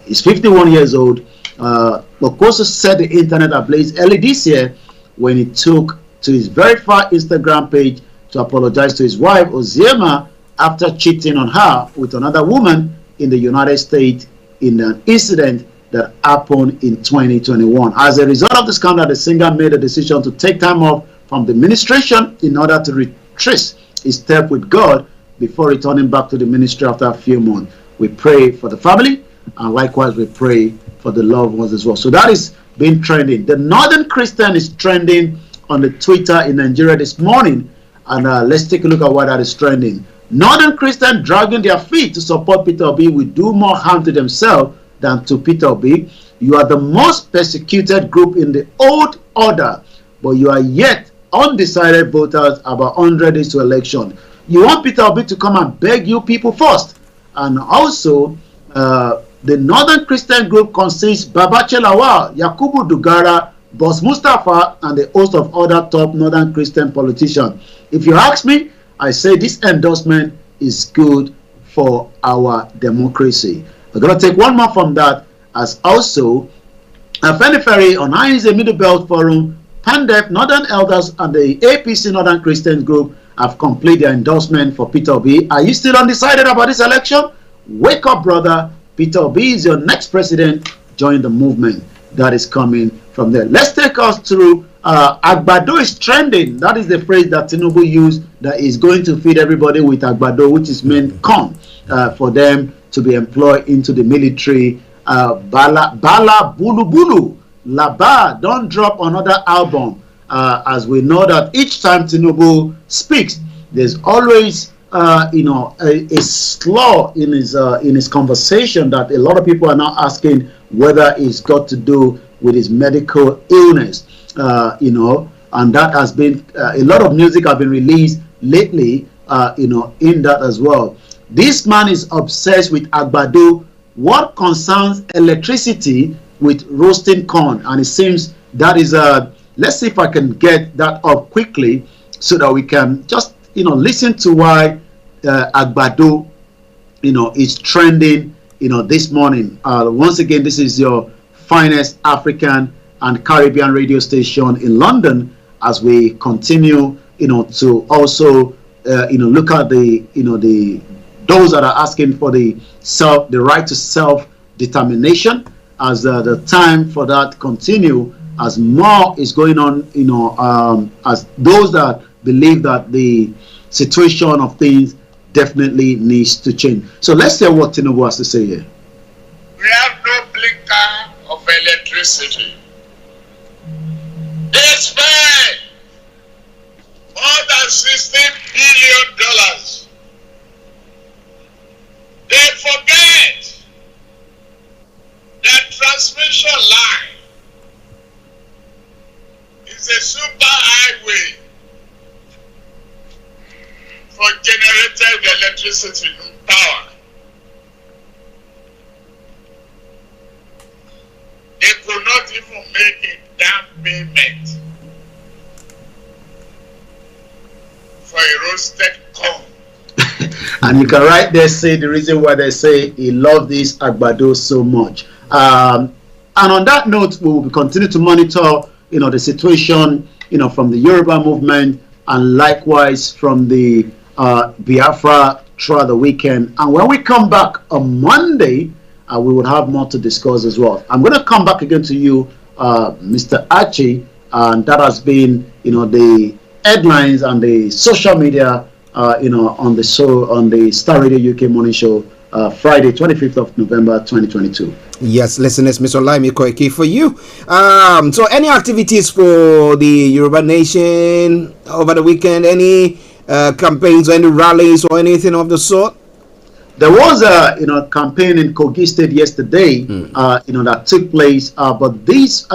He's 51 years old. Okposo set the internet ablaze early this year when he took to his verified Instagram page to apologize to his wife Oziema after cheating on her with another woman in the United States in an incident that happened in 2021. As a result of the scandal, the singer made a decision to take time off from the ministration in order to retrace his step with God before returning back to the ministry after a few months. We pray for the family, and likewise we pray for the loved ones as well. So that is been trending. The Northern Christian is trending on the Twitter in Nigeria this morning, and let's take a look at why that is trending. Northern Christian dragging their feet to support Peter Obi will do more harm to themselves than to Peter Obi. You are the most persecuted group in the old order, but you are yet undecided voters about 100 days to election. You want Peter Obi to come and beg you people first. And also, the Northern Christian group consists Babache Lawal, Yakubu Dugara, Boss Mustafa, and a host of other top Northern Christian politicians. If you ask me, I say this endorsement is good for our democracy. We're going to take one more from that, as also Ferry on Ainze Middle Belt Forum, PANDEP, Northern Elders, and the APC Northern Christian Group have completed their endorsement for Peter Obi. Are you still undecided about this election? Wake up, brother. Peter Obi is your next president. Join the movement that is coming from there. Let's take us through Agbado is trending. That is the phrase that Tinubu used, that is going to feed everybody with Agbado, which is meant corn, for them to be employed into the military. Bala Bulu Bulu Laba don't drop another album, as we know that each time Tinubu speaks, there's always a slaw in his conversation that a lot of people are now asking whether it's got to do with his medical illness, and that has been a lot of music have been released lately, in that as well. This man is obsessed with Agbado, what concerns electricity with roasting corn, and it seems that is let's see if I can get that up quickly so that we can just listen to why Agbado is trending this morning. Once again, this is your finest African and Caribbean radio station in London, as we continue to also look at the those that are asking for the right to self-determination, as the time for that continue, as more is going on, as those that believe that the situation of things definitely needs to change. So let's hear what Tinubu has to say here. We have no blinker of electricity. They spend more than $16 billion. They forget that transmission line is a super highway for generated electricity power. They could not even make a damn payment for a roasted corn. And you can right there say the reason why they say he loved this Agbado so much. And on that note, we will continue to monitor, the situation, from the Yoruba movement, and likewise from the Biafra throughout the weekend. And when we come back on Monday, we will have more to discuss as well. I'm going to come back again to you, Mr. Archie, and that has been, the headlines and the social media, on the show, on the Star Radio UK Morning Show, Friday, 25th of November, 2022. Yes, listeners, Mr. Olayomi Koiki for you. So any activities for the Yoruba Nation over the weekend? Any campaigns or any rallies or anything of the sort? There was a campaign in Kogi State yesterday, that took place. But this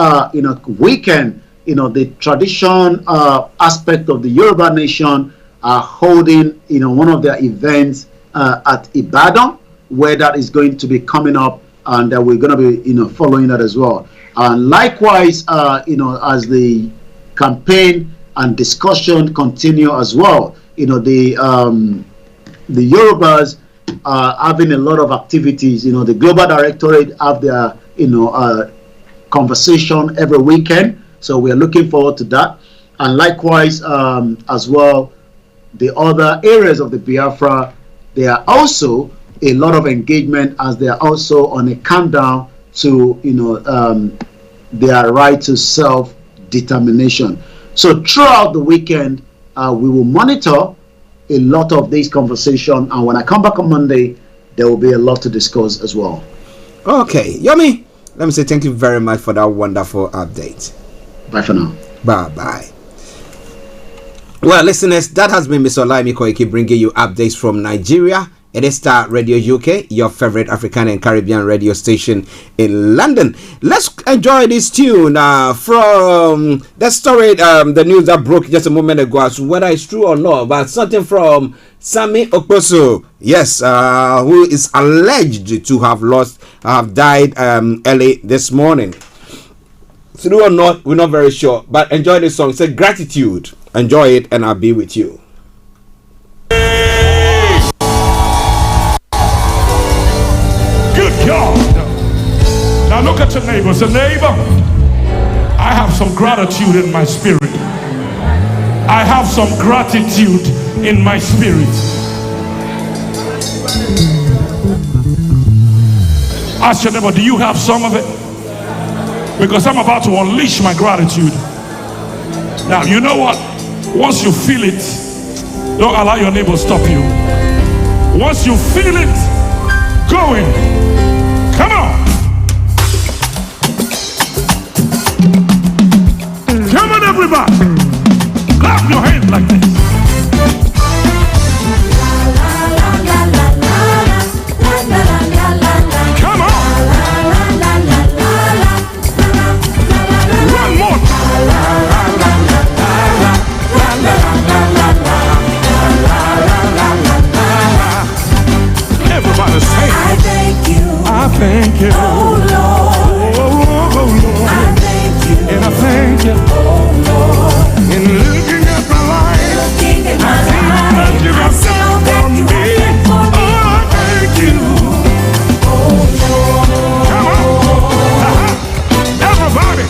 weekend, the tradition aspect of the Yoruba Nation are holding one of their events at Ibadan, where that is going to be coming up, and we're going to be following that as well. And likewise, as the campaign and discussion continue as well, the Yorubas are having a lot of activities. The Global Directorate have their conversation every weekend, so we are looking forward to that. And likewise, as well, the other areas of the Biafra, there are also a lot of engagement, as they are also on a countdown to their right to self-determination. So throughout the weekend, we will monitor a lot of these conversations, and when I come back on Monday, there will be a lot to discuss as well. Okay, Yomi, let me say thank you very much for that wonderful update. Bye for now. Bye. Well, listeners, that has been Mr. Olayomi Koiki bringing you updates from Nigeria It is Star Radio UK, your favorite African and Caribbean radio station in London. Let's enjoy this tune from the story, the news that broke just a moment ago, as to whether it's true or not, but something from Sammy Okposo, yes, who is alleged to have died early this morning. True or not, we're not very sure, but enjoy this song. It's a gratitude. Enjoy it, and I'll be with you. Good God. Now look at your neighbor. Say, neighbor, I have some gratitude in my spirit. I have some gratitude in my spirit. Ask your neighbor, do you have some of it? Because I'm about to unleash my gratitude. Now, you know what? Once you feel it, don't allow your neighbor to stop you. Once you feel it going, come on. Come on, everybody. Clap your hands like this. Come on. One more everybody say, I thank you. I thank you. Oh Lord. Oh Lord. I thank you. And I thank you. Oh Lord. In looking at my life, I see how much you have done for me. Oh, I thank you. Oh Lord. Come on. Everybody.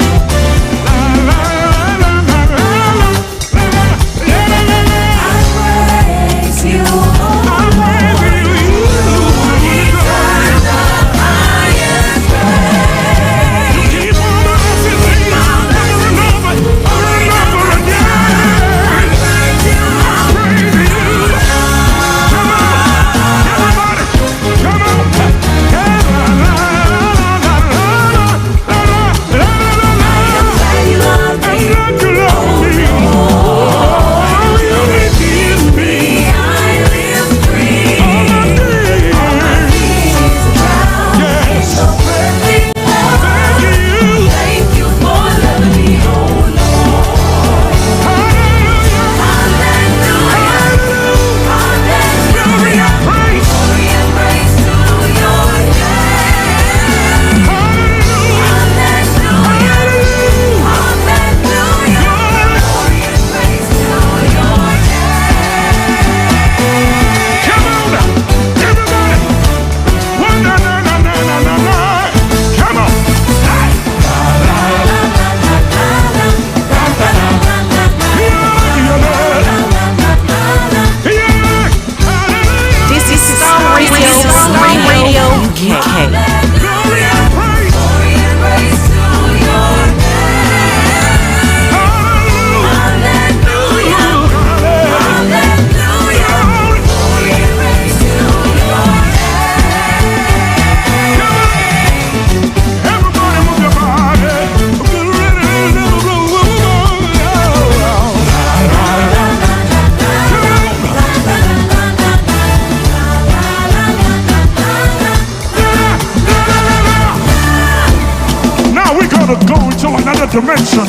Dimension.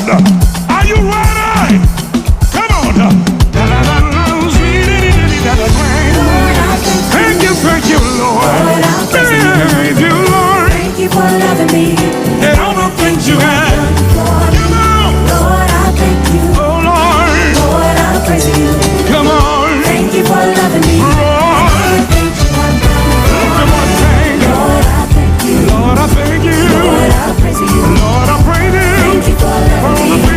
Are you ready? Come on. Thank you, Lord. Thank you, Lord. Thank you for loving me. And all the things you had. You know. Lord, I thank you. Oh, Lord. Lord, I praise you. Come on. Thank you for loving me. Lord, I thank you. Lord, I thank you. Lord, I praise you. Lord, I praise you. Thank you for loving me.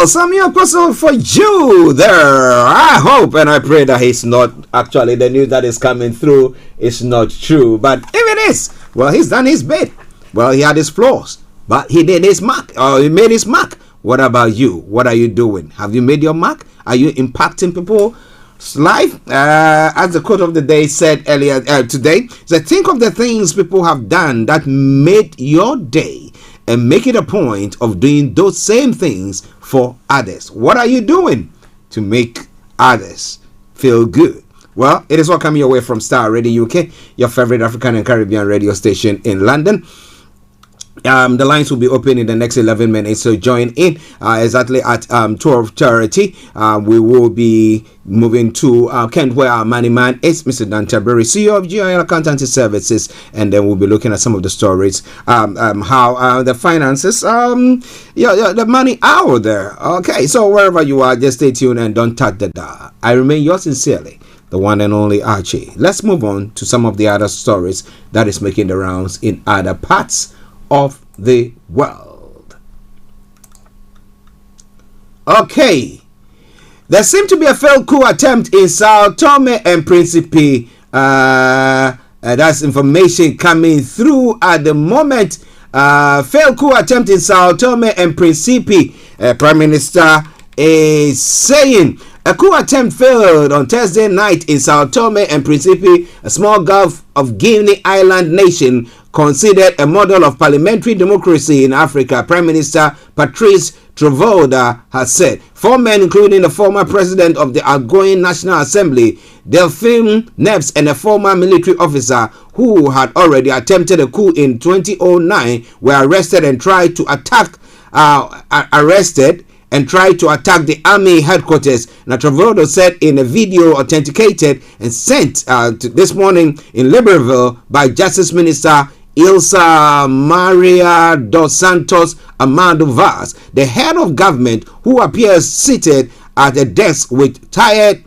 Well, Samuel Apostle, for you there. I hope and I pray that he's not actually the news that is coming through is not true. But if it is, well, he's done his bit. Well, he had his flaws, but he did his mark, or he made his mark. What about you? What are you doing? Have you made your mark? Are you impacting people's life? As the quote of the day said earlier today, so think of the things people have done that made your day, and make it a point of doing those same things for others. What are you doing to make others feel good? Well, it is all coming your way from Starr Radio UK, your favorite African and Caribbean radio station in London. The lines will be open in the next 11 minutes, so join in exactly at 12:30. We will be moving to Kent, where our money man is Mr. Dan Tabiri, CEO of GIL Accountancy Services, and then we'll be looking at some of the stories, how the finances, the money out there. Okay, so wherever you are, just stay tuned and don't touch the dial. I remain yours sincerely, the one and only Archie. Let's move on to some of the other stories that is making the rounds in other parts of the world. Okay, there seemed to be a failed coup attempt in Sao Tome and Principe. That's information coming through at the moment. Failed coup attempt in Sao Tome and Principe. Prime Minister is saying a coup attempt failed on Thursday night in Sao Tome and Principe, a small Gulf of Guinea island nation considered a model of parliamentary democracy in Africa. Prime Minister Patrice Trovoada has said 4 men, including the former president of the outgoing National Assembly, Delphine Neps, and a former military officer who had already attempted a coup in 2009, were arrested and tried to attack the army headquarters. Now, Trovoada said in a video authenticated and sent this morning in Libreville by Justice Minister Ilsa Maria dos Santos Amado Vaz, the head of government, who appears seated at a desk with tired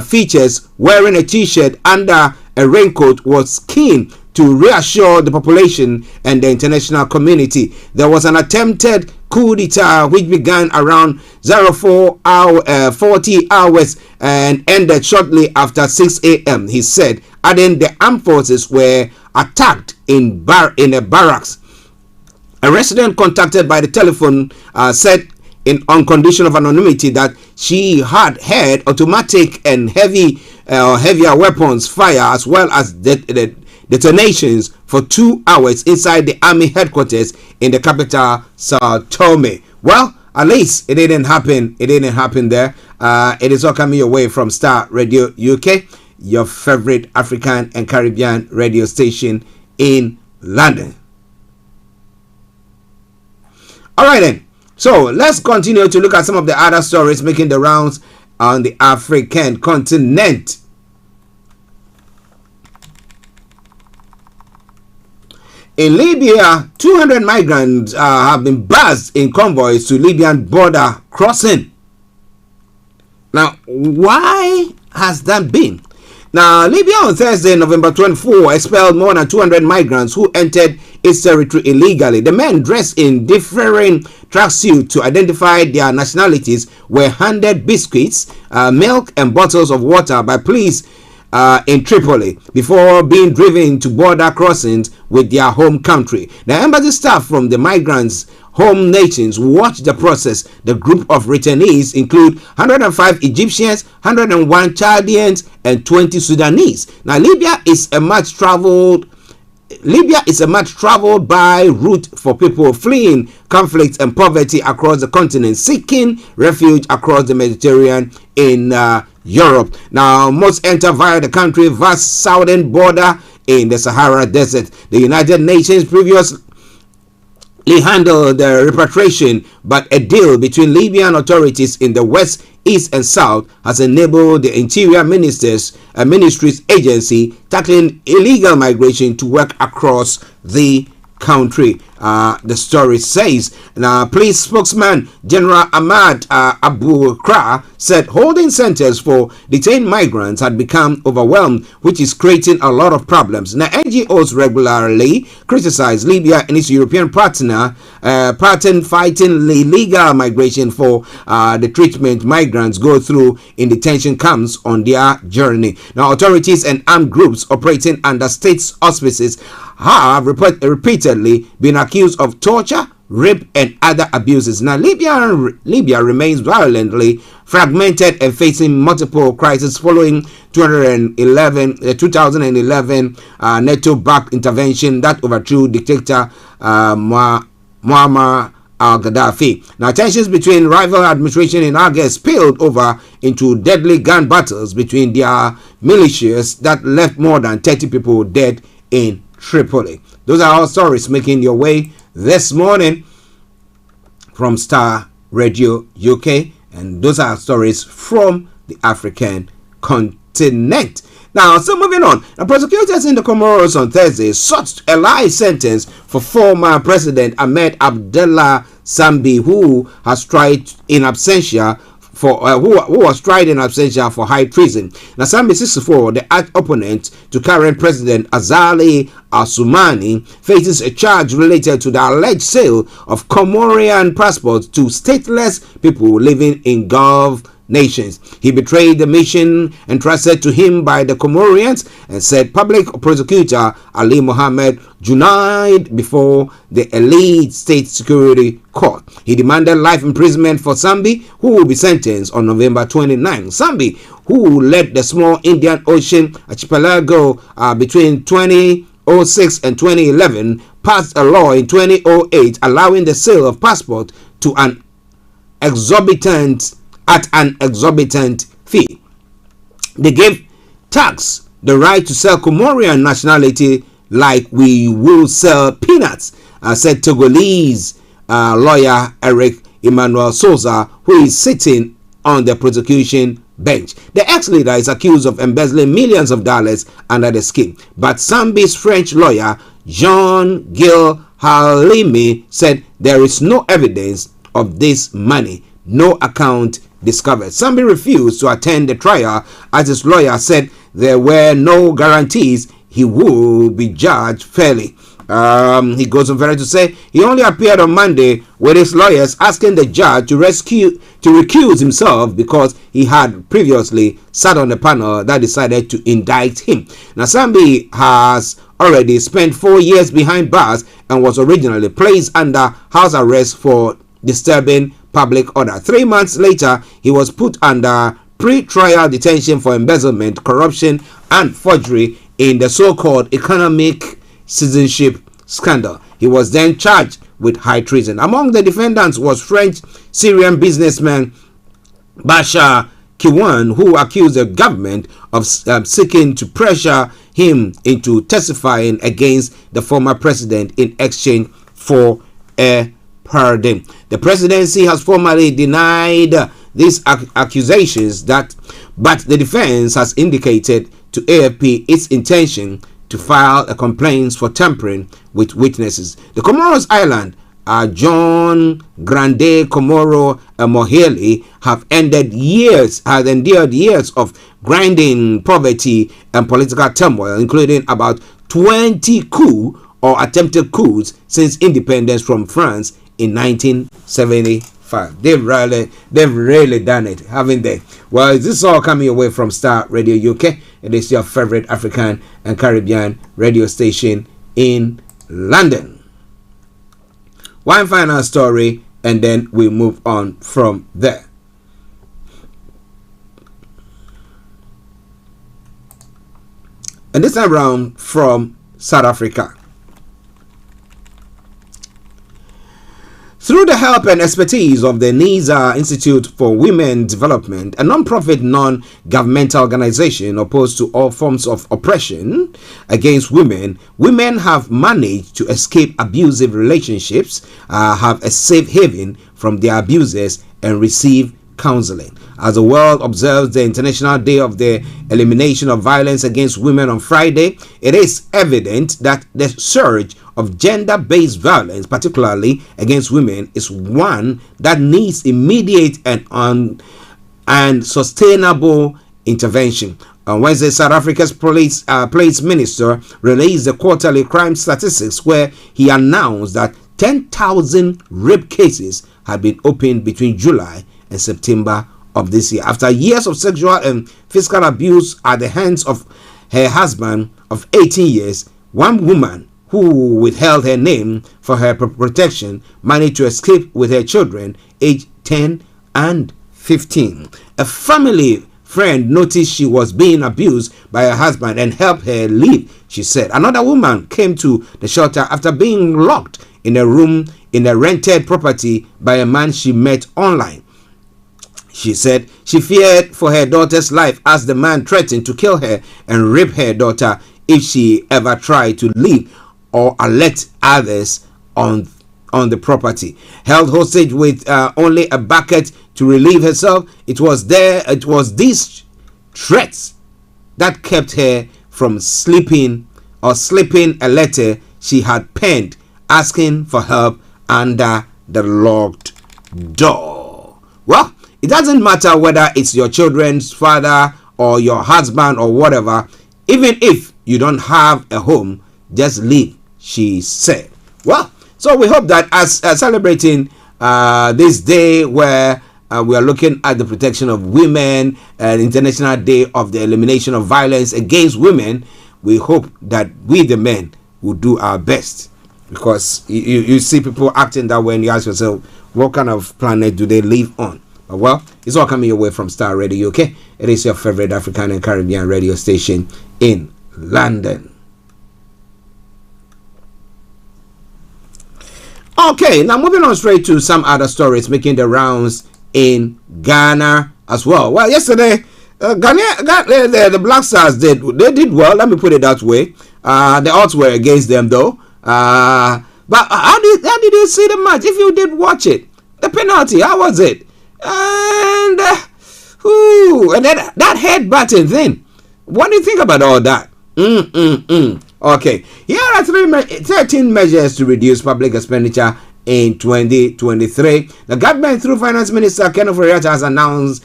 features, wearing a t-shirt under a raincoat, was keen to reassure the population and the international community. There was an attempted coup d'etat which began around 40 hours and ended shortly after 6 a.m. He said, adding the armed forces were attacked in a barracks. A resident contacted by the telephone said on condition of anonymity that she had heard automatic and heavier weapons fire, as well as detonations for 2 hours inside the army headquarters in the capital, Sao Tome. Well, at least it didn't happen. It didn't happen there. It is all coming your way from Starr Radio UK, your favorite African and Caribbean radio station in London. All right then. So let's continue to look at some of the other stories making the rounds on the African continent. In Libya, 200 migrants have been buzzed in convoys to Libyan border crossing. Now, why has that been? Now, Libya on Thursday, November 24, expelled more than 200 migrants who entered its territory illegally. The men, dressed in differing tracksuits to identify their nationalities, were handed biscuits, milk, and bottles of water by police in Tripoli before being driven to border crossings with their home country. The embassy staff from the migrants' home nations watched the process. The group of returnees include 105 Egyptians, 101 Chaldeans, and 20 Sudanese. Now, Libya is a much traveled by route for people fleeing conflict and poverty across the continent, seeking refuge across the Mediterranean in Europe. Now, most enter via the country's vast southern border in the Sahara Desert. The United Nations previously handled the repatriation, but a deal between Libyan authorities in the west, east, and south has enabled the Interior Ministry's agency tackling illegal migration to work across the country. the story says. Now, police spokesman General Ahmad Abu Kra said holding centers for detained migrants had become overwhelmed, which is creating a lot of problems. Now, NGOs regularly criticize Libya and its European partner fighting illegal migration for the treatment migrants go through in detention camps on their journey. Now, authorities and armed groups operating under state's auspices have repeatedly been accused of torture, rape, and other abuses. Now, Libya remains violently fragmented and facing multiple crises following 2011 NATO-backed intervention that overthrew dictator Muammar al-Gaddafi. Now, tensions between rival administration in August spilled over into deadly gun battles between their militias that left more than 30 people dead in Tripoli. Those are all stories making your way this morning from Star Radio UK, and those are stories from the African continent. Now, so moving on. Now, prosecutors in the Comoros on Thursday sought a life sentence for former President Ahmed Abdallah Sambi, who has tried in absentia for who was tried in absentia for high treason. Now, Sambi 64, the arch opponent to current President Azali Assoumani, faces a charge related to the alleged sale of Comorian passports to stateless people living in Gulf nations. He betrayed the mission entrusted to him by the Comorians and said public prosecutor Ali Mohammed Junaid before the elite state security court. He demanded life imprisonment for Sambi, who will be sentenced on November 29. Sambi, who led the small Indian Ocean archipelago between 2006 and 2011, passed a law in 2008 allowing the sale of passports to an exorbitant fee. They gave tax the right to sell Comorian nationality like we will sell peanuts, said Togolese lawyer Eric Emmanuel Souza, who is sitting on the prosecution bench. The ex-leader is accused of embezzling millions of dollars under the scheme, but Sambi's French lawyer Jean-Gilles Halimi said there is no evidence of this money, no account discovered. Sambi refused to attend the trial as his lawyer said there were no guarantees he would be judged fairly. He goes on further to say he only appeared on Monday with his lawyers asking the judge to recuse himself because he had previously sat on the panel that decided to indict him. Now, Sambi has already spent 4 years behind bars and was originally placed under house arrest for disturbing public order. 3 months later, he was put under pre-trial detention for embezzlement, corruption, and forgery in the so-called economic citizenship scandal. He was then charged with high treason. Among the defendants was French-Syrian businessman Bashar Kiwan, who accused the government of seeking to pressure him into testifying against the former president in exchange for a pardon. The presidency has formally denied these accusations, but the defense has indicated to AFP its intention to file a complaint for tampering with witnesses. The Comoros Island, John Grande Comoro and Moheli have endured years of grinding poverty and political turmoil, including about 20 coups or attempted coups since independence from France in 1975. They've really done it, haven't they? Well, this is all coming away from Star Radio UK. It is your favorite African and Caribbean radio station in London. One final story, and then we move on from there. And this time around from South Africa. Through the help and expertise of the NISA Institute for Women Development, a non-profit, non-governmental organization opposed to all forms of oppression against women, women have managed to escape abusive relationships, have a safe haven from their abusers, and receive counseling. As the world observes the International Day of the Elimination of Violence Against Women on Friday, it is evident that the surge of gender-based violence, particularly against women, is one that needs immediate and sustainable intervention. On Wednesday, South Africa's police minister released the quarterly crime statistics, where he announced that 10,000 rape cases had been opened between July and September of this year. After years of sexual and physical abuse at the hands of her husband of 18 years, one woman who withheld her name for her protection managed to escape with her children aged 10 and 15. A family friend noticed she was being abused by her husband and helped her leave, she said. Another woman came to the shelter after being locked in a room in a rented property by a man she met online. She said she feared for her daughter's life as the man threatened to kill her and rape her daughter if she ever tried to leave or alert others on the property. Held hostage with only a bucket to relieve herself, it was these threats that kept her from sleeping a letter she had penned asking for help under the locked door. Well, it doesn't matter whether it's your children's father or your husband or whatever. Even if you don't have a home, just leave, she said. Well, so we hope that as celebrating this day where we are looking at the protection of women, International Day of the Elimination of Violence Against Women, we hope that we the men will do our best. Because you see people acting that way and you ask yourself, what kind of planet do they live on? Well, it's all coming your way from Starr Radio UK. It is your favorite African and Caribbean radio station in London. Okay, now moving on straight to some other stories making the rounds in Ghana as well. Well, yesterday, the Black Stars did well. Let me put it that way. The odds were against them though. But how did you see the match? If you did watch it, the penalty, how was it? And and then that headbutting thing. What do you think about all that? Okay, here are 13 measures to reduce public expenditure in 2023. The government, through Finance Minister Kenneth Oriata, has announced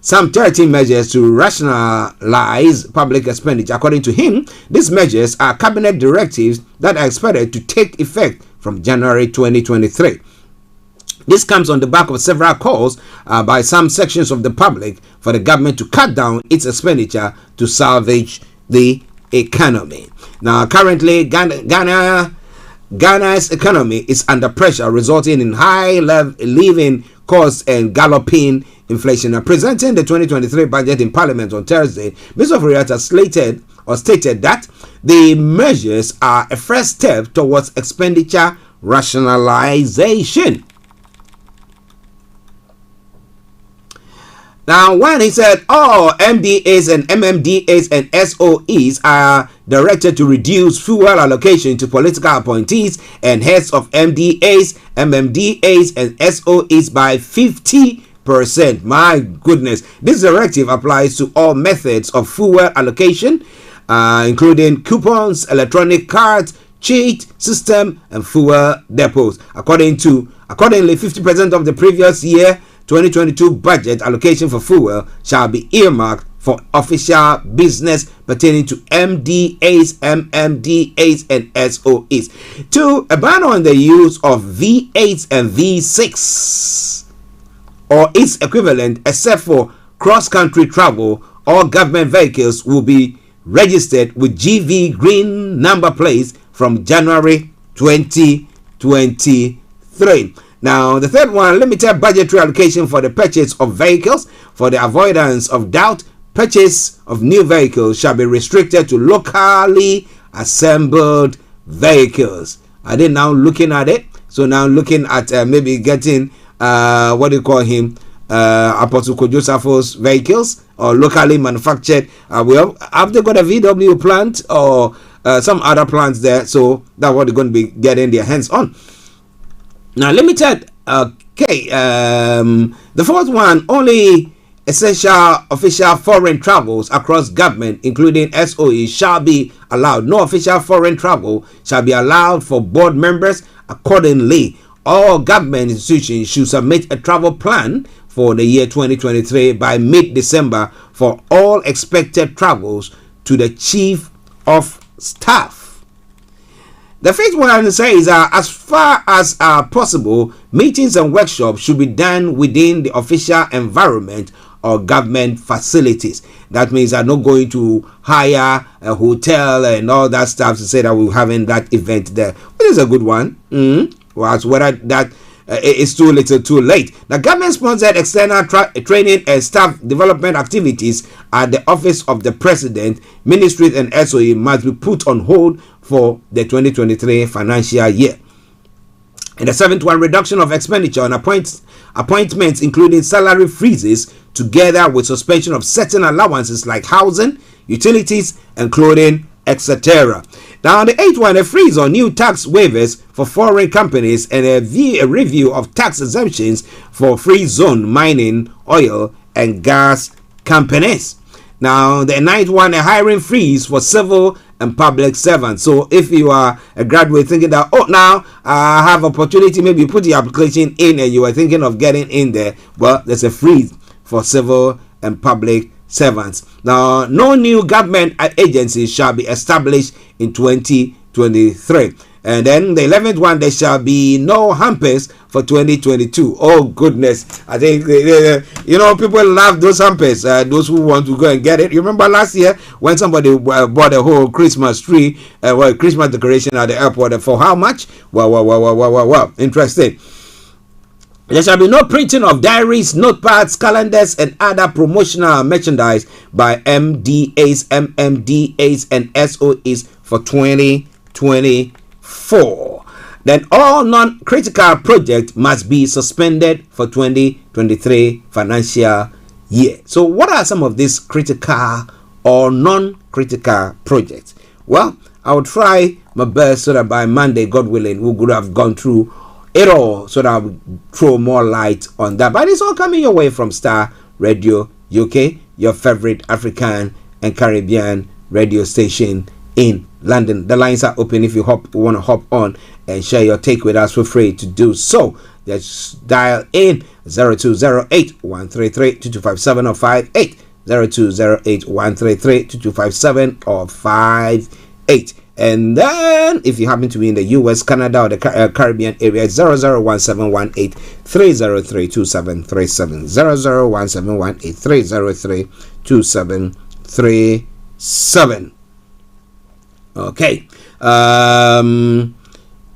some 13 measures to rationalize public expenditure. According to him, these measures are cabinet directives that are expected to take effect from January 2023. This comes on the back of several calls by some sections of the public for the government to cut down its expenditure to salvage the economy. Now, currently, Ghana's economy is under pressure, resulting in high living costs and galloping inflation. Now, presenting the 2023 budget in Parliament on Thursday, Mr. Oriata stated that the measures are a first step towards expenditure rationalization. Now, when he said all MDAs and MMDAs and SOEs are directed to reduce fuel allocation to political appointees and heads of MDAs, MMDAs, and SOEs by 50%. My goodness. This directive applies to all methods of fuel allocation, including coupons, electronic cards, cheat system, and fuel depots. Accordingly, 50% of the previous year 2022 budget allocation for fuel shall be earmarked for official business pertaining to MDAs, MMDAs, and SOEs. 2. A ban on the use of V8s and V6 or its equivalent, except for cross-country travel. All government vehicles will be registered with GV green number plates from January 2023. Now, the third one, limited budgetary allocation for the purchase of vehicles. For the avoidance of doubt, purchase of new vehicles shall be restricted to locally assembled vehicles. Are they now looking at it? So now looking at maybe getting, what do you call him, Apostle Kojosafo's vehicles or locally manufactured. Have they got a VW plant or some other plants there? So that's what they're going to be getting their hands on. Now, limited Okay, the fourth one, only essential official foreign travels across government, including SOE, shall be allowed. No official foreign travel shall be allowed for board members. Accordingly, all government institutions should submit a travel plan for the year 2023 by mid-December for all expected travels to the Chief of Staff. The fifth one says, as far as possible, meetings and workshops should be done within the official environment or government facilities. That means I'm not going to hire a hotel and all that stuff to say that we're having that event there. Which is a good one. Well, as whether that it's too little too late. The government-sponsored external training and staff development activities at the Office of the President, Ministries and SOE must be put on hold for the 2023 financial year. And the seventh one, reduction of expenditure on appointments, including salary freezes, together with suspension of certain allowances like housing, utilities, and clothing, etc. Now, the eighth one, a freeze on new tax waivers for foreign companies and a review of tax exemptions for free zone mining, oil, and gas companies. Now, the ninth one, a hiring freeze for civil and public servants. So, if you are a graduate thinking that, oh, now I have opportunity, maybe you put the application in and you are thinking of getting in there, well, there's a freeze for civil and public servants. Now, no new government agencies shall be established in 2023. And then the 11th one, there shall be no hampers for 2022. Oh goodness, I think people love those hampers. Those who want to go and get it. You remember last year when somebody bought a whole Christmas tree, Christmas decoration at the airport for how much? Wow, interesting. There shall be no printing of diaries, notepads, calendars, and other promotional merchandise by MDAs, MMDAs, and SOEs for 2024. Then all non-critical projects must be suspended for 2023 financial year. So what are some of these critical or non-critical projects? Well, I'll try my best so that by Monday, God willing, we could have gone through it all so that I will throw more light on that. But it's all coming your way from Starr Radio UK, your favorite African and Caribbean radio station in London. The lines are open. If you want to hop on and share your take with us, feel free to do so. Just dial in 0208 133 2257 or 58 0208 133 2257 or 58. And then, if you happen to be in the US, Canada, or the Caribbean area, 001718 303 2737. 001718 303 2737. Okay.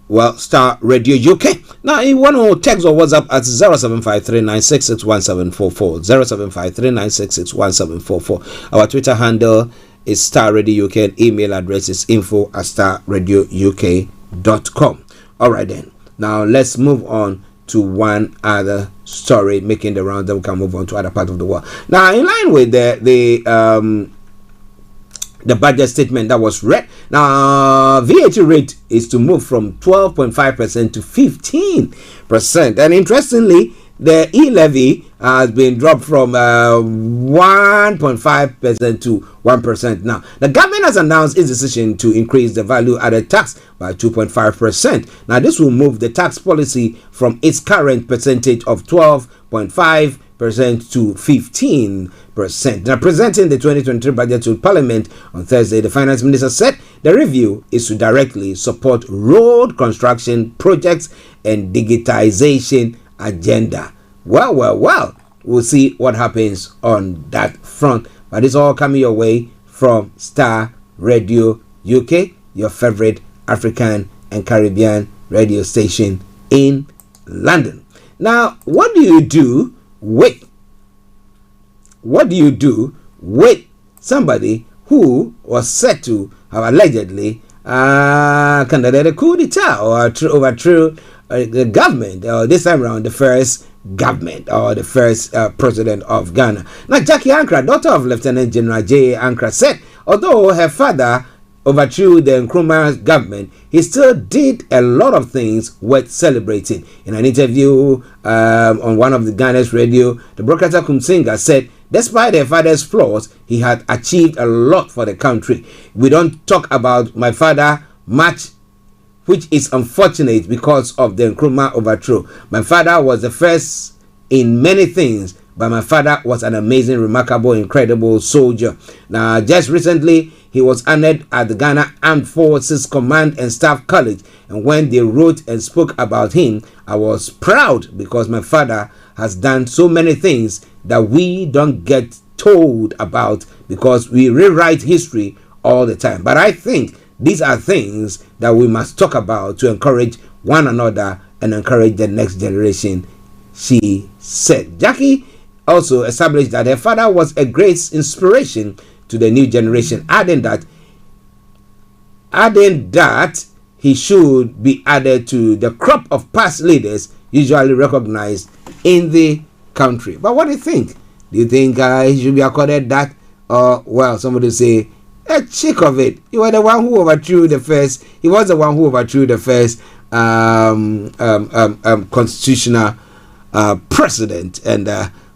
Well, Starr Radio UK. Now, you want to text or WhatsApp at 0753966174. 0753966174. Our Twitter handle is Starr Radio UK, and email address is info@starradiouk.com. All right then. Now let's move on to one other story making the round. Then we can move on to other part of the world. Now, in line with the budget statement that was read, now VAT rate is to move from 12.5% to 15%, and interestingly, the e-levy has been dropped from 1.5% to 1% now. The government has announced its decision to increase the value-added tax by 2.5%. Now, this will move the tax policy from its current percentage of 12.5% to 15%. Now, presenting the 2023 budget to Parliament on Thursday, the Finance Minister said the review is to directly support road construction projects and digitization agenda. Well, we'll see what happens on that front. But it's all coming your way from Starr Radio UK, your favorite African and Caribbean radio station in London. Now, what do you do with somebody who was said to have allegedly conducted a coup d'etat or overthrew the government, or this time around the first government or the first president of Ghana? Now, Jackie Ankra, daughter of Lieutenant General J. Ankra, said although her father overthrew the Nkrumah government, he still did a lot of things worth celebrating. In an interview on one of the Ghana's radio, the broadcaster Kumsinga said, despite their father's flaws, he had achieved a lot for the country. We don't talk about my father much, which is unfortunate because of the Nkrumah overthrow. My father was the first in many things, but my father was an amazing, remarkable, incredible soldier. Now, just recently, he was honored at the Ghana Armed Forces Command and Staff College, and when they wrote and spoke about him, I was proud because my father has done so many things that we don't get told about because we rewrite history all the time. But I think these are things that we must talk about to encourage one another and encourage the next generation, she said. Jackie also established that her father was a great inspiration to the new generation, adding that he should be added to the crop of past leaders usually recognized in the country. But what do you think? Do you think he should be accorded that? Or, well, somebody say, a check of it. You were the one who overthrew the first. He was the one who overthrew the first constitutional president. And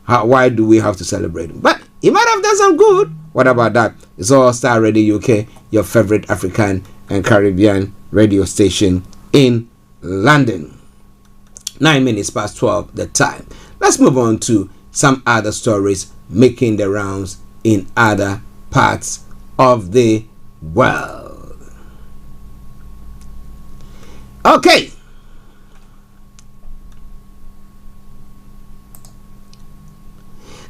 why do we have to celebrate him? But he might have done some good. What about that? It's all Starr Radio UK, your favorite African and Caribbean radio station in London. 9 minutes past 12 the time. Let's move on to some other stories making the rounds in other parts of the world. Okay.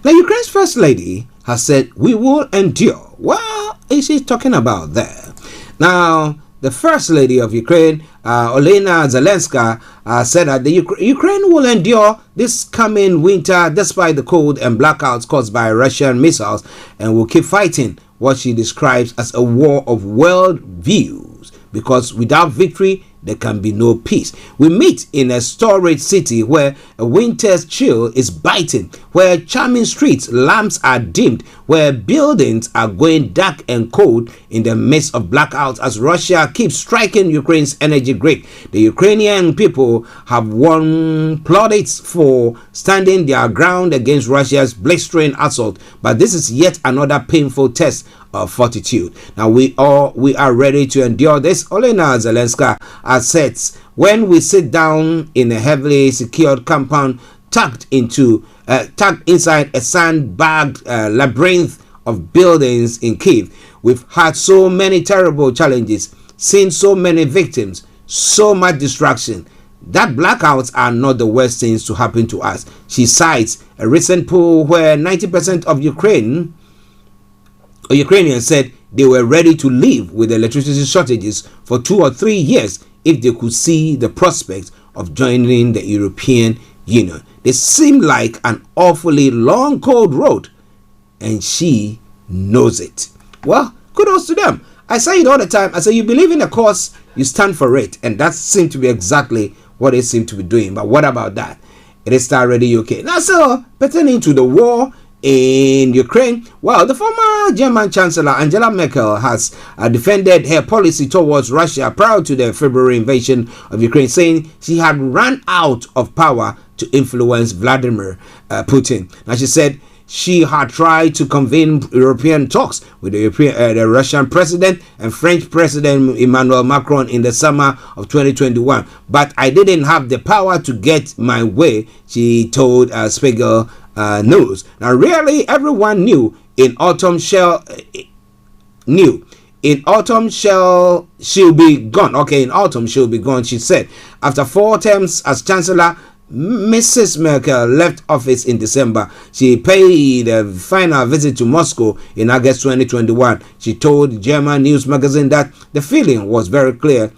Now, Ukraine's First Lady has said, we will endure. What is she talking about there? Now, the First Lady of Ukraine, Olena Zelenska, said that the Ukraine will endure this coming winter despite the cold and blackouts caused by Russian missiles and will keep fighting what she describes as a war of world views, because without victory, there can be no peace. We meet in a storage city where a winter's chill is biting, where charming streets lamps are dimmed, where buildings are going dark and cold in the midst of blackouts as Russia keeps striking Ukraine's energy grid. The Ukrainian people have won plaudits for standing their ground against Russia's blistering assault, but this is yet another painful test of fortitude. Now we are ready to endure this. Olena Zelenska asserts, when we sit down in a heavily secured compound tucked inside a sandbagged labyrinth of buildings in Kyiv, we've had so many terrible challenges, seen so many victims, so much destruction, that blackouts are not the worst things to happen to us. She cites a recent poll where 90% of Ukrainians said they were ready to live with electricity shortages for 2 or 3 years if they could see the prospect of joining the European Union. They seem like an awfully long, cold road, and she knows it. Well, kudos to them. I say it all the time. I say, you believe in a cause, you stand for it, and that seems to be exactly what they seem to be doing. But what about that? It is Starr Radio UK. Now, so pertaining to the war in Ukraine, well, the former German Chancellor Angela Merkel has defended her policy towards Russia prior to the February invasion of Ukraine, saying she had run out of power to influence Vladimir Putin. Now, she said she had tried to convene European talks with the Russian president and French President Emmanuel Macron in the summer of 2021, but I didn't have the power to get my way, she told Spiegel News. Now, really, everyone knew in autumn she'll be gone. Okay, in autumn she'll be gone, she said. After 4 terms as Chancellor, Mrs. Merkel left office in December. She paid a final visit to Moscow in August 2021. She told German news magazine that the feeling was very clear.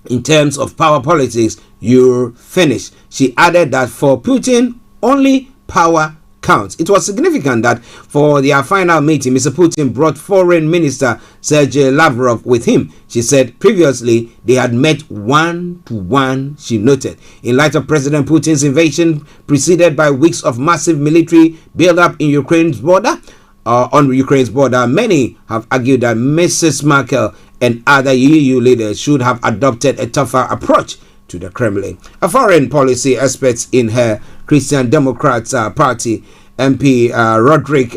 In terms of power politics, you're finished. She added that for Putin, only power counts. It was significant that for their final meeting, Mr. Putin brought Foreign Minister Sergei Lavrov with him. She said previously they had met one-to-one, she noted. In light of President Putin's invasion, preceded by weeks of massive military build-up in Ukraine's border, on Ukraine's border. Many have argued that Mrs. Merkel and other EU leaders should have adopted a tougher approach to the Kremlin. A foreign policy expert in her Christian Democrats Party, MP Roderick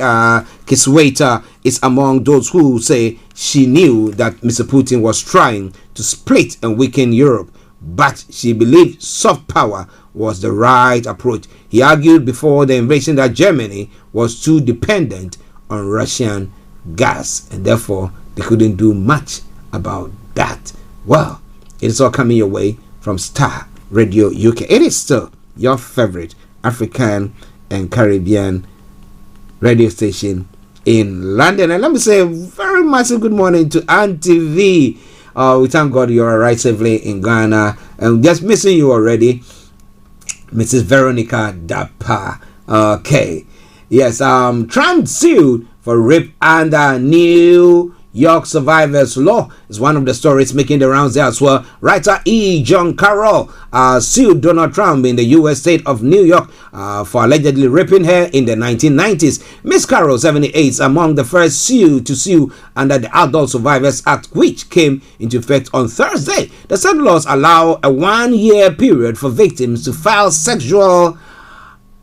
Kiswaiter, is among those who say she knew that Mr. Putin was trying to split and weaken Europe, but she believed soft power was the right approach. He argued before the invasion that Germany was too dependent on Russian gas, and therefore they couldn't do much about that. Well, it is all coming your way from Starr Radio UK. It is still your favorite African and Caribbean radio station in London. And let me say a very massive good morning to Auntie V. We thank God you're right safely in Ghana. And just missing you already, Mrs. Veronica Dapa. Okay. Yes, Trump sued for rape under New York survivors law is one of the stories making the rounds there as well. Writer E. John Carroll sued Donald Trump in the U.S. state of New York for allegedly raping her in the 1990s. Miss Carroll, 78, is among the first to sue under the Adult Survivors Act, which came into effect on Thursday. The said laws allow a 1-year period for victims to file sexual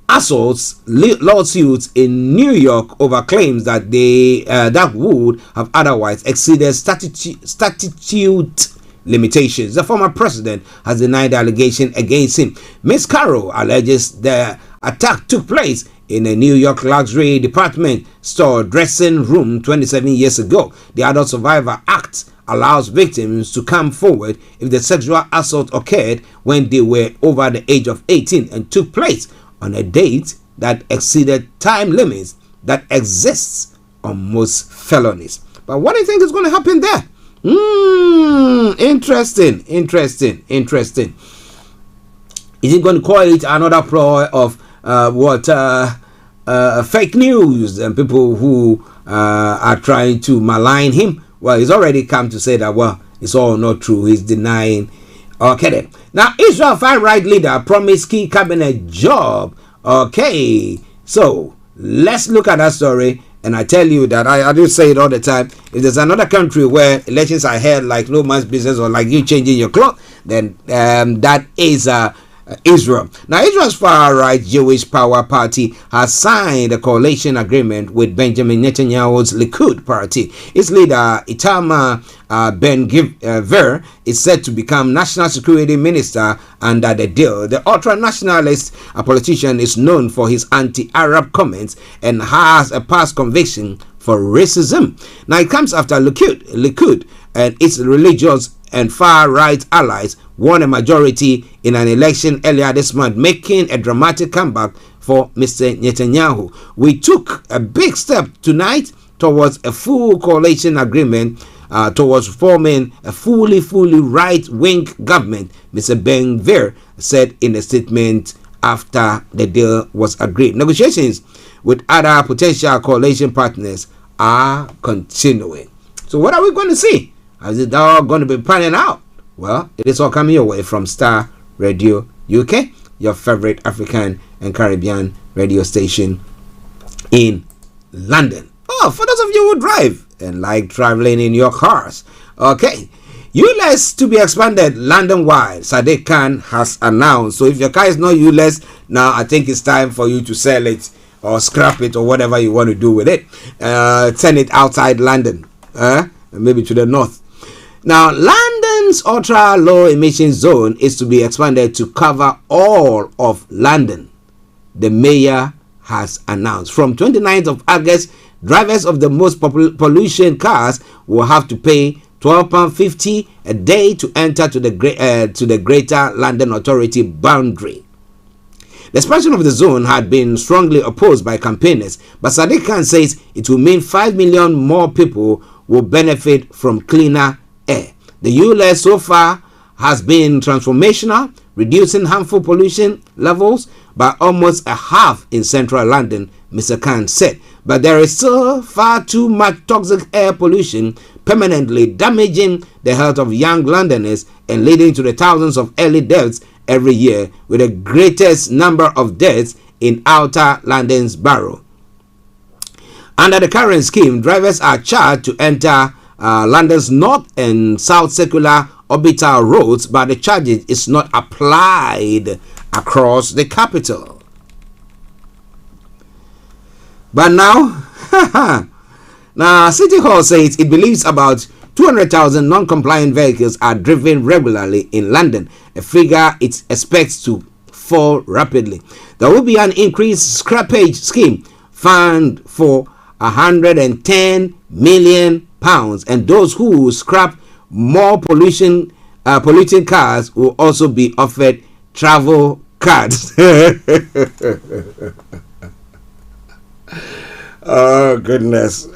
assaults lawsuits in New York over claims that they that would have otherwise exceeded statute limitations. The former president has denied the allegation against him. Ms. Carroll alleges the attack took place in a New York luxury department store dressing room 27 years ago. The Adult Survivor Act allows victims to come forward if the sexual assault occurred when they were over the age of 18 and took place on a date that exceeded time limits that exists on most felonies. But what do you think is going to happen there? Interesting. Is it going to call it another ploy of fake news and people who are trying to malign him? Well, he's already come to say that, well, it's all not true. He's denying. Okay then. Now, Israel far-right leader promised key cabinet job. Okay, so let's look at that story. And I tell you that I do say it all the time. If there's another country where elections are held like no man's business, or like you changing your clock, then that is Israel. Now, Israel's far-right Jewish Power Party has signed a coalition agreement with Benjamin Netanyahu's Likud party. Its leader, Itamar Ben-Gvir, is set to become National Security Minister under the deal. The ultra-nationalist politician is known for his anti-Arab comments and has a past conviction for racism. Now, it comes after Likud and its religious and far-right allies won a majority in an election earlier this month, making a dramatic comeback for Mr. Netanyahu. We took a big step tonight towards a full coalition agreement towards forming a fully right-wing government, Mr. Ben-Gvir said in a statement after the deal was agreed. Negotiations with other potential coalition partners are continuing. So what are we going to see? Is it all going to be panning out? Well, it is all coming your way from Starr Radio UK, your favorite African and Caribbean radio station in London. Oh, for those of you who drive and like traveling in your cars. Okay, ULEZ to be expanded London-wide, Sadiq Khan has announced. So if your car is not ULEZ, now I think it's time for you to sell it or scrap it or whatever you want to do with it. Send it outside London, maybe to the north. Now, London's ultra-low emission zone is to be expanded to cover all of London, the mayor has announced. From 29th of August, drivers of the most pollution cars will have to pay £12.50 a day to enter to the Greater London Authority boundary. The expansion of the zone had been strongly opposed by campaigners, but Sadiq Khan says it will mean 5 million more people will benefit from cleaner air. The ULEZ so far has been transformational, reducing harmful pollution levels by almost a half in central London, Mr. Khan said. But there is still far too much toxic air pollution, permanently damaging the health of young Londoners and leading to the thousands of early deaths every year, with the greatest number of deaths in outer London's borough. Under the current scheme, drivers are charged to enter London's north and south circular orbital roads, but the charges is not applied across the capital. But now, now City Hall says it believes about 200,000 non-compliant vehicles are driven regularly in London, a figure it expects to fall rapidly. There will be an increased scrappage scheme fund for £110 million, and those who scrap more polluting cars will also be offered travel cards. Oh goodness.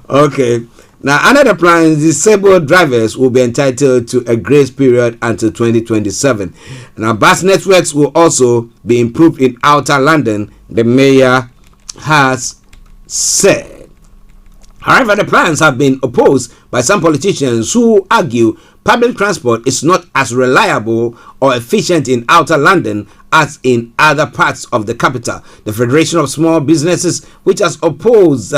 Okay. Now, under the plan, disabled drivers will be entitled to a grace period until 2027. Now, bus networks will also be improved in outer London, the mayor has said. However, the plans have been opposed by some politicians who argue public transport is not as reliable or efficient in outer London as in other parts of the capital. The Federation of Small Businesses, which has opposed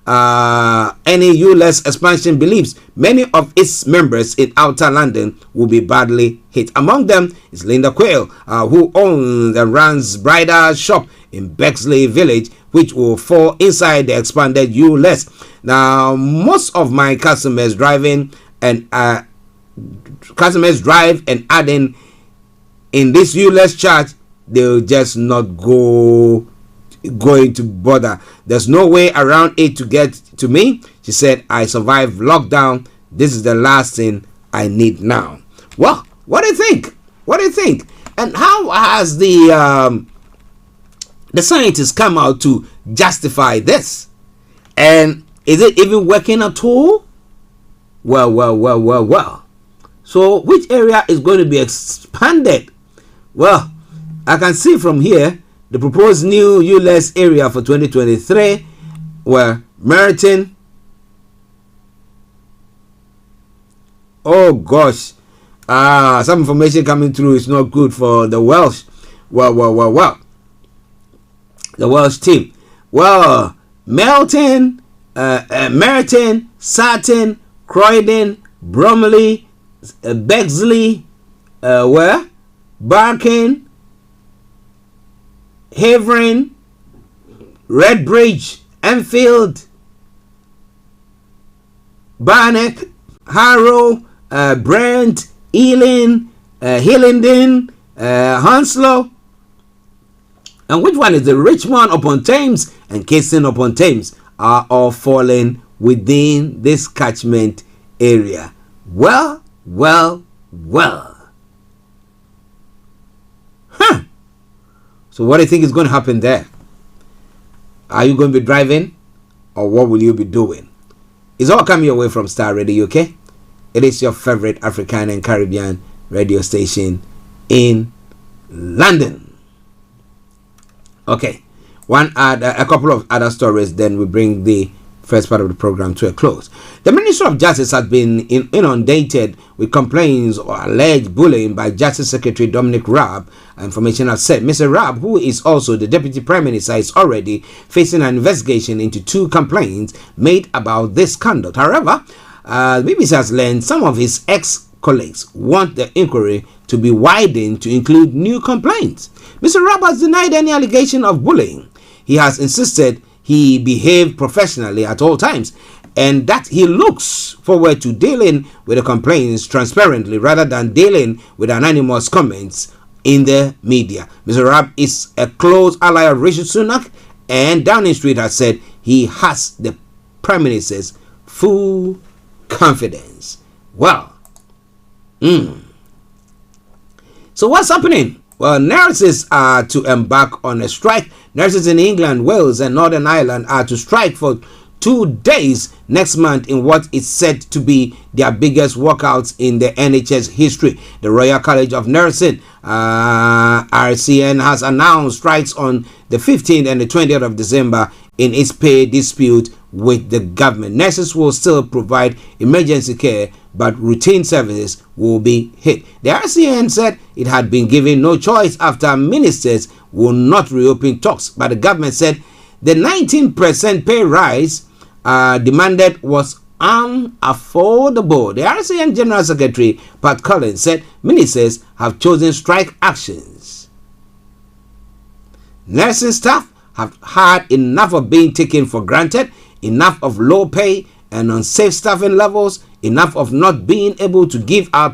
any ULEZ expansion, believes many of its members in outer London will be badly hit. Among them is Linda Quayle, who owns and runs bridal shop in Bexley Village, which will fall inside the expanded ULEZ. Now, most of my customers drive and adding in this ULEZ charge, they'll just not going to bother. There's no way around it to get to me. She said, I survived lockdown. This is the last thing I need now. Well, what do you think? What do you think? And how has the scientists come out to justify this? And is it even working at all? Well. So which area is going to be expanded? Well, I can see from here the proposed new ULEZ area for 2023 were Merton. Oh gosh, some information coming through is not good for the Welsh. Well. The Welsh team. Well, Melton, Merton, Sutton, Croydon, Bromley, Bexley, Barking, Havering, Redbridge, Enfield, Barnet, Harrow, Brent, Ealing, Hillingdon, Hounslow. And which one is the Richmond upon Thames and Kingston upon Thames are all falling within this catchment area? Well. So what do you think is going to happen there? Are you going to be driving, or what will you be doing? It's all coming your way from Starr Radio UK. It is your favorite African and Caribbean radio station in London. Okay, a couple of other stories, then we bring the first part of the program to a close. The Ministry of Justice has been inundated with complaints or alleged bullying by Justice Secretary Dominic Raab. Information has said Mr. Raab, who is also the Deputy Prime Minister, is already facing an investigation into 2 complaints made about this conduct. However, BBC has learned some of his ex-colleagues want the inquiry to be widened to include new complaints. Mr. Raab has denied any allegation of bullying. He has insisted he behaved professionally at all times, and that he looks forward to dealing with the complaints transparently rather than dealing with anonymous comments in the media. Mr. Raab is a close ally of Rishi Sunak, and Downing Street has said he has the Prime Minister's full confidence. Well, so what's happening? Well, nurses are to embark on a strike. Nurses in England, Wales, and Northern Ireland are to strike for 2 days next month in what is said to be their biggest walkouts in the NHS history. The Royal College of Nursing, RCN, has announced strikes on the 15th and the 20th of December in its pay dispute with the government. Nurses will still provide emergency care, but routine services will be hit. The RCN said it had been given no choice after ministers will not reopen talks, but the government said The 19% pay rise demanded was unaffordable. The RCN General Secretary Pat Collins said ministers have chosen strike actions. Nursing staff have had enough of being taken for granted, enough of low pay and unsafe staffing levels, enough of not being able to give our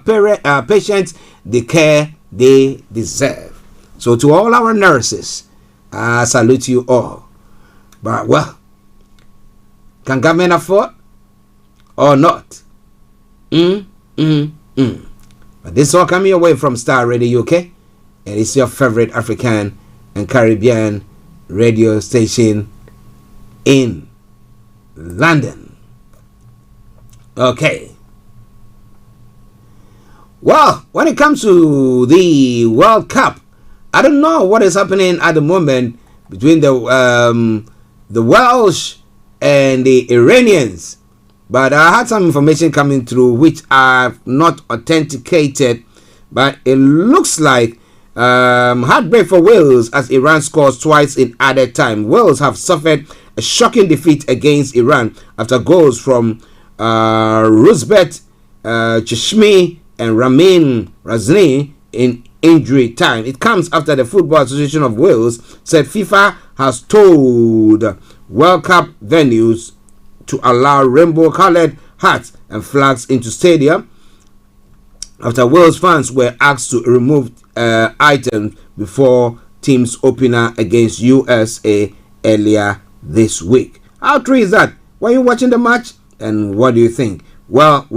patients the care they deserve. So to all our nurses, I salute you all. But well, can government afford or not? But this all coming away from Starr Radio UK, and it's your favorite African and Caribbean radio station in London. Okay. Well, when it comes to the World Cup, I don't know what is happening at the moment between the Welsh and the Iranians, but I had some information coming through which I've not authenticated, but it looks like heartbreak for Wales as Iran scores twice in added time. Wales have suffered a shocking defeat against Iran after goals from Ruzbet Cheshmi and Ramin Razni in injury time. It comes after the Football Association of Wales said FIFA has told World Cup venues to allow rainbow-colored hats and flags into stadium after Wales fans were asked to remove items before team's opener against USA earlier this week. How true is that? Were you watching the match? And what do you think? Well,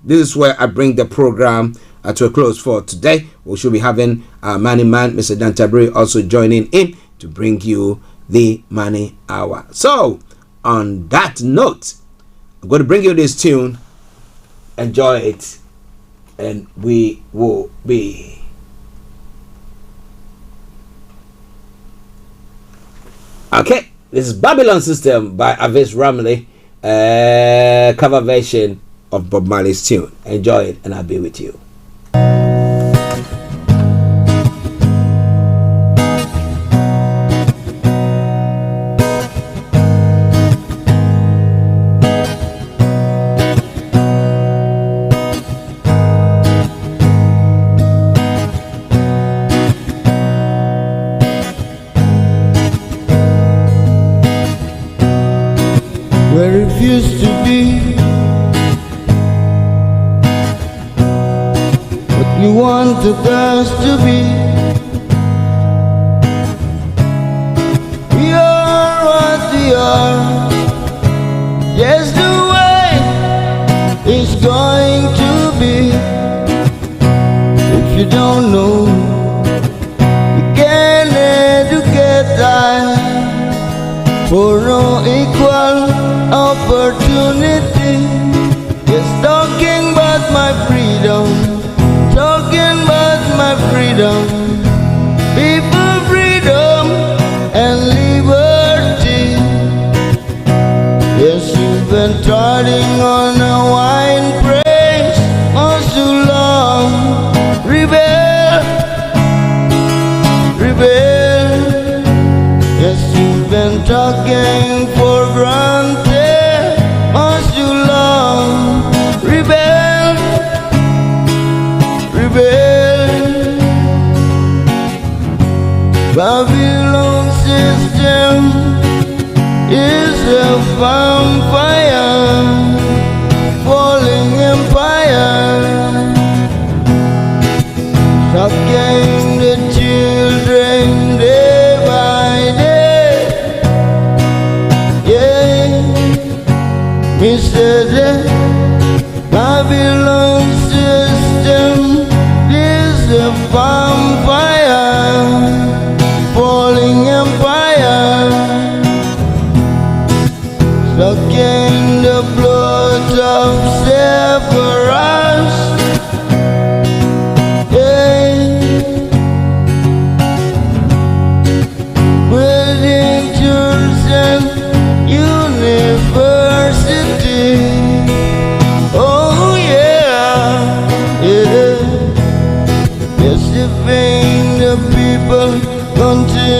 this is where I bring the program to a close for today. We should be having Money Man, Mr. Dan Tabiri, also joining in to bring you the Money Hour. So, on that note, I'm going to bring you this tune. Enjoy it, and we will be. Okay, this is Babylon System by Avis Ramley, cover version of Bob Marley's tune. Enjoy it, and I'll be with you. Where it used to be, what you wanted us to be. We are what we are. Yes, the way it's going to be. If you don't know, you can educate time for no equal opportunity. Yes, talking about my freedom, talking about my freedom, people freedom and liberty. Yes, you've been trotting on a wine praise all too long. Rebel, rebel. Yes, you've been talking for granted all too long. Rebel, rebel. Babylon system is a vampire, falling empire, sucking the children day by day. Yeah, Mr. Babylon system is a vampire, falling empire, sucking the blood of separate. Yeah, within Jerusalem University. Oh yeah, yeah. Deceiving the people continually.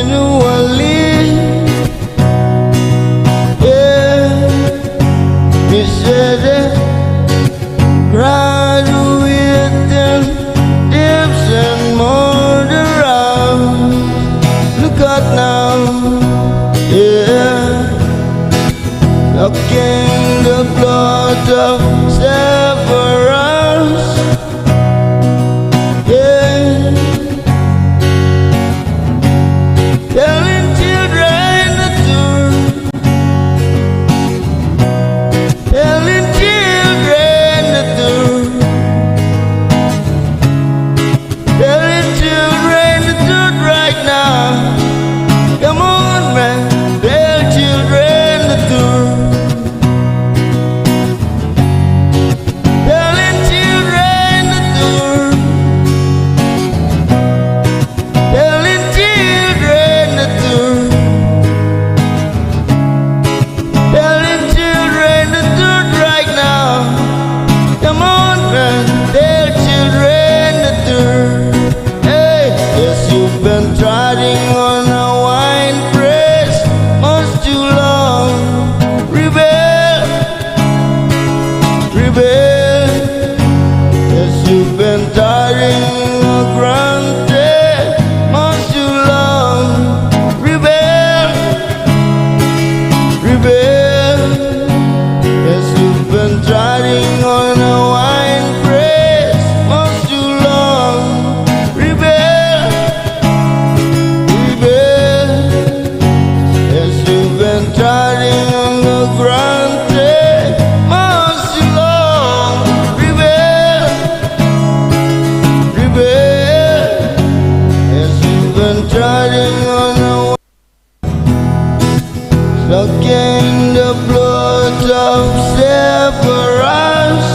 again the blood of severance.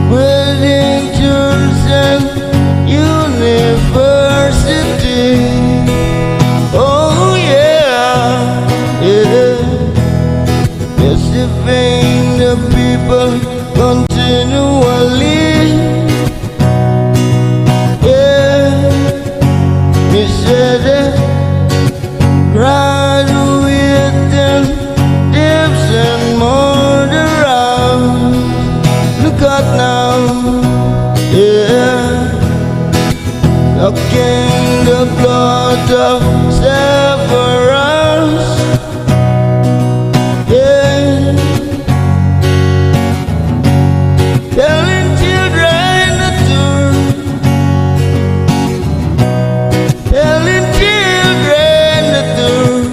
Within Jerusalem University. Oh yeah, yeah. Deceiving the people continually. Yeah, he said that graduating dips and murderers. Look out now, yeah. Again the blood of severance. Yeah. Telling children the truth. Telling children the truth.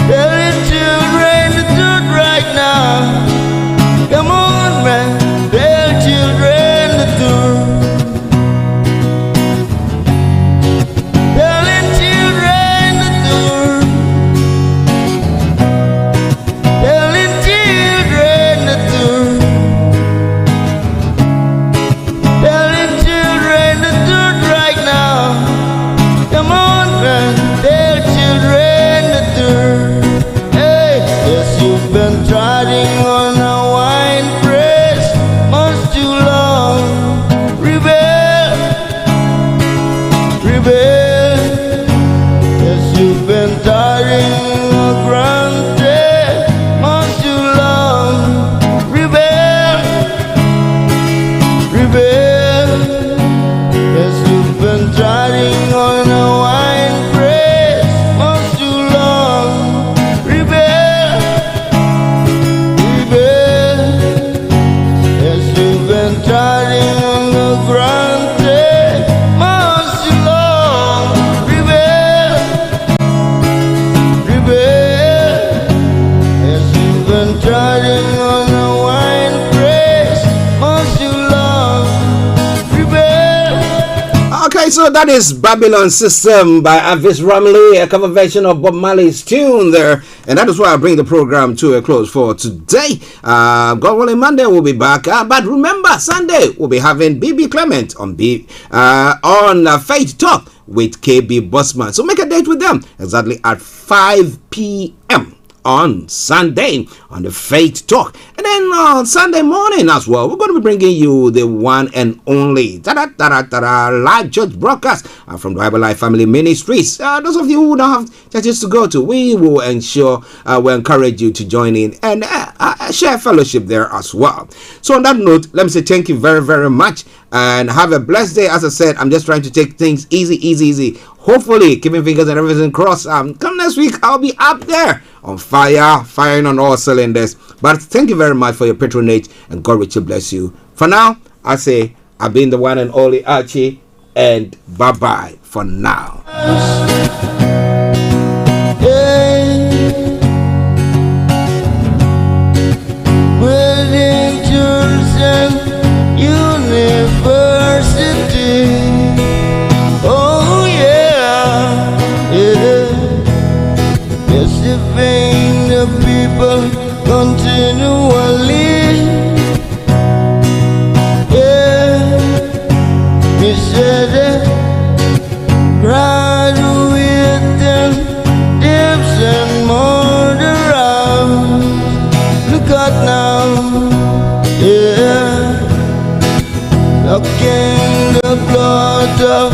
Telling children the truth right now. Come on, man. Tell children the truth. Telling children the truth. Telling children the truth. Telling children the truth right now. Come on, man. Tell children the truth. Hey, yes, you've been trotting on a wine press much too long. Rebel, rebel. Yes, you've been trotting a grand thread much too long. Rebel, rebel. Yes, you've been trotting on a wine press much too long. Rebel, rebel. Yes, you've been trotting on the ground thread much too long. Rebel, rebel. Yes, you've been trotting on the wine press much too long. Rebel. Okay, so that is Babylon System by Avis Ramley, a cover version of Bob Marley's tune there. And that is why I bring the program to a close for today. God willing, Monday we'll be back. But remember, Sunday we'll be having BB Clement on Faith Talk with KB Bossman. So make a date with them exactly at 5 p.m. on Sunday on the Faith Talk. And then on Sunday morning as well, we're going to be bringing you the one and only live church broadcast from the Bible Life Family Ministries. Those of you who don't have churches to go to, we will ensure we encourage you to join in and share fellowship there as well. So on that note, let me say thank you very, very much and have a blessed day. As I said, I'm just trying to take things easy. Hopefully, keeping fingers and everything crossed. Come next week, I'll be up there on fire, firing on all cylinders. But thank you very much for your patronage, and God richly bless you. For now, I say I've been the one and only Archie, and bye-bye for now. Within Jerusalem University. Oh yeah, yeah. Deceiving the people continually. Yeah, he said that graduating dips and murderers. Look out now, yeah. Again the blood of